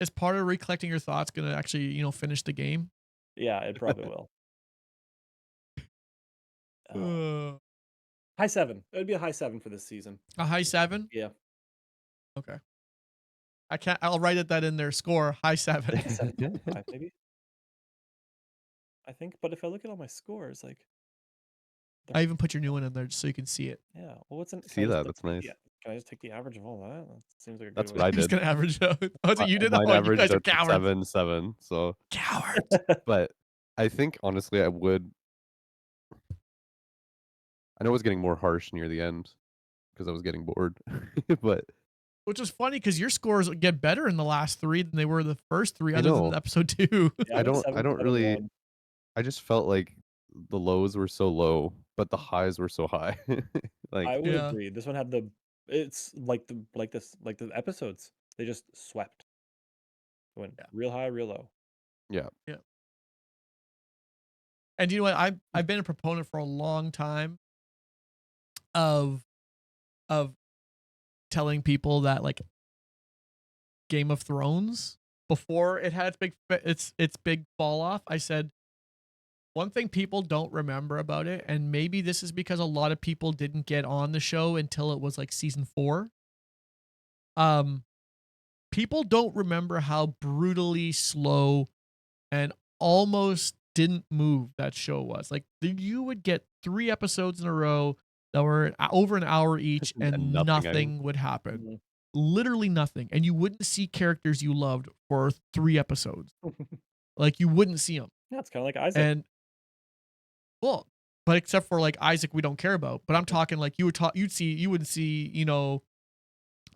[SPEAKER 1] Is part of recollecting your thoughts gonna actually, finish the game?
[SPEAKER 2] Yeah, it probably will.
[SPEAKER 1] Uh,
[SPEAKER 2] High 7. It would be a high 7 for this season.
[SPEAKER 1] a high 7?
[SPEAKER 2] Yeah.
[SPEAKER 1] Okay. I'll write that in there. Score high 7.
[SPEAKER 2] 7.5 maybe. I think, but if I look at all my scores, like,
[SPEAKER 1] I even put your new one in there just so you can see it.
[SPEAKER 2] yeah. Well, what's in?
[SPEAKER 3] See that? That's nice.
[SPEAKER 2] Can I just take the average of all that? That seems like a good
[SPEAKER 3] That's
[SPEAKER 2] way.
[SPEAKER 3] what I
[SPEAKER 1] I'm just
[SPEAKER 3] did.
[SPEAKER 1] gonna average out. Oh, so you did?
[SPEAKER 3] Mine
[SPEAKER 1] Oh, you
[SPEAKER 3] averaged
[SPEAKER 1] guys are
[SPEAKER 3] out to
[SPEAKER 1] cowards.
[SPEAKER 3] 7.7. So,
[SPEAKER 1] Cowards.
[SPEAKER 3] but I think honestly, I know it was getting more harsh near the end because I was getting bored. But
[SPEAKER 1] Which is funny because your scores get better in the last 3 than they were the first 3,
[SPEAKER 3] I
[SPEAKER 1] other than
[SPEAKER 3] know
[SPEAKER 1] episode 2.
[SPEAKER 2] Yeah,
[SPEAKER 3] I
[SPEAKER 2] I'm at
[SPEAKER 3] don't really.
[SPEAKER 2] 7.71.
[SPEAKER 3] I just felt like the lows were so low, but the highs were so high. Like,
[SPEAKER 2] I would
[SPEAKER 1] Yeah.
[SPEAKER 2] agree. This one had the. It's like the episodes. They just swept. It went
[SPEAKER 1] Yeah.
[SPEAKER 2] real high, real low.
[SPEAKER 3] yeah,
[SPEAKER 1] And you know what? I've been a proponent for a long time of telling people that, like, Game of Thrones, before it had its big fall off, I said one thing people don't remember about it, and maybe this is because a lot of people didn't get on the show until it was like season 4. People don't remember how brutally slow and almost didn't move that show was. Like, you would get 3 episodes in a row that were over an hour each,
[SPEAKER 3] and
[SPEAKER 1] and
[SPEAKER 3] nothing. I mean,
[SPEAKER 1] nothing would happen.
[SPEAKER 2] Mhm.
[SPEAKER 1] Literally nothing. And you wouldn't see characters you loved for 3 episodes. Like, you wouldn't see them.
[SPEAKER 2] Yeah, it's kind of like Isaac.
[SPEAKER 1] And well, but except for like Isaac, we don't care about. But I'm talking like you wouldn't see,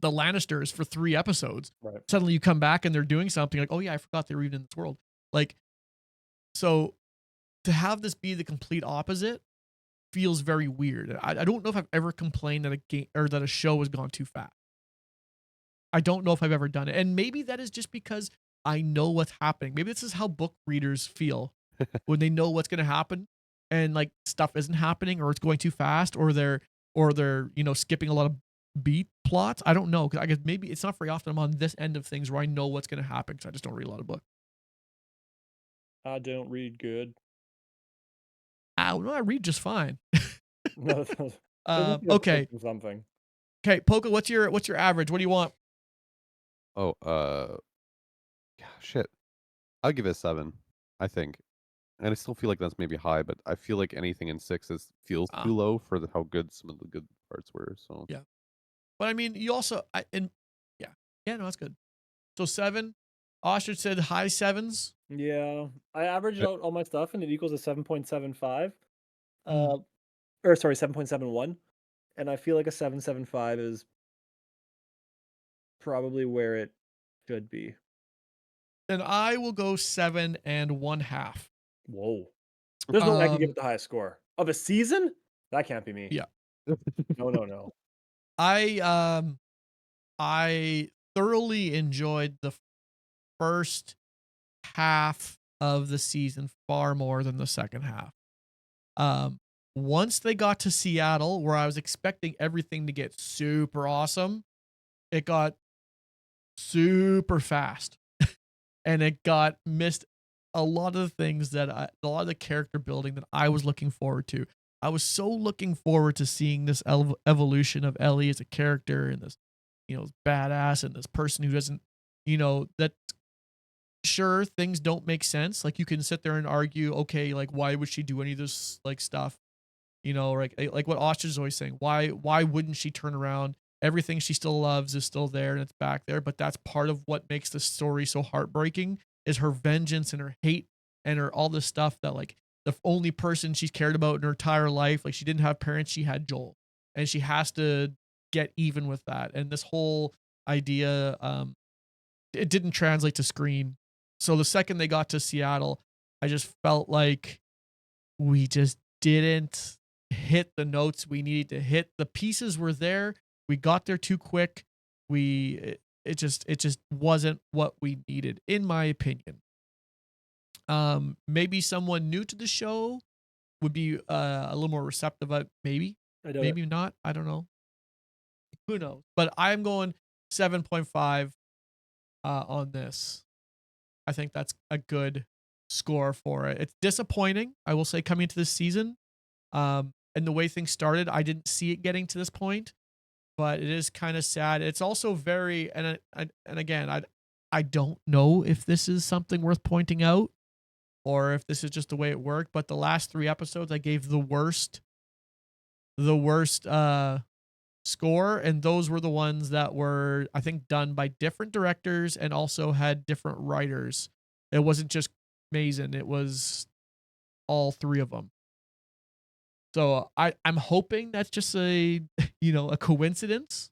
[SPEAKER 1] the Lannisters for 3 episodes.
[SPEAKER 2] Right.
[SPEAKER 1] Suddenly you come back and they're doing something like, oh yeah, I forgot they were even in this world. Like, so to have this be the complete opposite feels very weird. I don't know if I've ever complained that a game or that a show has gone too fast. I don't know if I've ever done it. And maybe that is just because I know what's happening. Maybe this is how book readers feel when they know what's going to happen and like stuff isn't happening, or it's going too fast, or they're skipping a lot of beat plots. I don't know, because I guess maybe it's not very often I'm on this end of things where I know what's going to happen because I just don't read a lot of books.
[SPEAKER 2] I don't read good.
[SPEAKER 1] No, I read just fine.
[SPEAKER 2] No, those
[SPEAKER 1] Okay.
[SPEAKER 2] something.
[SPEAKER 1] Okay, Poka, what's your average? What do you want?
[SPEAKER 3] oh, shit. I'll give it a 7. I think, and I still feel like that's maybe high, but I feel like anything in 6 feels
[SPEAKER 1] Ah.
[SPEAKER 3] too low for how good some of the good parts were. So
[SPEAKER 1] Yeah. But I mean, you also, no, that's good. So 7. Ostrich said high sevens.
[SPEAKER 2] Yeah, I averaged out all my stuff and it equals a 7.75.
[SPEAKER 1] Mm.
[SPEAKER 2] Or sorry, 7.71. And I feel like a 7.75 is probably where it should be.
[SPEAKER 1] And I will go 7.5.
[SPEAKER 2] Whoa. There's no way I could give
[SPEAKER 1] Um,
[SPEAKER 2] it the highest score. Of a season? That can't be me.
[SPEAKER 1] yeah.
[SPEAKER 2] No, no, no.
[SPEAKER 1] I thoroughly enjoyed the first half of the season far more than the second half. Once they got to Seattle, where I was expecting everything to get super awesome, it got super fast. And it got missed a lot of the things that a lot of the character building that I was looking forward to. I was so looking forward to seeing this evolution of Ellie as a character and this, badass and this person who doesn't, that sure things don't make sense. Like you can sit there and argue, okay, like why would she do any of this like stuff? Like what Ostrich is always saying. Why wouldn't she turn around? Everything she still loves is still there and it's back there. But that's part of what makes the story so heartbreaking is her vengeance and her hate and her all this stuff that like the only person she's cared about in her entire life. Like she didn't have parents, she had Joel. And she has to get even with that. And this whole idea, it didn't translate to screen. So the second they got to Seattle, I just felt like we just didn't hit the notes we needed to hit. The pieces were there. We got there too quick. It just wasn't what we needed, in my opinion. Maybe someone new to the show would be a little more receptive. Maybe,
[SPEAKER 2] I doubt it.
[SPEAKER 1] maybe not. I don't know. Who knows? But I'm going 7.5 on this. I think that's a good score for it. It's disappointing, I will say, coming into this season. And the way things started, I didn't see it getting to this point, but it is kind of sad. It's also very and again, I don't know if this is something worth pointing out or if this is just the way it worked, but the last 3 episodes I gave the worst score, and those were the ones that were, I think, done by different directors and also had different writers. It wasn't just Mason, it was all 3 of them. So I'm hoping that's just a a coincidence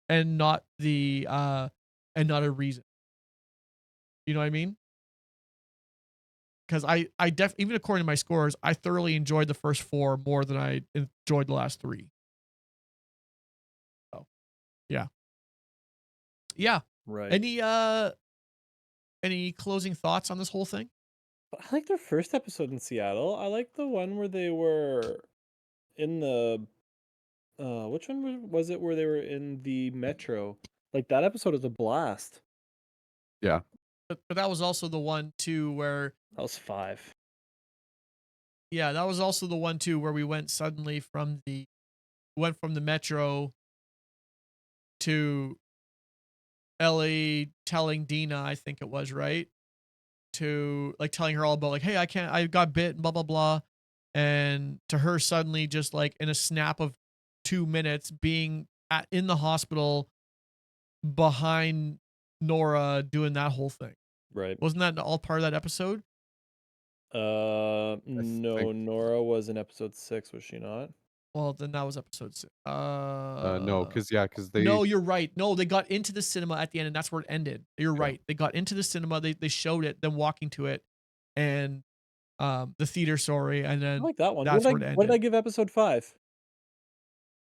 [SPEAKER 1] and not and not a reason. You know what I mean? Because even according to my scores, I thoroughly enjoyed the first 4 more than I enjoyed the last 3. So yeah. Yeah.
[SPEAKER 2] Right.
[SPEAKER 1] Any closing thoughts on this whole thing?
[SPEAKER 2] But I like their first episode in Seattle. I like the one where they were in the which one was it where they were in the metro? Like that episode is a blast.
[SPEAKER 3] Yeah.
[SPEAKER 1] But that was also the one too where
[SPEAKER 2] That was 5.
[SPEAKER 1] yeah, that was also the one too where we went from the metro to Ellie telling Dina, I think it was, right? To like telling her all about like, hey, I got bit, blah blah blah. And to her suddenly just like in a snap of 2 minutes being in the hospital behind Nora doing that whole thing.
[SPEAKER 2] Right.
[SPEAKER 1] Wasn't that all part of that episode?
[SPEAKER 2] No,
[SPEAKER 3] think
[SPEAKER 2] Nora was in episode 6, was she not?
[SPEAKER 1] Well, then that was episode 6.
[SPEAKER 3] no, because they
[SPEAKER 1] No, you're right. No, they got into the cinema at the end, and that's where it ended. You're
[SPEAKER 3] Yeah.
[SPEAKER 1] right. They got into the cinema. They showed it, them walking to it, and the theater. Sorry, and
[SPEAKER 2] I
[SPEAKER 1] then
[SPEAKER 2] like that one.
[SPEAKER 1] that's where it
[SPEAKER 2] What did I
[SPEAKER 1] ended.
[SPEAKER 2] give episode 5?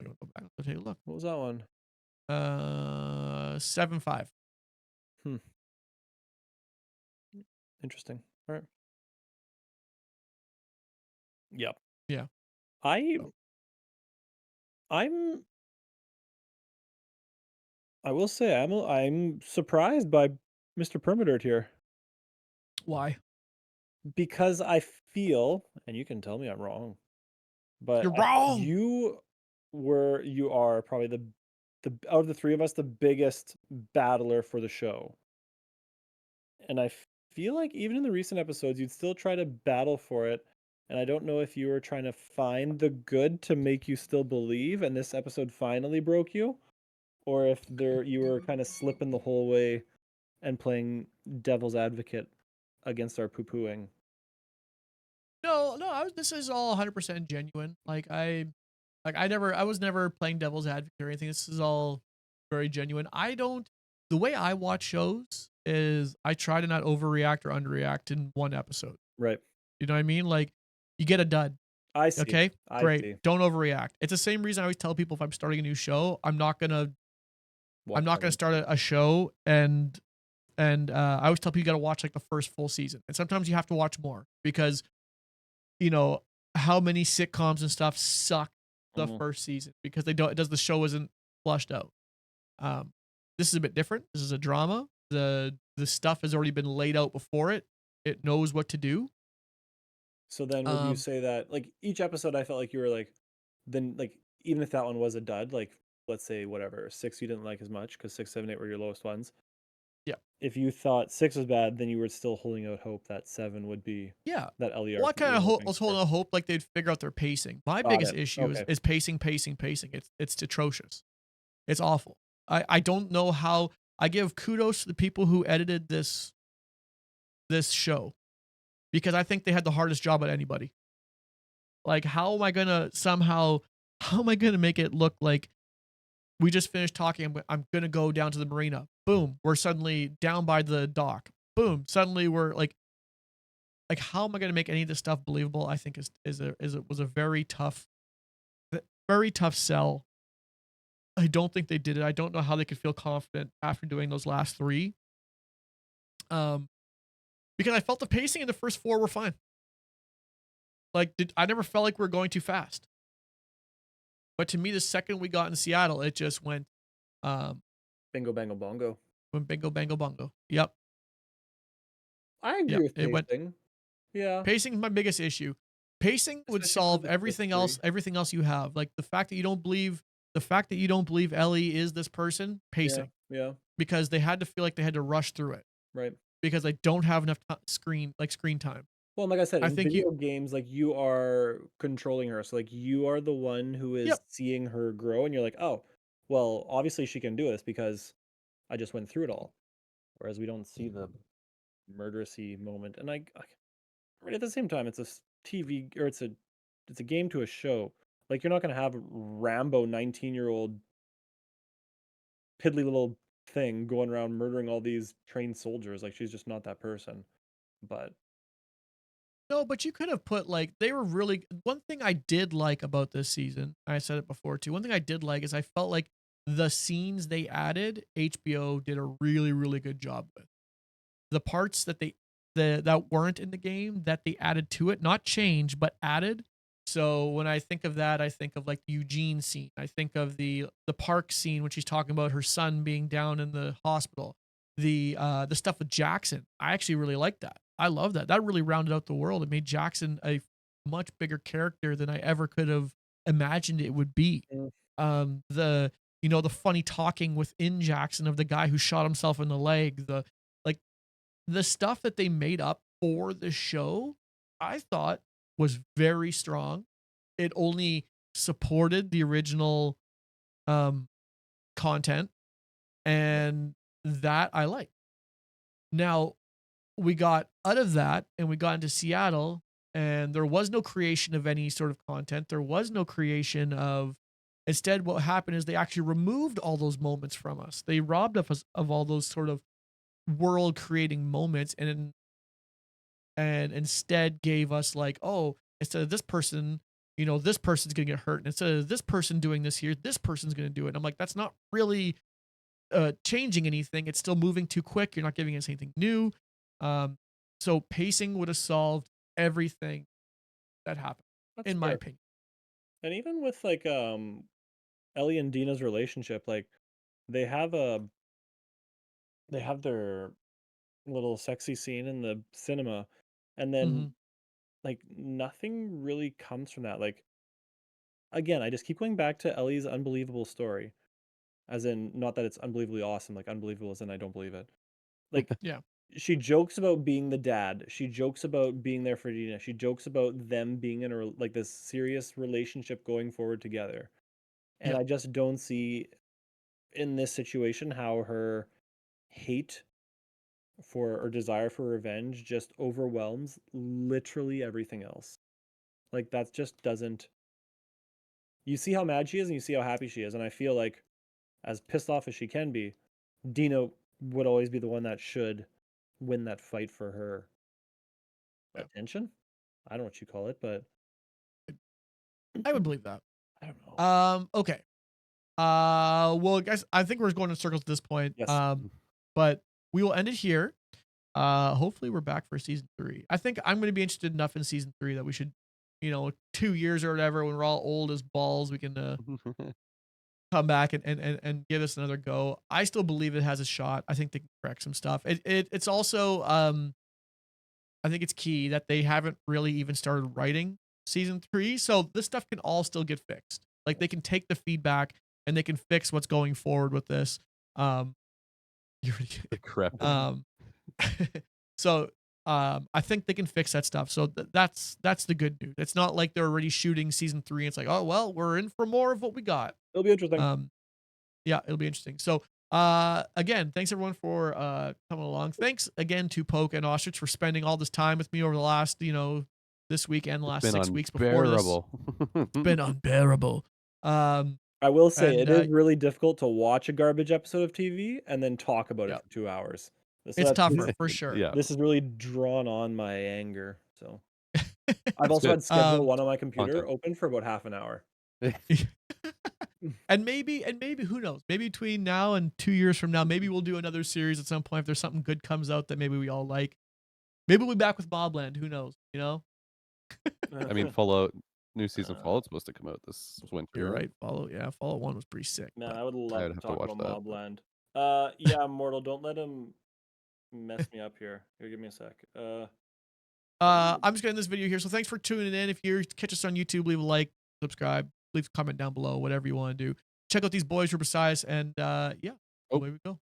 [SPEAKER 1] I'm gonna go back and take a look.
[SPEAKER 2] What was that one?
[SPEAKER 1] 7.5.
[SPEAKER 2] Hmm. Interesting. All right. Yep.
[SPEAKER 1] Yeah.
[SPEAKER 2] I
[SPEAKER 1] So,
[SPEAKER 2] I'm I will say I'm surprised by Mr. Permadirt here
[SPEAKER 1] why?
[SPEAKER 2] because I feel, and you can tell me I'm wrong, but
[SPEAKER 1] You're wrong.
[SPEAKER 2] you are probably the out of the 3 of us the biggest battler for the show. And I feel like even in the recent episodes you'd still try to battle for it. And I don't know if you were trying to find the good to make you still believe and this episode finally broke you, or if you were kind of slipping the whole way and playing devil's advocate against our poo-pooing.
[SPEAKER 1] No, this is all 100% genuine. I was never playing devil's advocate or anything. This is all very genuine. The way I watch shows is I try to not overreact or underreact in one episode.
[SPEAKER 2] Right.
[SPEAKER 1] You know what I mean? Like, you get a dud.
[SPEAKER 2] I see.
[SPEAKER 1] Okay,
[SPEAKER 2] I
[SPEAKER 1] great.
[SPEAKER 2] see.
[SPEAKER 1] Don't overreact. It's the same reason I always tell people if I'm starting a new show, I'm not gonna start a show and I always tell people you got to watch like the first full season, and sometimes you have to watch more because how many sitcoms and stuff suck the first season because the show isn't flushed out. This is a bit different. This is a drama. The stuff has already been laid out before it. It knows what to do.
[SPEAKER 2] So then would you say that like each episode I felt like you were like then like even if that one was a dud, like let's say whatever, 6 you didn't like as much because 6, 7, 8 were your lowest ones.
[SPEAKER 1] Yeah.
[SPEAKER 2] If you thought 6 was bad, then you were still holding out hope that 7 would be
[SPEAKER 1] Yeah.
[SPEAKER 2] that LER.
[SPEAKER 1] Well, I kind of was holding out hope like they'd figure out their pacing. My biggest issue is pacing. It's atrocious. It's awful. I don't know how. I give kudos to the people who edited this show because I think they had the hardest job at anybody. Like, how am I gonna make it look like we just finished talking? I'm gonna go down to the marina. Boom, we're suddenly down by the dock. Boom, suddenly we're like how am I gonna make any of this stuff believable? I think was a very tough sell. I don't think they did it. I don't know how they could feel confident after doing those last 3. Because I felt the pacing in the first 4 were fine. Like, I never felt like we were going too fast. But to me, the second we got in Seattle, it just went
[SPEAKER 2] bingo bango bongo.
[SPEAKER 1] Went bingo bango bongo. Yep.
[SPEAKER 2] I agree with pacing. Yeah.
[SPEAKER 1] Pacing is my biggest issue. Pacing would solve everything else you have. Like the fact that you don't believe Ellie is this person, pacing.
[SPEAKER 2] Yeah.
[SPEAKER 1] Because they had to feel like they had to rush through it.
[SPEAKER 2] Right.
[SPEAKER 1] Because they don't have enough screen time.
[SPEAKER 2] Well, like I said, in video games, like you are controlling her. So like you are the one who is seeing her grow and you're like, oh, well, obviously she can do this because I just went through it all. Whereas we don't see the murderousy moment. And I mean, at the same time, it's a TV or it's a game to a show. Like you're not gonna have Rambo 19-year-old piddly little thing going around murdering all these trained soldiers. Like she's just not that person. But
[SPEAKER 1] no, but you could have put like they were really one thing I did like about this season. I said it before too. One thing I did like is I felt like the scenes they added, HBO did a really, really good job with. The parts that that weren't in the game that they added to it, not changed, but added. So when I think of that, I think of like the Eugene scene. I think of the park scene when she's talking about her son being down in the hospital. The stuff with Jackson. I actually really like that. I love that. That really rounded out the world. It made Jackson a much bigger character than I ever could have imagined it would be. The funny talking within Jackson of the guy who shot himself in the leg, the stuff that they made up for the show, I thought was very strong. It only supported the original content, and that I like. Now, we got out of that and we got into Seattle, and there was no creation of any sort of content. There was no creation of. Instead, what happened is they actually removed all those moments from us. They robbed us of all those sort of world creating moments and instead gave us like, oh, instead of this person, this person's gonna get hurt, and instead of this person doing this here, this person's gonna do it. And I'm like, that's not really changing anything. It's still moving too quick. You're not giving us anything new. So pacing would have solved everything that happened, in my opinion.
[SPEAKER 2] And even with like Ellie and Dina's relationship, like they have their little sexy scene in the cinema, and then like nothing really comes from that. Like again, I just keep going back to Ellie's unbelievable story, as in not that it's unbelievably awesome, like unbelievable as in I don't believe it. Like
[SPEAKER 1] Yeah.
[SPEAKER 2] She jokes about being the dad. She jokes about being there for Dina. She jokes about them being in a like this serious relationship going forward together. And
[SPEAKER 1] Yeah.
[SPEAKER 2] I just don't see in this situation how her hate for or desire for revenge just overwhelms literally everything else. Like that just doesn't. You see how mad she is and you see how happy she is, and I feel like as pissed off as she can be, Dina would always be the one that should win that fight for her
[SPEAKER 1] Yeah.
[SPEAKER 2] attention. I don't know what you call it, but
[SPEAKER 1] I would believe that.
[SPEAKER 2] I don't know.
[SPEAKER 1] Okay. Well, guys, I think we're going in circles at this point.
[SPEAKER 2] Yes.
[SPEAKER 1] But we will end it here. Hopefully we're back for season 3. I think I'm going to be interested enough in season 3 that we should, 2 years or whatever, when we're all old as balls, we can come back and give us another go. I still believe it has a shot. I think they can correct some stuff. It's also, I think it's key that they haven't really even started writing season 3. So this stuff can all still get fixed. Like they can take the feedback and they can fix what's going forward with this.
[SPEAKER 3] The crap.
[SPEAKER 1] So I think they can fix that stuff. So that's the good news. It's not like they're already shooting season 3. It's like, oh well, we're in for more of what we got.
[SPEAKER 2] It'll be interesting.
[SPEAKER 1] Yeah, it'll be interesting. So again, thanks everyone for coming along. Thanks again to Poke and Ostrich for spending all this time with me over the last, this week and the last 6 weeks before this. It's been unbearable.
[SPEAKER 2] I will say
[SPEAKER 1] and,
[SPEAKER 2] it is really difficult to watch a garbage episode of TV and then talk about it
[SPEAKER 1] Yep.
[SPEAKER 2] for 2 hours.
[SPEAKER 1] It's tougher for sure.
[SPEAKER 3] Yeah.
[SPEAKER 2] This has really drawn on my anger. So I've also had Schedule One on my computer open for about half an hour.
[SPEAKER 1] And maybe who knows? Maybe between now and 2 years from now, maybe we'll do another series at some point if there's something good comes out that maybe we all like. Maybe we'll be back with Mobland. Who knows?
[SPEAKER 3] I mean, Fallout, new season Fallout's supposed to come out this winter.
[SPEAKER 1] You're right. Fallout 1 was pretty sick.
[SPEAKER 2] Man, I would love to talk about
[SPEAKER 3] that.
[SPEAKER 2] Mobland. Yeah, Mortal, don't let him mess me up here. Here, give me a sec.
[SPEAKER 1] I'm just getting this video here. So thanks for tuning in. If you catch us on YouTube, leave a like, subscribe, leave a comment down below, whatever you want to do. Check out these boys who are beside us, and yeah, away we go.